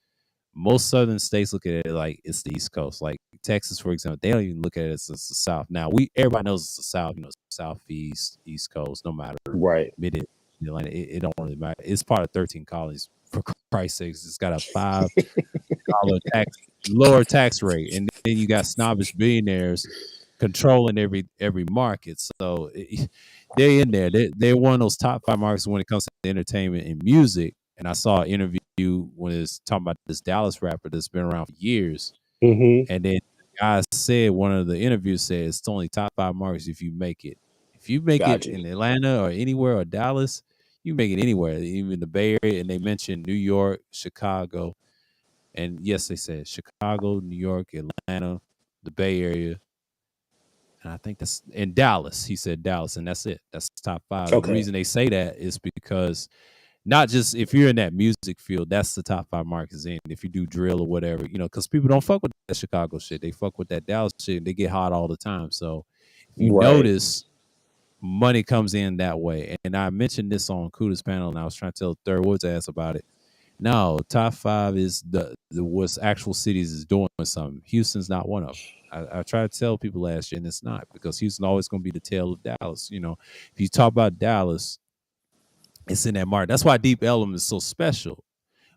most southern states look at it like it's the East Coast. Like Texas, for example, they don't even look at it as the South. Now everybody knows it's the South, Southeast, East Coast, no matter Right. mid Atlantic, it don't really matter. It's part of 13 colonies. For Christ's sakes, it's got a $5 lower tax rate, and then you got snobbish billionaires controlling every market. So they're in there. They're one of those top 5 markets when it comes to entertainment and music. And I saw an interview when it's talking about this Dallas rapper that's been around for years. Mm-hmm. And then the guy said, one of the interviews said it's only top 5 markets if you make it. If you make it Got in you. Atlanta or anywhere or Dallas, you make it anywhere, even the Bay Area. And they mentioned New York, Chicago. And yes, they said Chicago, New York, Atlanta, the Bay Area. And I think that's in Dallas. He said Dallas, and that's it. That's the top 5. The Okay. reason they say that is because not just if you're in that music field, that's the top 5 markets in. If you do drill or whatever, because people don't fuck with that Chicago shit. They fuck with that Dallas shit. And they get hot all the time. So if you Right. notice, money comes in that way. And I mentioned this on Kuda's panel, and I was trying to tell Third Woods ass about it. No, top 5 is the what's actual cities is doing something. Houston's not one of them. I tried to tell people last year, and it's not, because Houston always going to be the tail of Dallas. If you talk about Dallas, it's in that market. That's why Deep Ellum is so special.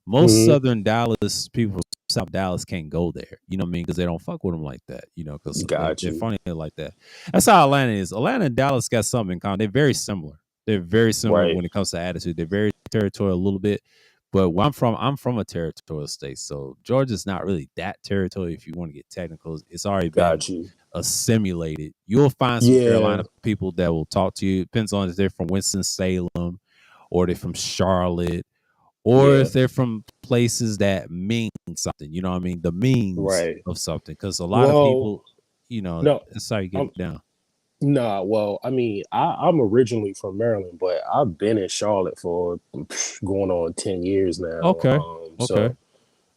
Most Mm-hmm. Southern Dallas people from South Dallas can't go there. You know what I mean? Because they don't fuck with them like that. Because Got they're you. funny like that. That's how Atlanta is. Atlanta and Dallas got something in common. They're very similar. They're very similar Right. when it comes to attitude. They're very territorial a little bit. But where I'm from a territorial state. So Georgia's not really that territorial if you want to get technical. It's already been Got you. assimilated. You'll find some Yeah. Carolina people that will talk to you. Depends on if they're from Winston-Salem or they're from Charlotte, or Yeah. if they're from places that mean something. You know what I mean? The means Right. of something. Because a lot of Well, people, no, that's how you I'm get down. nah. Well, I mean, I'm originally from Maryland, but I've been in Charlotte for going on 10 years now. Okay. Okay. So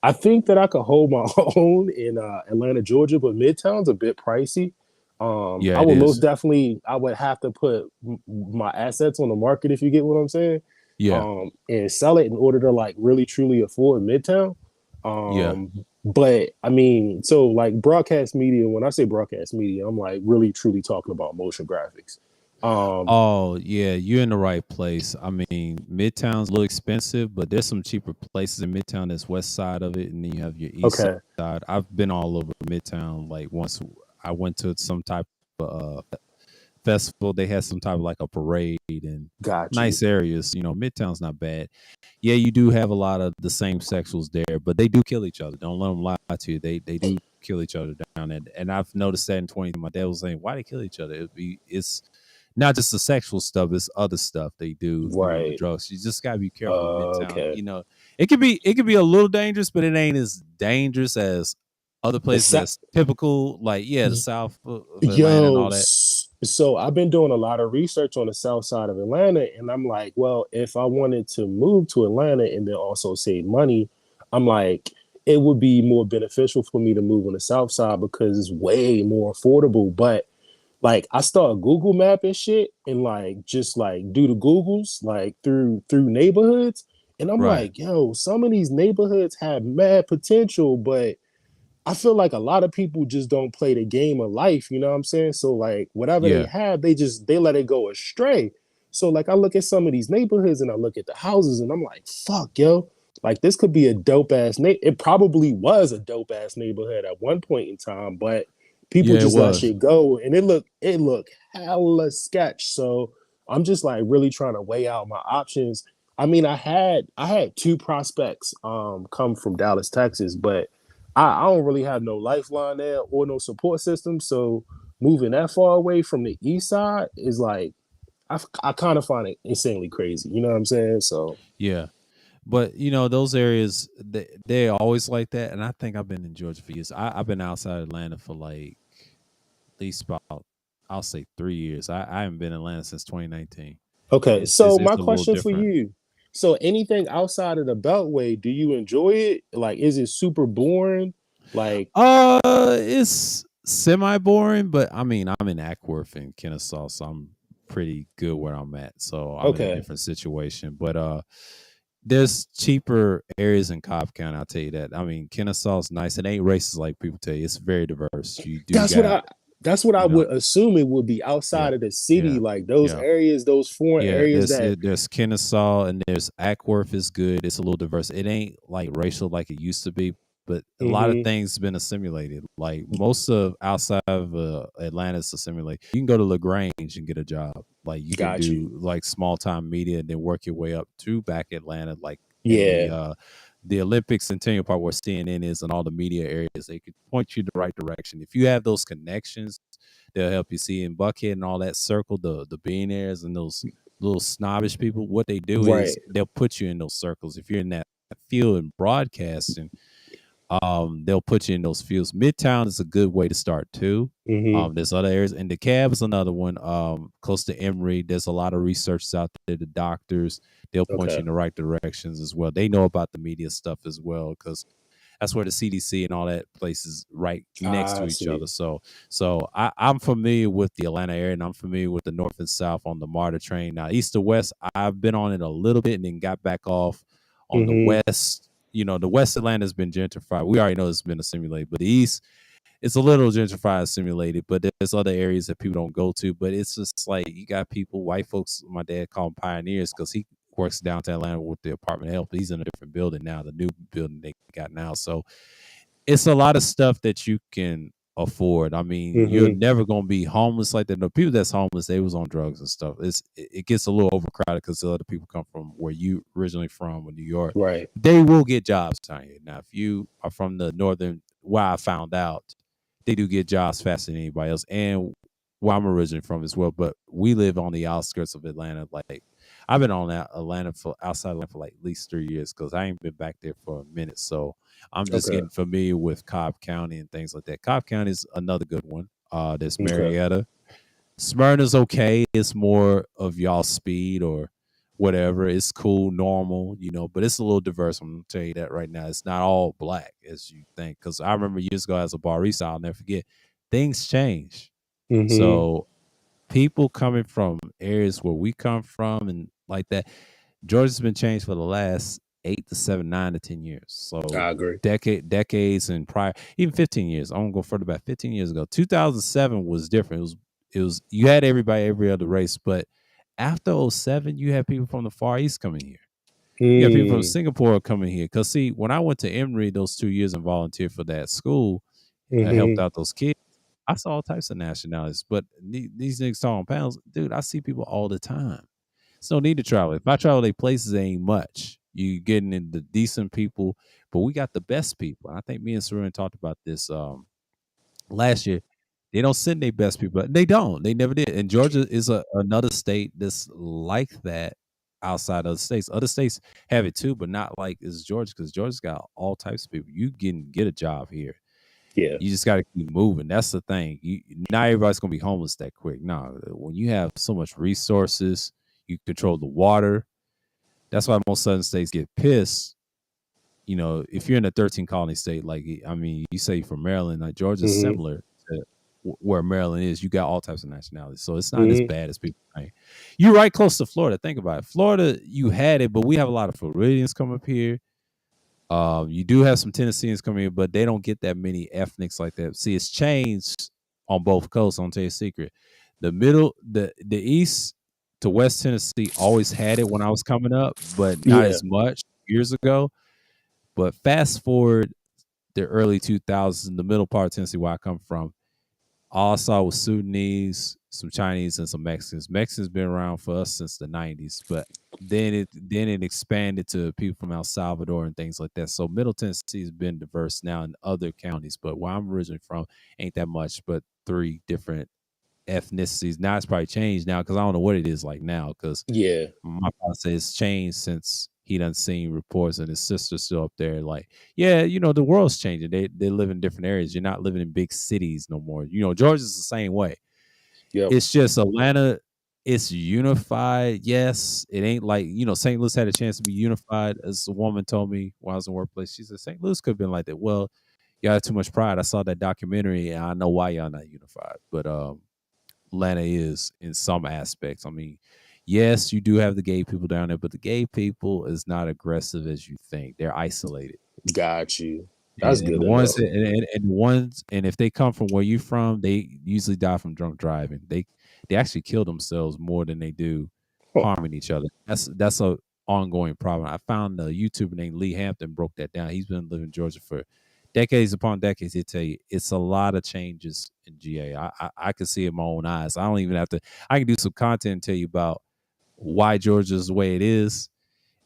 I think that I could hold my own in Atlanta, Georgia, but Midtown's a bit pricey. Yeah, I it would most is. definitely, I would have to put my assets on the market, if you get what I'm saying, Yeah. and sell it in order to like really truly afford Midtown. Yeah. But I mean, so like broadcast media, when I say broadcast media, I'm like really truly talking about motion graphics. Um, Oh, yeah, you're in the right place. I mean, Midtown's a little expensive, but there's some cheaper places in Midtown that's west side of it, and then you have your east okay, side. I've been all over Midtown. Like once I went to some type of festival, they had some type of like a parade and got you. nice areas. Midtown's not bad. Yeah, you do have a lot of the same sexuals there, but they do kill each other. Don't let them lie to you. They do kill each other down there, and I've noticed that in 20. My dad was saying, "Why they kill each other?" It's not just the sexual stuff; it's other stuff they do. The Right. drugs. You just gotta be careful in Midtown. Okay. It can be a little dangerous, but it ain't as dangerous as other The places sa- that's typical. Like the south of Atlanta and Yo, all that. so I've been doing a lot of research on the south side of Atlanta, and I'm like, well, if I wanted to move to Atlanta and then also save money, I'm like, it would be more beneficial for me to move on the south side because it's way more affordable. But like, I start Google Map and shit, and like just like do the Googles like through neighborhoods, and I'm Right. like, yo, some of these neighborhoods have mad potential, but I feel like a lot of people just don't play the game of life, you know what I'm saying? So like whatever they Yeah. have, they let it go astray. So like I look at some of these neighborhoods and I look at the houses and I'm like, fuck, yo, like this could be a dope ass it probably was a dope ass neighborhood at one point in time, but people Yeah, it just let was. shit go and it looked hella sketch. So I'm just like really trying to weigh out my options. I mean, I had two prospects come from Dallas, Texas, but I don't really have no lifeline there or no support system. So moving that far away from the east side is like I kind of find it insanely crazy. You know what I'm saying? So Yeah. But those areas they're always like that, and I think I've been in Georgia for years. I've been outside Atlanta for like at least about, I'll say, 3 years. I haven't been in Atlanta since 2019. okay, It's it's, so my it's a little question for different. you. So anything outside of the Beltway, do you enjoy it? Like, is it super boring? Like, It's semi boring, but I mean, I'm in Ackworth and Kennesaw, so I'm pretty good where I'm at. So I'm in a okay, different situation. But there's cheaper areas in Cobb County. I'll tell you that. I mean, Kennesaw's nice. It ain't racist like people tell you. It's very diverse. You do that's what got, I that's what I you know, would assume it would be yeah, outside of the city, yeah, like those yeah. areas, those foreign Yeah, areas that. there's Kennesaw and there's Ackworth is good. It's a little diverse. It ain't like racial like it used to be, but a lot of Mm-hmm. things been assimilated. Like most of outside of Atlanta is assimilated. You can go to LaGrange and get a job. Like you can Got you. do like small time media and then work your way up to back Atlanta, like in Yeah. the Olympics Centennial Park where CNN is and all the media areas. They could point you in the right direction. If you have those connections, they'll help you see in Buckhead and all that circle, the billionaires and those little snobbish people. What they do is Right. they'll put you in those circles. If you're in that field in broadcasting, they'll put you in those fields. Midtown is a good way to start too. Mm-hmm. There's other areas, and the cab is another one. Close to Emory, there's a lot of researchers out there. The doctors, they'll point you Okay. in the right directions as well. They know about the media stuff as well because that's where the CDC and all that places right next I to each other. see. So I'm familiar with the Atlanta area and I'm familiar with the north and south on the MARTA train. Now east to west, I've been on it a little bit and then got back off on the Mm-hmm. west. You know, the West Atlanta has been gentrified. We already know it's been assimilated, but the East, it's a little gentrified, simulated. But there's other areas that people don't go to. But it's just like you got people, white folks. My dad called them pioneers because he works downtown Atlanta with the Department of Health. But he's in a different building now, the new building they got now. So it's a lot of stuff that you can afford. I mean, you're Mm-hmm. never gonna be homeless like that. The people that's homeless, they was on drugs and stuff. It gets a little overcrowded because the other people come from where you originally from, in New York. Right. They will get jobs down here. Now, if you are from the northern, where I found out, they do get jobs faster than anybody else, and where I'm originally from as well. But we live on the outskirts of Atlanta. Like I've been on that Atlanta for outside Atlanta for like at least 3 years because I ain't been back there for a minute. So I'm just Okay. getting familiar with Cobb County and things like that. Cobb County is another good one. There's Okay. Marietta. Smyrna's okay. It's more of y'all speed or whatever. It's cool, normal, but it's a little diverse. I'm gonna tell you that right now. It's not all black as you think. Because I remember years ago as a barista, I'll never forget. Things change. Mm-hmm. So people coming from areas where we come from and like that, Georgia's been changed for the last 8 to 7, 9 to 10 years. So I agree. decades and prior, even 15 years. I'm gonna go further back. 15 years ago, 2007 was different. It was you had everybody, every other race, but after '07, you had people from the Far East coming here. You have people from Mm. Singapore coming here. Cause see, when I went to Emory those 2 years and volunteered for that school, I helped Mm-hmm. out those kids. I saw all types of nationalities, but these niggas talking pounds, dude. I see people all the time. It's no need to travel. If I travel to places, it ain't much. You getting into decent people, but we got the best people. And I think me and Sarin talked about this last year. They don't send their best people. They don't. They never did. And Georgia is another state that's like that outside of the states. Other states have it too, but not like it's Georgia because Georgia's got all types of people. You can get a job here. Yeah. You just got to keep moving. That's the thing. Not everybody's gonna be homeless that quick. No, when you have so much resources, you control the water. That's why most southern states get pissed. If you're in a 13 colony state, like I mean, you say from Maryland, like Georgia's Mm-hmm. similar to where Maryland is. You got all types of nationalities, so it's not as Mm-hmm. bad as people think. You're right close to Florida. Think about it. Florida, you had it, but we have a lot of Floridians come up here. You do have some Tennesseans coming here, but they don't get that many ethnics like that. See, it's changed on both coasts. I'll tell you a secret. The east to West Tennessee always had it when I was coming up, but not Yeah. as much years ago. But fast forward the early 2000s, the middle part of Tennessee, where I come from, all I saw was Sudanese, some Chinese, and some Mexicans. Mexicans been around for us since the '90s, but then it expanded to people from El Salvador and things like that. So Middle Tennessee has been diverse now in other counties, but where I'm originally from ain't that much, but three different ethnicities. Now it's probably changed now because I don't know what it is like now because Yeah. my father says it's changed since he done seen reports and his sister's still up there. Like, yeah, the world's changing. They live in different areas. You're not living in big cities no more. Georgia's the same way. Yep. It's just Atlanta. It's unified. Yes, it ain't like St. Louis had a chance to be unified. As a woman told me when I was in the workplace, she said St. Louis could have been like that. Well, y'all have too much pride. I saw that documentary, and I know why y'all not unified. But Atlanta is in some aspects. I mean, yes, you do have the gay people down there, but the gay people is not aggressive as you think. They're isolated. Got you. That's And good the to ones know. that, and the ones, and if they come from where you're from, they usually die from drunk driving. They actually kill themselves more than they do Huh. harming each other. That's a ongoing problem. I found a YouTuber named Lee Hampton broke that down. He's been living in Georgia for decades upon decades. He'll tell you it's a lot of changes in GA. I can see it in my own eyes. I don't even have to. I can do some content and tell you about why Georgia's the way it is.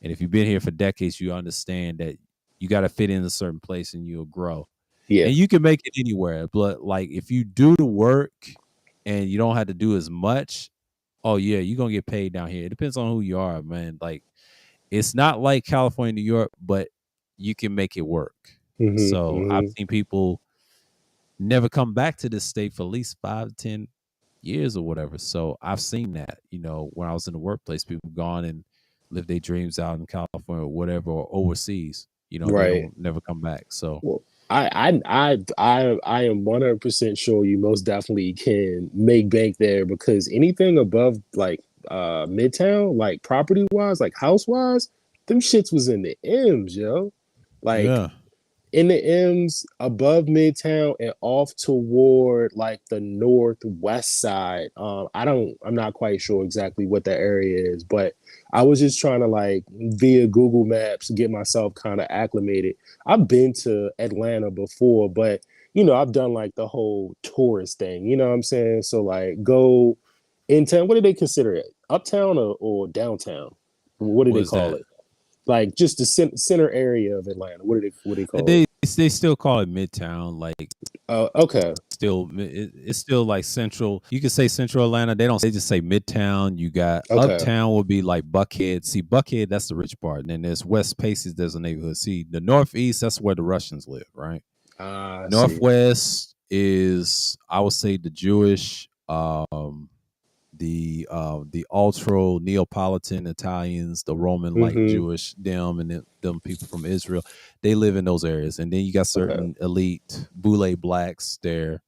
And if you've been here for decades, you understand that you got to fit in a certain place and you'll grow. Yeah. And you can make it anywhere. But like if you do the work and you don't have to do as much, oh yeah, you're gonna get paid down here. It depends on who you are, man. Like it's not like California, New York, but you can make it work. So I've seen people never come back to this state for at least 5 to 10 years or whatever. So I've seen that, when I was in the workplace, people gone and live their dreams out in California or whatever, or overseas. They Right. don't never come back. So Well, I am 100% sure you most definitely can make bank there, because anything above like Midtown, like property wise, like house wise, them shits was in the M's, yo. Like yeah, in the M's above Midtown and off toward like the northwest side. I'm not quite sure exactly what that area is, but I was just trying to like via Google Maps get myself kind of acclimated. I've been to Atlanta before, but I've done like the whole tourist thing, you know what I'm saying? So like go in town, what do they consider it? Uptown or downtown? What do they was call that? it? Like just the center area of Atlanta. What do they call it? They still call it Midtown. Like Okay. it's still like central. You can say Central Atlanta. They don't. They just say Midtown. You got Okay. Uptown will be like Buckhead. See, Buckhead, that's the rich part. And then there's West Paces. There's a neighborhood. See, the Northeast, that's where the Russians live, right? I see. Northwest is, I would say, the Jewish, the ultra Neapolitan Italians, the Roman like Mm-hmm. Jewish, them and them people from Israel. They live in those areas, and then you got Okay. certain elite Boule blacks there.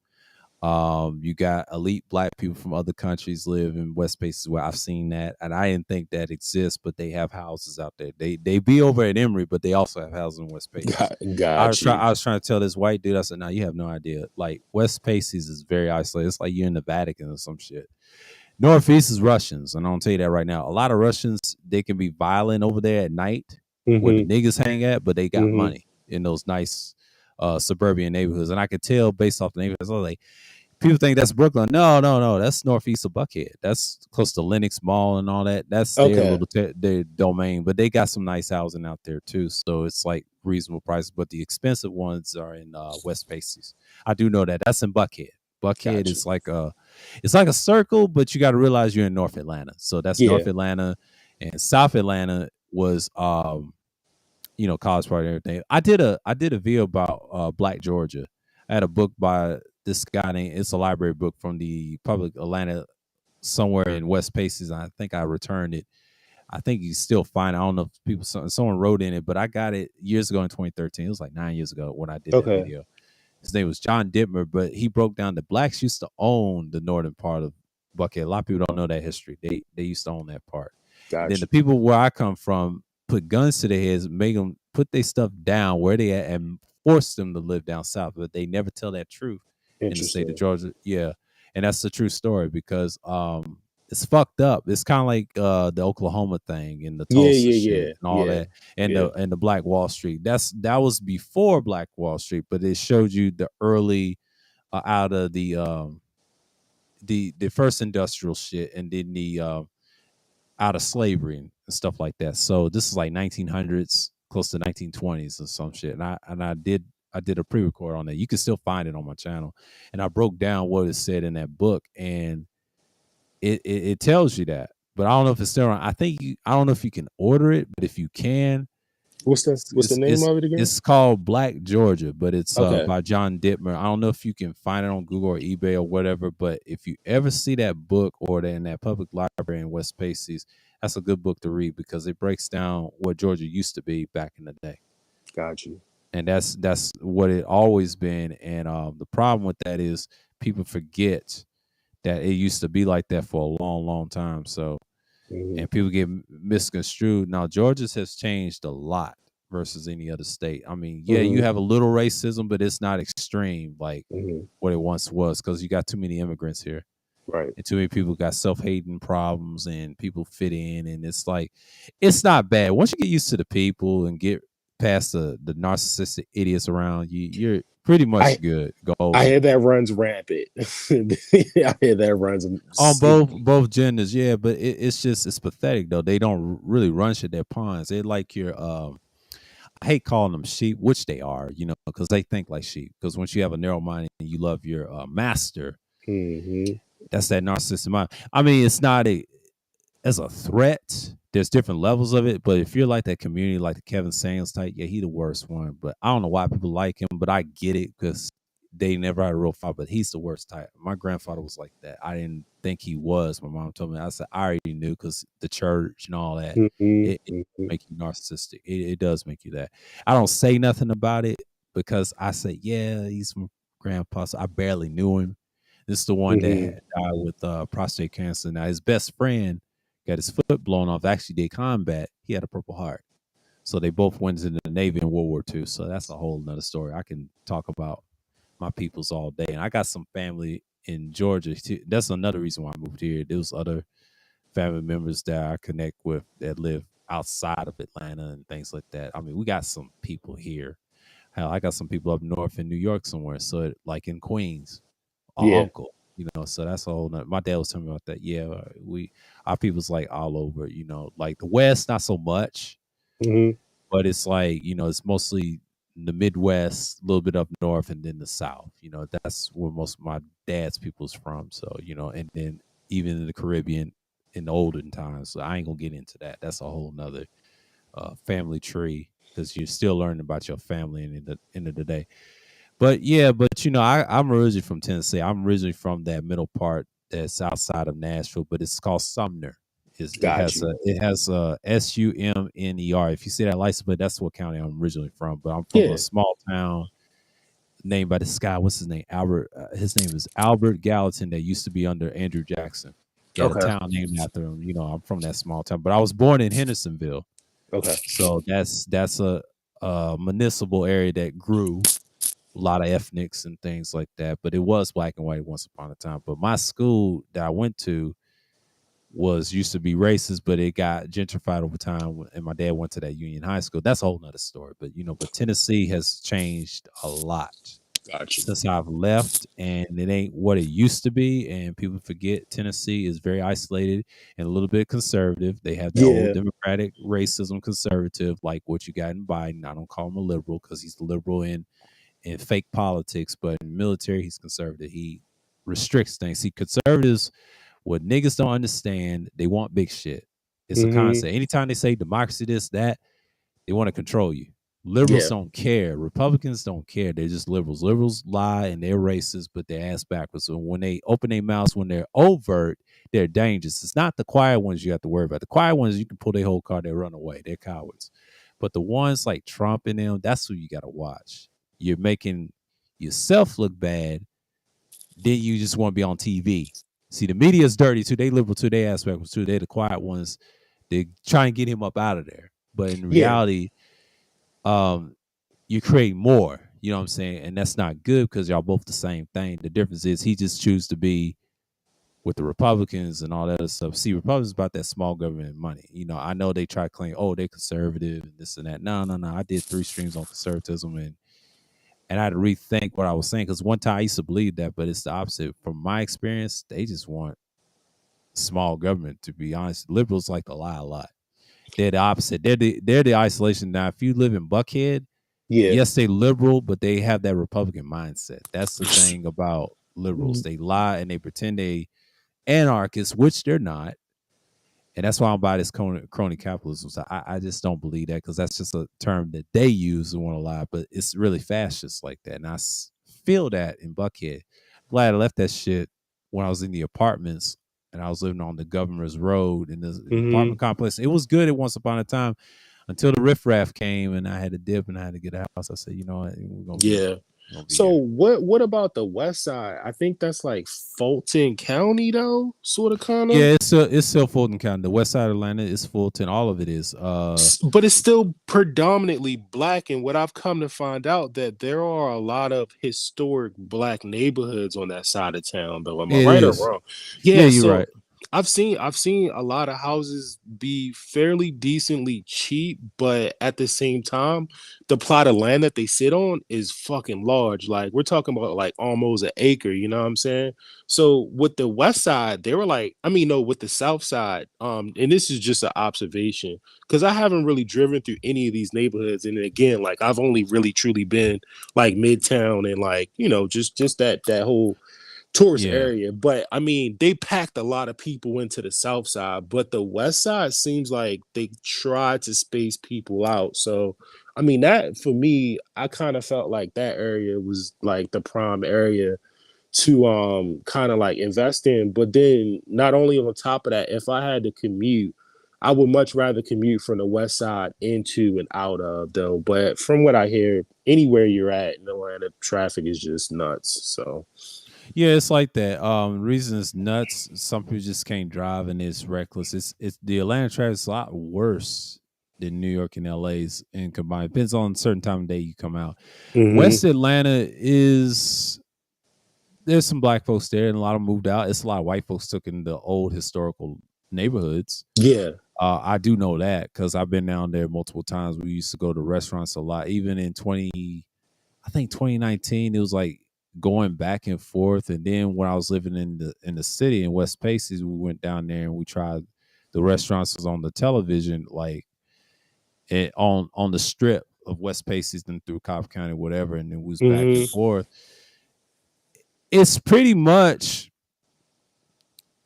You got elite black people from other countries live in West Spaces where I've seen that, and I didn't think that exists, but they have houses out there. They be over at Emory, but they also have houses in West Spaces. Got you. I was trying to tell this white dude. I said, "No, you have no idea. Like West Spaces is very isolated. It's like you're in the Vatican or some shit. Northeast is Russians, and I'll tell you that right now. A lot of Russians, they can be violent over there at night where the Mm-hmm. niggas hang at, but they got Mm-hmm. money in those nice suburban neighborhoods, and I could tell based off the neighborhoods. I was like, people think that's Brooklyn. No, no, no. That's northeast of Buckhead. That's close to Lenox Mall and all that. That's their Okay. little their domain. But they got some nice housing out there too. So it's like reasonable prices. But the expensive ones are in West Paces. I do know that. That's in Buckhead. Buckhead Got you. is it's like a circle, but you got to realize you're in North Atlanta. So that's Yeah. North Atlanta, and South Atlanta was College Park and everything. I did a video about Black Georgia. I had a book by this guy named, it's a library book from the Public Atlanta somewhere in West Paces. I think I returned it. I think you still find it. I don't know if someone wrote in it, but I got it years ago in 2013. It was like 9 years ago when I did that Okay. video. His name was John Dittmer, but he broke down that blacks used to own the northern part of Buckhead. A lot of people don't know that history. They used to own that part. And then Got the you. people where I come from put guns to their heads, make them put their stuff down where they at, and force them to live down south. But they never tell that truth in the state of Interesting. Georgia. Yeah, and that's the true story because it's fucked up. It's kind of like the Oklahoma thing and the Yeah. Tulsa Yeah. shit Yeah. and all Yeah. that, and Yeah. the Black Wall Street. That was before Black Wall Street, but it showed you the early out of the first industrial shit, and then the out of slavery and stuff like that. So this is like 1900s, close to 1920s or some shit. And I did a pre-record on that. You can still find it on my channel, and I broke down what it said in that book, and it tells you that. But I don't know if it's still around. I don't know if you can order it, but if you can, What's the name of it again? it's called Black Georgia, but it's Okay. by John Dittmer. I don't know if you can find it on Google or eBay or whatever, but if you ever see that book or in that public library in West Paces, that's a good book to read because it breaks down what Georgia used to be back in the day. Got you. and that's what it always been. And the problem with that is people forget that it used to be like that for a long, long time. So, Mm-hmm. and people get misconstrued. Now, Georgia's has changed a lot versus any other state. I mean, yeah, you Mm-hmm. have a little racism, but it's not extreme like Mm-hmm. what it once was because you got too many immigrants here. Right. And too many people got self-hating problems and people fit in, and it's like it's not bad once you get used to the people and get past the narcissistic idiots around you. You're pretty I much good, I golden hear that runs rampant. I hear that runs. on both genders. Yeah, but it's just it's pathetic though. They don't really run shit. Their pawns. They like your I hate calling them sheep, which they are, because they think like sheep. Because once you have a narrow mind and you love your master, Mm-hmm. that's that narcissistic mind. I mean, it's not as a threat. There's different levels of it, but if you're like that community, like the Kevin Samuels type, yeah, he the worst one. But I don't know why people like him, but I get it because they never had a real fight. But he's the worst type. My grandfather was like that. I didn't think he was. My mom told me. I said I already knew because the church and all that. It Mm-hmm. make you narcissistic. It does make you that. I don't say nothing about it because I say, yeah, he's my grandpa. So I barely knew him. This is the one that Mm-hmm. had died with prostate cancer. Now his best friend got his foot blown off. Actually, did combat. He had a Purple Heart. So they both went into the Navy in World War II. So that's a whole nother story. I can talk about my peoples all day. And I got some family in Georgia too. That's another reason why I moved here. There was other family members that I connect with that live outside of Atlanta and things like that. I mean, we got some people here. Hell, I got some people up north in New York somewhere. So like in Queens, Yeah. uncle, so that's a whole nother. My dad was telling me about that. Yeah, our people's like all over, like the West, not so much, Mm-hmm. but it's like, it's mostly the Midwest, a little bit up north, and then the South. That's where most of my dad's people's from. So, and then even in the Caribbean in the olden times. So I ain't gonna get into that. That's a whole nother family tree because you're still learning about your family and in the end of the day. But yeah, but I'm originally from Tennessee. I'm originally from that middle part that's outside of Nashville, but it's called Sumner. It Got has you. a Sumner. If you see that license plate, that's what county I'm originally from. But I'm from a Yeah. small town named by this guy. What's his name? Albert. His name is Albert Gallatin. That used to be under Andrew Jackson. He had a Okay. town named after him. I'm from that small town, but I was born in Hendersonville, Okay. so that's a municipal area that grew a lot of ethnics and things like that. But it was black and white once upon a time. But my school that I went to was used to be racist, but it got gentrified over time. And my dad went to that Union High School. That's a whole nother story. But but Tennessee has changed a lot Got you. since I've left, and it ain't what it used to be. And people forget Tennessee is very isolated and a little bit conservative. They have that old Yeah. Democratic racism conservative, like what you got in Biden. I don't call him a liberal because he's the liberal in fake politics, but in military, he's conservative. He restricts things. See, conservatives, what niggas don't understand, they want big shit. It's a Mm-hmm. concept. Anytime they say democracy, this, that, they want to control you. Liberals Yeah. don't care. Republicans don't care. They're just liberals. Liberals lie and they're racist, but they're ass backwards. So when they open their mouths, when they're overt, they're dangerous. It's not the quiet ones you have to worry about. The quiet ones, you can pull their whole car, they run away. They're cowards. But the ones like Trump and them, that's who you got to watch. You're making yourself look bad. Then you just want to be on TV. See, the media is dirty too. They liberal too. They ass backwards too. They're the quiet ones. They try and get him up out of there. But in Yeah. reality, you create more. You know what I'm saying? And that's not good because y'all both the same thing. The difference is he just chooses to be with the Republicans and all that other stuff. See, Republicans about that small government money. I know they try to claim, oh, they're conservative and this and that. No, no, no. I did 3 streams on conservatism and I had to rethink what I was saying because one time I used to believe that, but it's the opposite. From my experience, they just want small government. To be honest, liberals like to lie a lot. They're the opposite. They're the isolation. Now, if you live in Buckhead, Yeah. yes, they liberal, but they have that Republican mindset. That's the thing about liberals. They lie and they pretend they anarchists, which they're not. And that's why I'm by this crony capitalism. So I just don't believe that because that's just a term that they use and want to lie, but it's really fascist like that. And I feel that in Buckhead. Glad I left that shit when I was in the apartments and I was living on the Governor's Road in the Mm-hmm. apartment complex. It was good at once upon a time, until the riffraff came and I had to dip and I had to get a house. I said, you know what, Yeah. we're gonna be So here. what about the west side? I think that's like Fulton County though, sort of kind of. Yeah, it's still Fulton County. The west side of Atlanta is Fulton. All of it is. But it's still predominantly black. And what I've come to find out that there are a lot of historic black neighborhoods on that side of town, though. Am I It right or is. wrong? Yeah, Yeah, you're so right. I've seen a lot of houses be fairly decently cheap, but at the same time, the plot of land that they sit on is fucking large. Like we're talking about like almost an acre, you know what I'm saying? So with the west side, they were like, I mean, no, with the south side, and this is just an observation because I haven't really driven through any of these neighborhoods. And again, like I've only really truly been like Midtown and like, just that whole tourist Yeah. area. But I mean, they packed a lot of people into the south side, but the west side seems like they tried to space people out. So I mean that for me, I kind of felt like that area was like the prime area to kind of like invest in. But then not only on top of that, if I had to commute, I would much rather commute from the west side into and out of though. But from what I hear, anywhere you're at in Atlanta, traffic is just nuts. So Yeah, it's like that. Reason it's nuts. Some people just can't drive and it's reckless. It's the Atlanta traffic is a lot worse than New York and LA's in combined. Depends on certain time of day you come out. hmm West Atlanta is there's some black folks there and a lot of them moved out. It's a lot of white folks took in the old historical neighborhoods. yeah. I do know that because I've been down there multiple times. We used to go to restaurants a lot. Even in 2019, it was like going back and forth. And then when I was living in the city in West Pacers, we went down there and we tried the restaurants was on the television, like on the strip of West Pacers and through Cobb County, whatever, and it was back and hmm forth. It's pretty much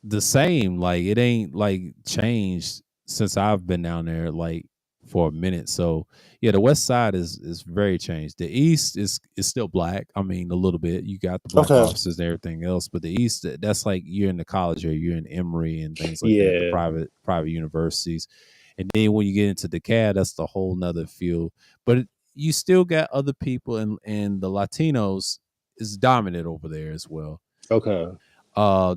the same. Like it ain't like changed since I've been down there like for a minute. So yeah, the west side is very changed. The east is still black. I mean, a little bit. You got the black Okay. officers and everything else, but the east that's like you're in the college area, you're in Emory and things like that, the Yeah. private universities. And then when you get into DeKalb, that's the whole nother field. But you still got other people and the Latinos is dominant over there as well. Okay.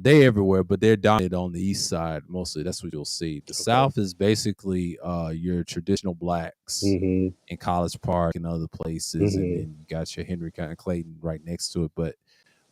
They everywhere, but they're dominant on the east side mostly. That's what you'll see. The Okay. south is basically your traditional blacks hmm in College Park and other places, and hmm then you got your Henry County Clayton right next to it. But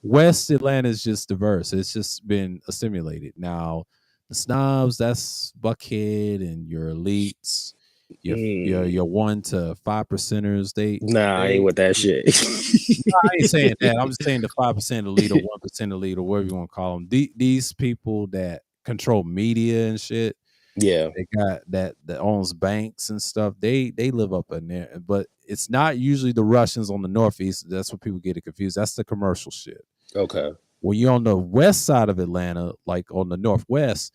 West Atlanta is just diverse. It's just been assimilated. Now the snobs, that's Buckhead and your elites, your 1 to 5 percenters. Nah, I ain't with that shit. I ain't saying that. I'm just saying the 5% elite or 1% elite or whatever you want to call them. These people that control media and shit, Yeah. they got that owns banks and stuff. They live up in there, but it's not usually the Russians on the northeast. That's what people get it confused. That's the commercial shit. Okay. When you're on the west side of Atlanta, like on the northwest,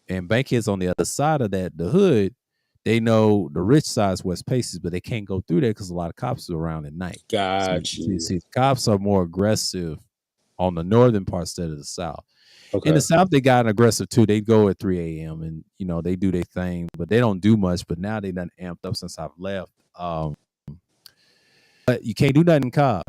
and Bankhead's on the other side of that, the hood, they know the rich side's West Paces, but they can't go through there because a lot of cops are around at night. So Got you you. see, the cops are more aggressive on the northern part instead of the south. In the Okay. south, they got aggressive too. They go at 3 a.m. and they do their thing, but they don't do much. But now they done amped up since I've left. But you can't do nothing in Cobb.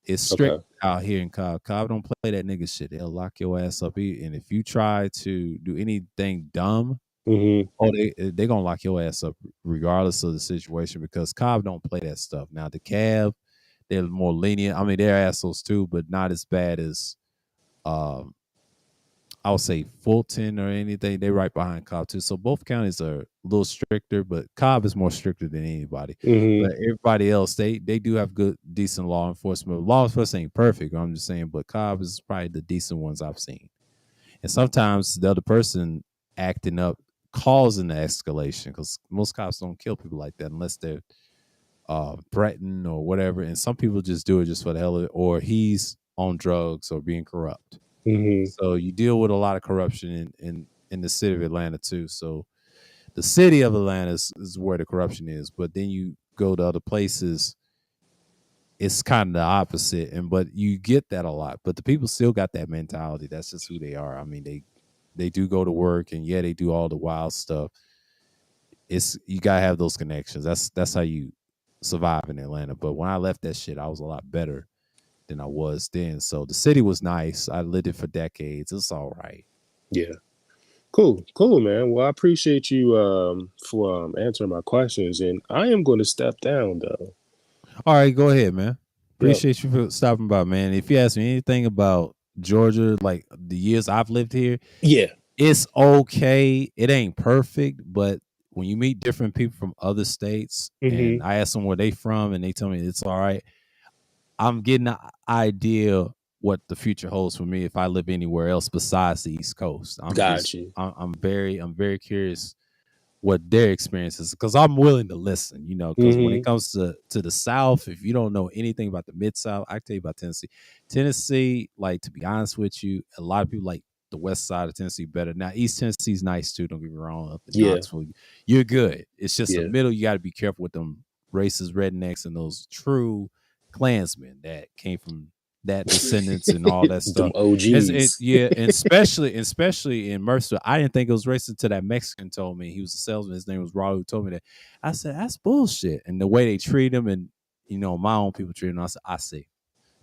It's strict Okay. out here in Cobb. Cobb don't play that nigga shit. They'll lock your ass up. And if you try to do anything dumb, hmm oh, they gonna lock your ass up regardless of the situation because Cobb don't play that stuff. Now the Cab, they're more lenient. I mean, they're assholes too, but not as bad as um I would say Fulton or anything. They right behind Cobb too. So both counties are a little stricter, but Cobb is more stricter than anybody. hmm But everybody else, they do have good, decent law enforcement. Law enforcement ain't perfect. I'm just saying, but Cobb is probably the decent ones I've seen. And sometimes the other person acting up causing the escalation because most cops don't kill people like that unless they're threatened or whatever. And some people just do it just for the hell of it, or he's on drugs or being corrupt. hmm So you deal with a lot of corruption in the city of Atlanta too. So the city of Atlanta is where the corruption is, but then you go to other places, it's kind of the opposite. But you get that a lot. But the people still got that mentality. That's just who they are. I mean, they do go to work and yeah, they do all the wild stuff. it's you gotta have those connections. That's how you survive in Atlanta. But when I left that shit, I was a lot better than I was then. So the city was nice. I lived it for decades. It's all right. Yeah. Cool, man. Well, I appreciate you for answering my questions, and I am going to step down though. All right, go ahead, man. Yep. Appreciate you for stopping by, man. If you ask me anything about Georgia, like the years I've lived here, Yeah. it's okay. It ain't perfect, but when you meet different people from other states, and Mm-hmm. I ask them where they from, and they tell me it's all right, I'm getting an idea what the future holds for me if I live anywhere else besides the East Coast. Got you. I'm very curious what their experience is because I'm willing to listen, because when it Mm-hmm. comes to the South, if you don't know anything about the Mid South, I can tell you about Tennessee. Tennessee, like, to be honest with you, a lot of people like the west side of Tennessee better. Now, East Tennessee's nice too, don't get me wrong, up in Yeah. Knoxville. You're good. It's just the Yeah. middle, you got to be careful with them racist rednecks and those true Klansmen that came from that descendants and all that Them stuff. OGs. Yeah, and especially in Mercer, I didn't think it was racist until that Mexican told me. He was a salesman. His name was Raul. Who told me that. I said, that's bullshit. And the way they treat him, and my own people treat him, I see.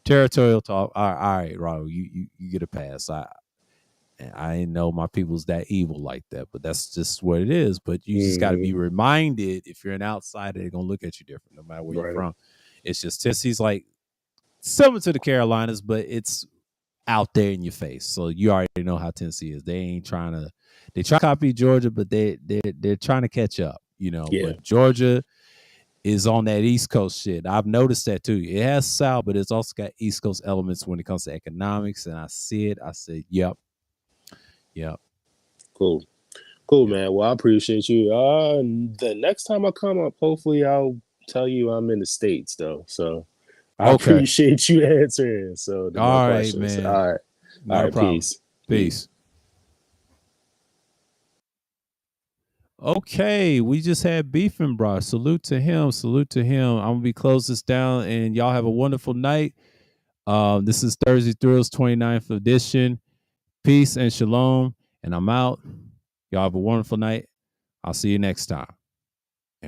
Territorial talk. All right, Raul, you get a pass. I didn't know my people's that evil like that, but that's just what it is. But you just got to be Mm-hmm. reminded, if you're an outsider, they're gonna look at you different, no matter where you're Right. from. It's just Tennessee's like similar to the Carolinas, but it's out there in your face. So you already know how Tennessee is. They try to copy Georgia, but they're trying to catch up, Yeah. But Georgia is on that East Coast shit. I've noticed that too. It has South, but it's also got East Coast elements when it comes to economics. And I see it. I said, yep. Cool, Yep. man. Well, I appreciate you. The next time I come up, hopefully I'll tell you I'm in the States though. So I Okay. appreciate you answering. So my All right, questions. man. All right. Not a problem. Peace. Okay, we just had Beefing Bro. Salute to him. Salute to him. I'm gonna be close this down, and y'all have a wonderful night. This is Thursday Thrills 29th edition. Peace and shalom. And I'm out. Y'all have a wonderful night. I'll see you next time.